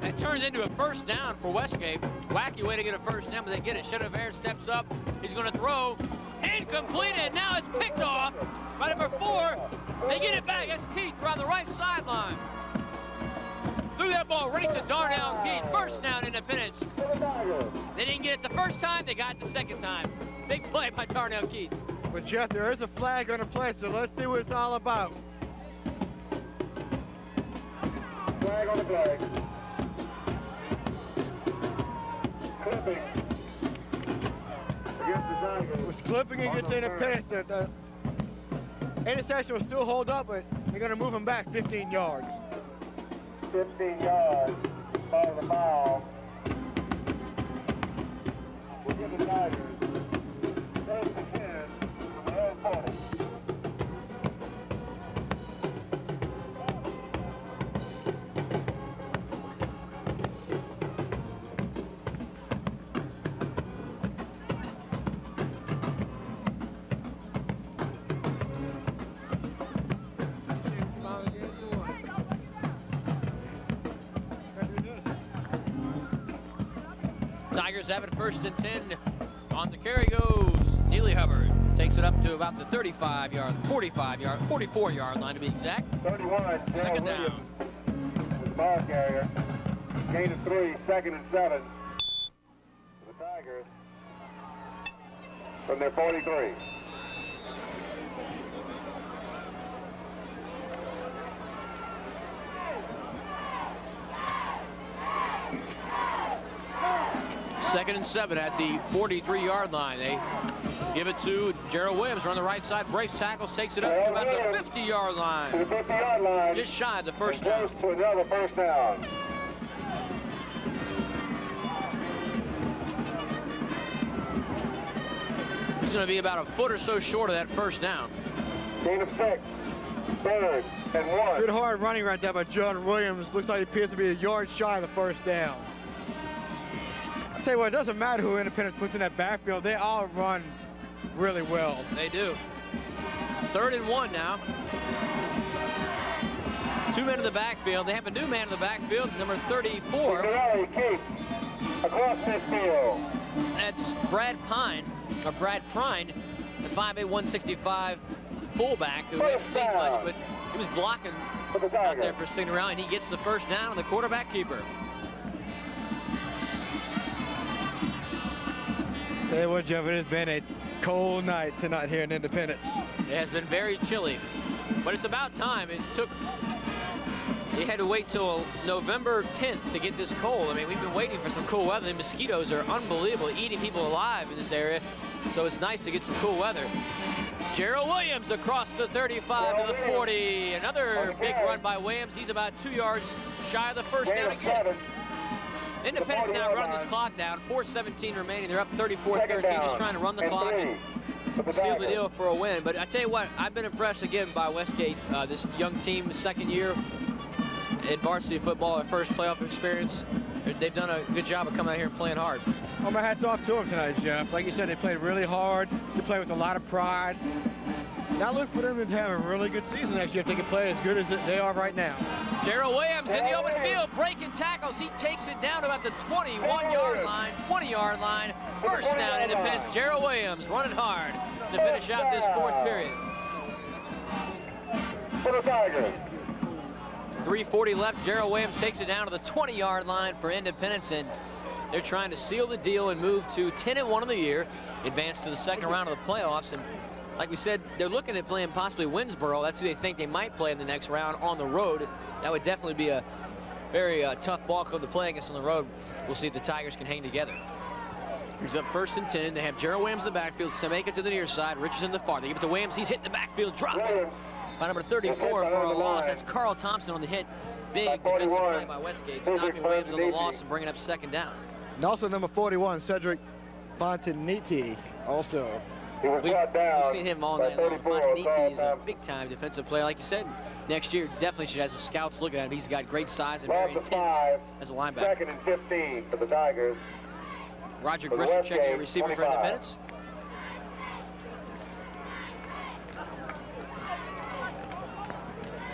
It turns into a first down for Westgate. Wacky way to get a first down, but they get it. Chenevert steps up. He's going to throw. Incomplete, and now it's picked off by number 4. They get it back. That's Keith around the right sideline. Threw that ball right to Darnell Keith. First down, Independence. They didn't get it the first time. They got it the second time. Big play by Darnell Keith. But Jeff, there is a flag on the play, so let's see what it's all about. Flag on the play. Clipping. Against the Tigers. Was clipping against Independence. The interception will still hold up, but they're going to move him back 15 yards. 15 yards. Follow the foul. We'll give the Tigers 1st and 10 from their own 40. Tigers have it 1st and 10. On the carry goes Neely Hubbard. Takes it up to about the 35-yard, 45-yard, 44-yard line to be exact. 31, Second Gerald down. Williams, the ball carrier. Gain of 3, 2nd and 7. The Tigers from their 43. Second and 7 at the 43-yard line. They give it to Gerald Williams on the right side. Breaks tackles, takes it up to about the 50-yard To line. the 50-yard line. Just shy of the first Close down. to another first down. He's going to be about a foot or so short of that first down. Gain of 6, 3rd and 1. Good hard running right there by John Williams. Looks like he appears to be a yard shy of the first down. I'll tell you what, it doesn't matter who Independence puts in that backfield. They all run really well. They do. 3rd and 1 now. 2 men in the backfield. They have a new man in the backfield, number 34. Corelli keeps across midfield. That's Brad Prine, the 5'8", 165 fullback who we haven't seen much, but he was blocking out there for Signal Rally, and he gets the first down on the quarterback keeper. Tell you what, Jeff, it has been a cold night tonight here in Independence. It has been very chilly, but it's about time. It took They had to wait till November 10th to get this cold. I mean, we've been waiting for some cool weather. The mosquitoes are unbelievable, eating people alive in this area. So it's nice to get some cool weather. Gerald Williams across the 35 to the 40. Another big run by Williams. He's about 2 yards shy of the first down again. Independence now running this clock down. 4:17 remaining. They're up 34-13. He's trying to run the clock and seal the deal for a win. But I tell you what, I've been impressed again by Westgate. This young team, second year in varsity football, their first playoff experience. They've done a good job of coming out here and playing hard. Well, my hat's off to them tonight, Jeff. Like you said, they played really hard. They played with a lot of pride. Now look for them to have a really good season next year if they can play as good as they are right now. Gerald Williams in the open field, breaking tackles. He takes it down to about the 21-yard line, 20-yard line. First down, Independence. Gerald Williams running hard to finish out this fourth period. For the Tigers. 3:40 left. Gerald Williams takes it down to the 20-yard line for Independence, and they're trying to seal the deal and move to 10-1 of the year, advance to the second round of the playoffs. And like we said, they're looking at playing possibly Winsboro. That's who they think they might play in the next round on the road. That would definitely be a very tough ball club to play against on the road. We'll see if the Tigers can hang together. Here's up 1st and 10. They have Gerald Williams in the backfield, Sameka to the near side, Richardson the far. They give it to Williams. He's hit the backfield, drops by number 34 for a loss. That's Carl Thompson on the hit. Big defensive play by Westgate, stopping Williams on the loss and bringing up second down. And also number 41, Cedric Fontaniti, also. We've seen him all night long. Fontaniti is a big-time defensive player. Like you said, next year definitely should have some scouts looking at him. He's got great size and very intense as a linebacker. 2nd and 15 for the Tigers. Roger Grisham checking a receiver for Independence.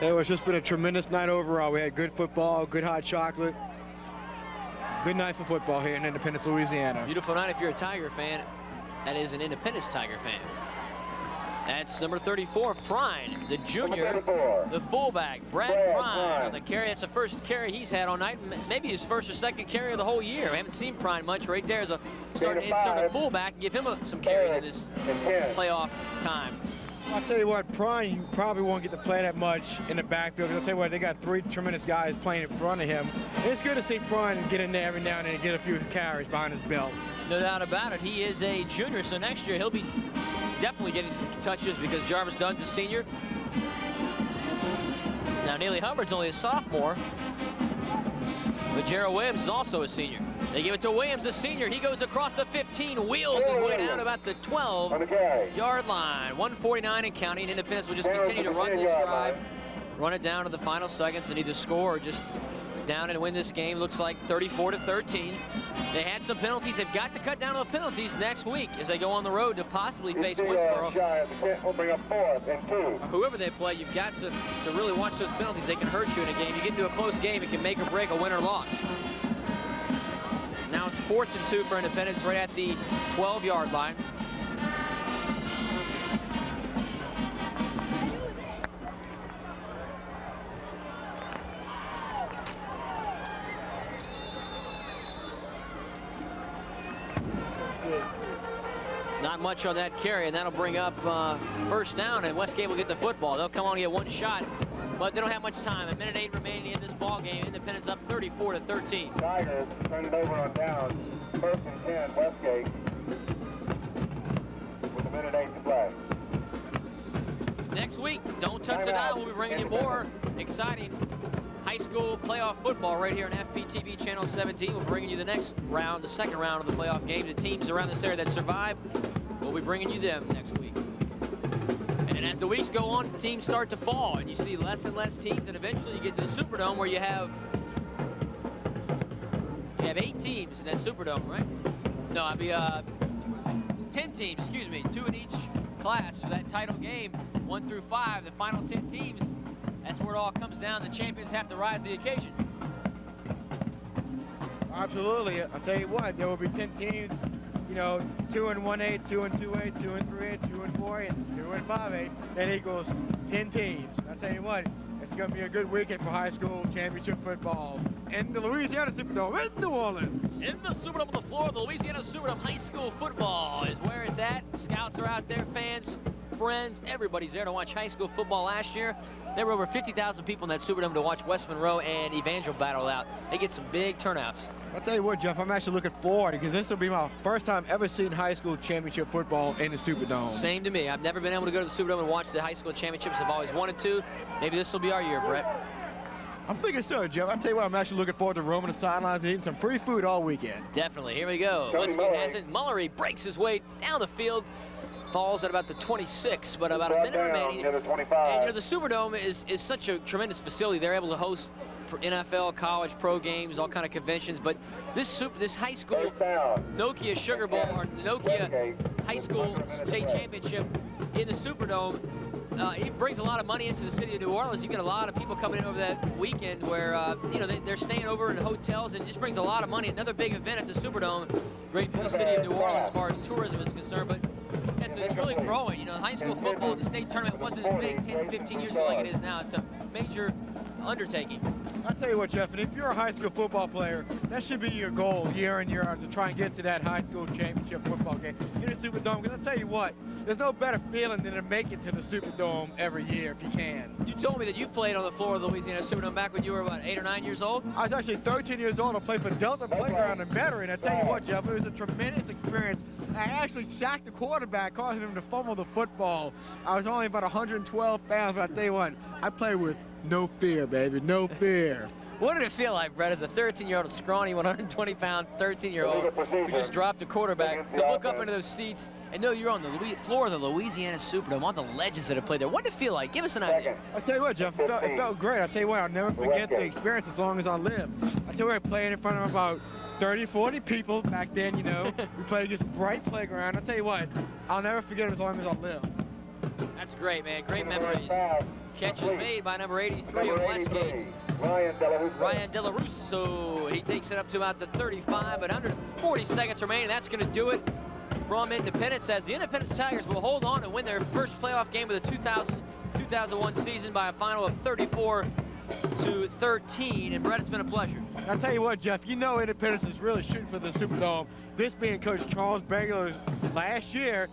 It was just been a tremendous night overall. We had good football, good hot chocolate. Good night for football here in Independence, Louisiana. Beautiful night if you're a Tiger fan. That is an Independence Tiger fan. That's number 34, Prine, the junior, the fullback, Brad Prine on the carry. That's the first carry he's had all night, maybe his first or second carry of the whole year. We haven't seen Prine much. Right there is a starting to insert a fullback and give him some carries in this playoff time. I'll tell you what, Prine, you probably won't get to play that much in the backfield. I'll tell you what, they got 3 tremendous guys playing in front of him. And it's good to see Prine get in there every now and then and get a few carries behind his belt. No doubt about it. He is a junior, so next year he'll be definitely getting some touches because Jarvis Dunn's a senior. Now, Neely Hubbard's only a sophomore, but Gerald Williams is also a senior. They give it to Williams, a senior. He goes across the 15, wheels his way down to about the 12-yard line. 1:49 and counting. Independence will just continue to run this drive, run it down to the final seconds and either score or just down and win this game. Looks like 34-13. They had some penalties. They've got to cut down on the penalties next week as they go on the road to possibly face Winsboro. Whoever they play, you've got to really watch those penalties. They can hurt you in a game. You get into a close game, it can make or break a win or loss. Now it's 4th and 2 for Independence right at the 12-yard line. Not much on that carry, and that'll bring up first down, and Westgate will get the football. They'll come on and get one shot, but they don't have much time. 1:08 remaining in this ball game. Independence up 34-13. Tigers turn it over on down. 1st and 10, Westgate. With 1:08 to play. Next week, don't touch the dial. We'll be bringing you more exciting high school playoff football right here on FPTV Channel 17. We're bringing you the next round, the second round of the playoff game. The teams around this area that survive, we'll be bringing you them next week. And as the weeks go on, teams start to fall, and you see less and less teams, and eventually you get to the Superdome where you have 8 teams in that Superdome, right? No, I'd be 10 teams, excuse me, 2 in each class for that title game, 1 through 5. The final 10 teams, that's where it all comes down. The champions have to rise to the occasion. Absolutely. I'll tell you what, there will be 10 teams, you know, 2 and 1A, 2 and 2A, 2 and 3A, 2 and 4A, and 2 and 5A. That equals 10 teams. I'll tell you what, it's going to be a good weekend for high school championship football in the Louisiana Superdome in New Orleans. In the Superdome, on the floor of the Louisiana Superdome, high school football is where it's at. Scouts are out there, fans friends. Everybody's there to watch high school football. Last year, there were over 50,000 people in that Superdome to watch West Monroe and Evangel battle out. They get some big turnouts. I'll tell you what, Jeff, I'm actually looking forward because this will be my first time ever seeing high school championship football in the Superdome. Same to me. I've never been able to go to the Superdome and watch the high school championships. I've always wanted to. Maybe this will be our year, Brett. I'm thinking so, Jeff. I'll tell you what, I'm actually looking forward to roaming the sidelines and eating some free food all weekend. Definitely. Here we go. Westgate has it. Mullery breaks his way down the field. Falls at about the 26, but about a minute remaining. And, you know, the Superdome is such a tremendous facility. They're able to host for NFL, college, pro games, all kind of conventions. But this high school Nokia Sugar Bowl or Nokia High School State Championship in the Superdome, it brings a lot of money into the city of New Orleans. You get a lot of people coming in over that weekend where, you know, they're staying over in hotels, and it just brings a lot of money. Another big event at the Superdome, great for the city of New Orleans as far as tourism is concerned. But it's really growing. You know, high school football, the state tournament wasn't as big 10, 15 years ago like it is now. It's a major undertaking. I'll tell you what, Jeff, and if you're a high school football player, that should be your goal year in, year out to try and get to that high school championship football game in the Superdome. Because I'll tell you what, there's no better feeling than to make it to the Superdome every year if you can. You told me that you played on the floor of the Louisiana Superdome back when you were, what, 8 or 9 years old? I was actually 13 years old. I played for Delta Playground in Metairie, and I tell you what, Jeff, it was a tremendous experience. I actually sacked the quarterback, causing him to fumble the football. I was only about 112 pounds, but I tell you what, I played with no fear, baby, no fear. What did it feel like, Brett, as a 13-year-old, scrawny, 120-pound, 13-year-old who just dropped a quarterback, to look up into those seats and know you're on the floor of the Louisiana Superdome, all the legends that have played there? What did it feel like? Give us an idea. I'll tell you what, Jeff, it felt great. I'll tell you what, I'll never forget the experience as long as I live. I'll tell you what, I played in front of about 30, 40 people back then, you know. We played against Bright Playground. I'll tell you what, I'll never forget it as long as I live. That's great, man. Great memories. Catches made by number 83 of Westgate, Ryan De La Russo. He takes it up to about the 35, but under 40 seconds remaining. That's going to do it from Independence, as the Independence Tigers will hold on and win their first playoff game of the 2000-2001 season by a final of 34-13. And Brett, it's been a pleasure. I'll tell you what, Jeff, you know Independence is really shooting for the Superdome. This being Coach Charles Bangler's last year,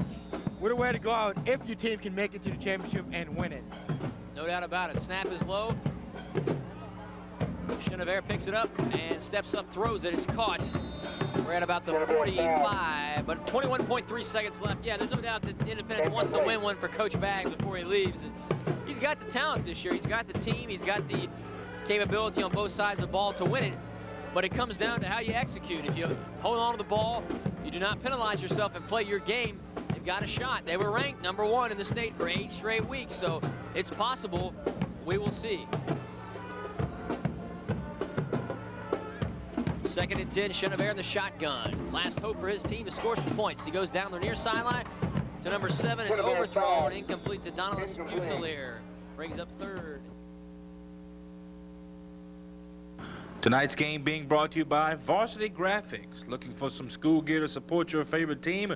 what a way to go out if your team can make it to the championship and win it. No doubt about it. Snap is low. Chenevert picks it up and steps up, throws it. It's caught. We're at about the 45, but 21.3 seconds left. Yeah, there's no doubt that Independence wants to win one for Coach Baggs before he leaves. He's got the talent this year. He's got the team. He's got the capability on both sides of the ball to win it. But it comes down to how you execute. If you hold on to the ball, you do not penalize yourself and play your game, you've got a shot. They were ranked #1 in the state for 8 straight weeks, so it's possible. We will see. 2nd and 10, Chenevert in the shotgun. Last hope for his team to score some points. He goes down the near sideline to number 7. It's overthrown, incomplete to Donalis Fusilier. Brings up 3rd. Tonight's game being brought to you by Varsity Graphics. Looking for some school gear to support your favorite team?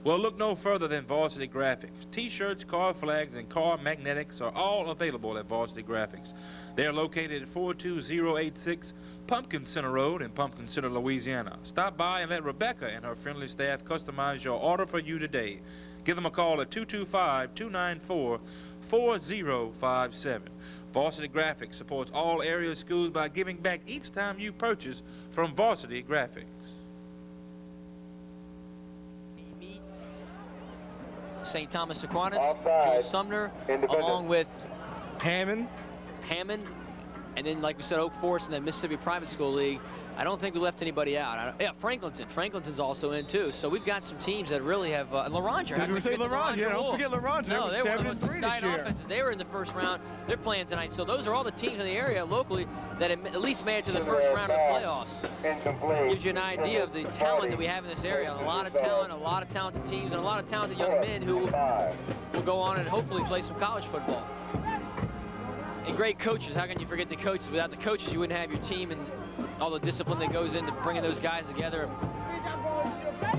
Well, look no further than Varsity Graphics. T-shirts, car flags, and car magnetics are all available at Varsity Graphics. They are located at 42086 Pumpkin Center Road in Pumpkin Center, Louisiana. Stop by and let Rebecca and her friendly staff customize your order for you today. Give them a call at 225-294-4057. Varsity Graphics supports all area schools by giving back each time you purchase from Varsity Graphics. St. Thomas Aquinas, Jules Sumner, along with Hammond, and then, like we said, Oak Forest and then Mississippi Private School League. I don't think we left anybody out. Yeah, Franklinton's also in too. So we've got some teams that really have. Laranger. Did we say Laranger? Yeah, don't forget Laranger. No, they were one of the most 7-3 exciting this year. offenses. They were in the first round. They're playing tonight. So those are all the teams in the area locally that have at least made it to the first round of the playoffs. Gives you an idea of the talent that we have in this area. A lot of talent, a lot of talented teams, and a lot of talented young men who will go on and hopefully play some college football. And great coaches. How can you forget the coaches? Without the coaches, you wouldn't have your team and all the discipline that goes into bringing those guys together.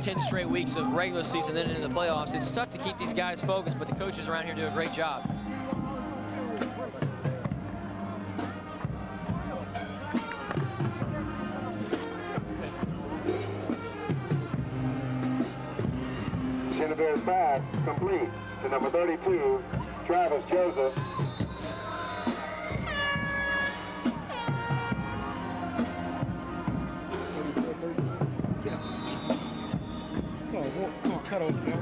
10 straight weeks of regular season, then into the playoffs. It's tough to keep these guys focused, but the coaches around here do a great job. Chenevert pass complete. to number 32, Travis Joseph. Come on, cut over there.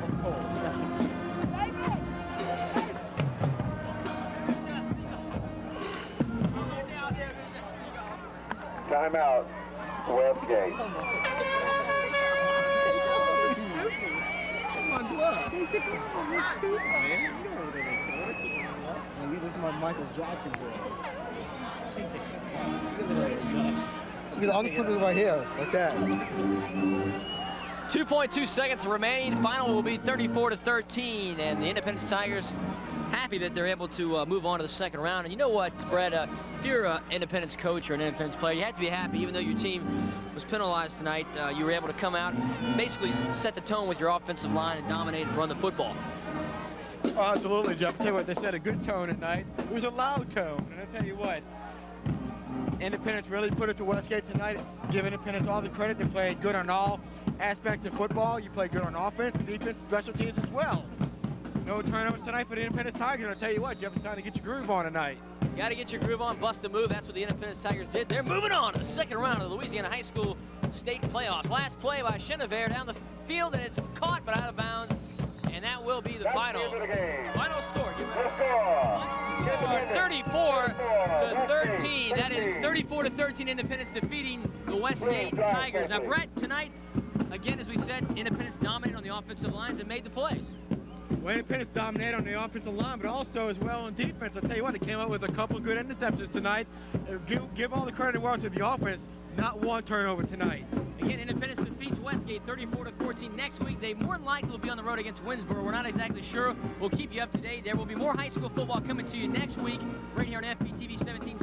Timeout, Westgate. Come on, look. You're stupid, man. You know what they're doing. This is my Michael Jackson boy. I'll just put it right here, like that. 2.2 seconds remaining. Final will be 34-13, and the Independence Tigers happy that they're able to move on to the second round. And you know what, Brad, if you're an Independence coach or an Independence player, you have to be happy. Even though your team was penalized tonight, you were able to come out and basically set the tone with your offensive line and dominate and run the football. Oh, absolutely, Jeff. I'll tell you what, they set a good tone tonight. It was a loud tone, and I'll tell you what, Independence really put it to Westgate tonight. Give Independence all the credit. They played good on all aspects of football. You play good on offense, defense, special teams as well. No turnovers tonight for the Independence Tigers. I'll tell you what, Jeff, it's time to get your groove on tonight. You got to get your groove on, bust a move. That's what the Independence Tigers did. They're moving on to the second round of the Louisiana High School State Playoffs. Last play by Chenevert down the field, and it's caught but out of bounds. And that will be the final score. Final score, 34-13. That is 34-13. Independence defeating the Westgate Tigers. Now, Brett, tonight, again, as we said, Independence dominated on the offensive lines and made the plays. Well, Independence dominated on the offensive line, but also as well on defense. I'll tell you what, it came up with a couple of good interceptions tonight. Give all the credit in the world to the offense. Not one turnover tonight. Again, Independence defeats Westgate 34-14. Next week, they more than likely will be on the road against Winsboro. We're not exactly sure. We'll keep you up to date. There will be more high school football coming to you next week right here on FBTV 17.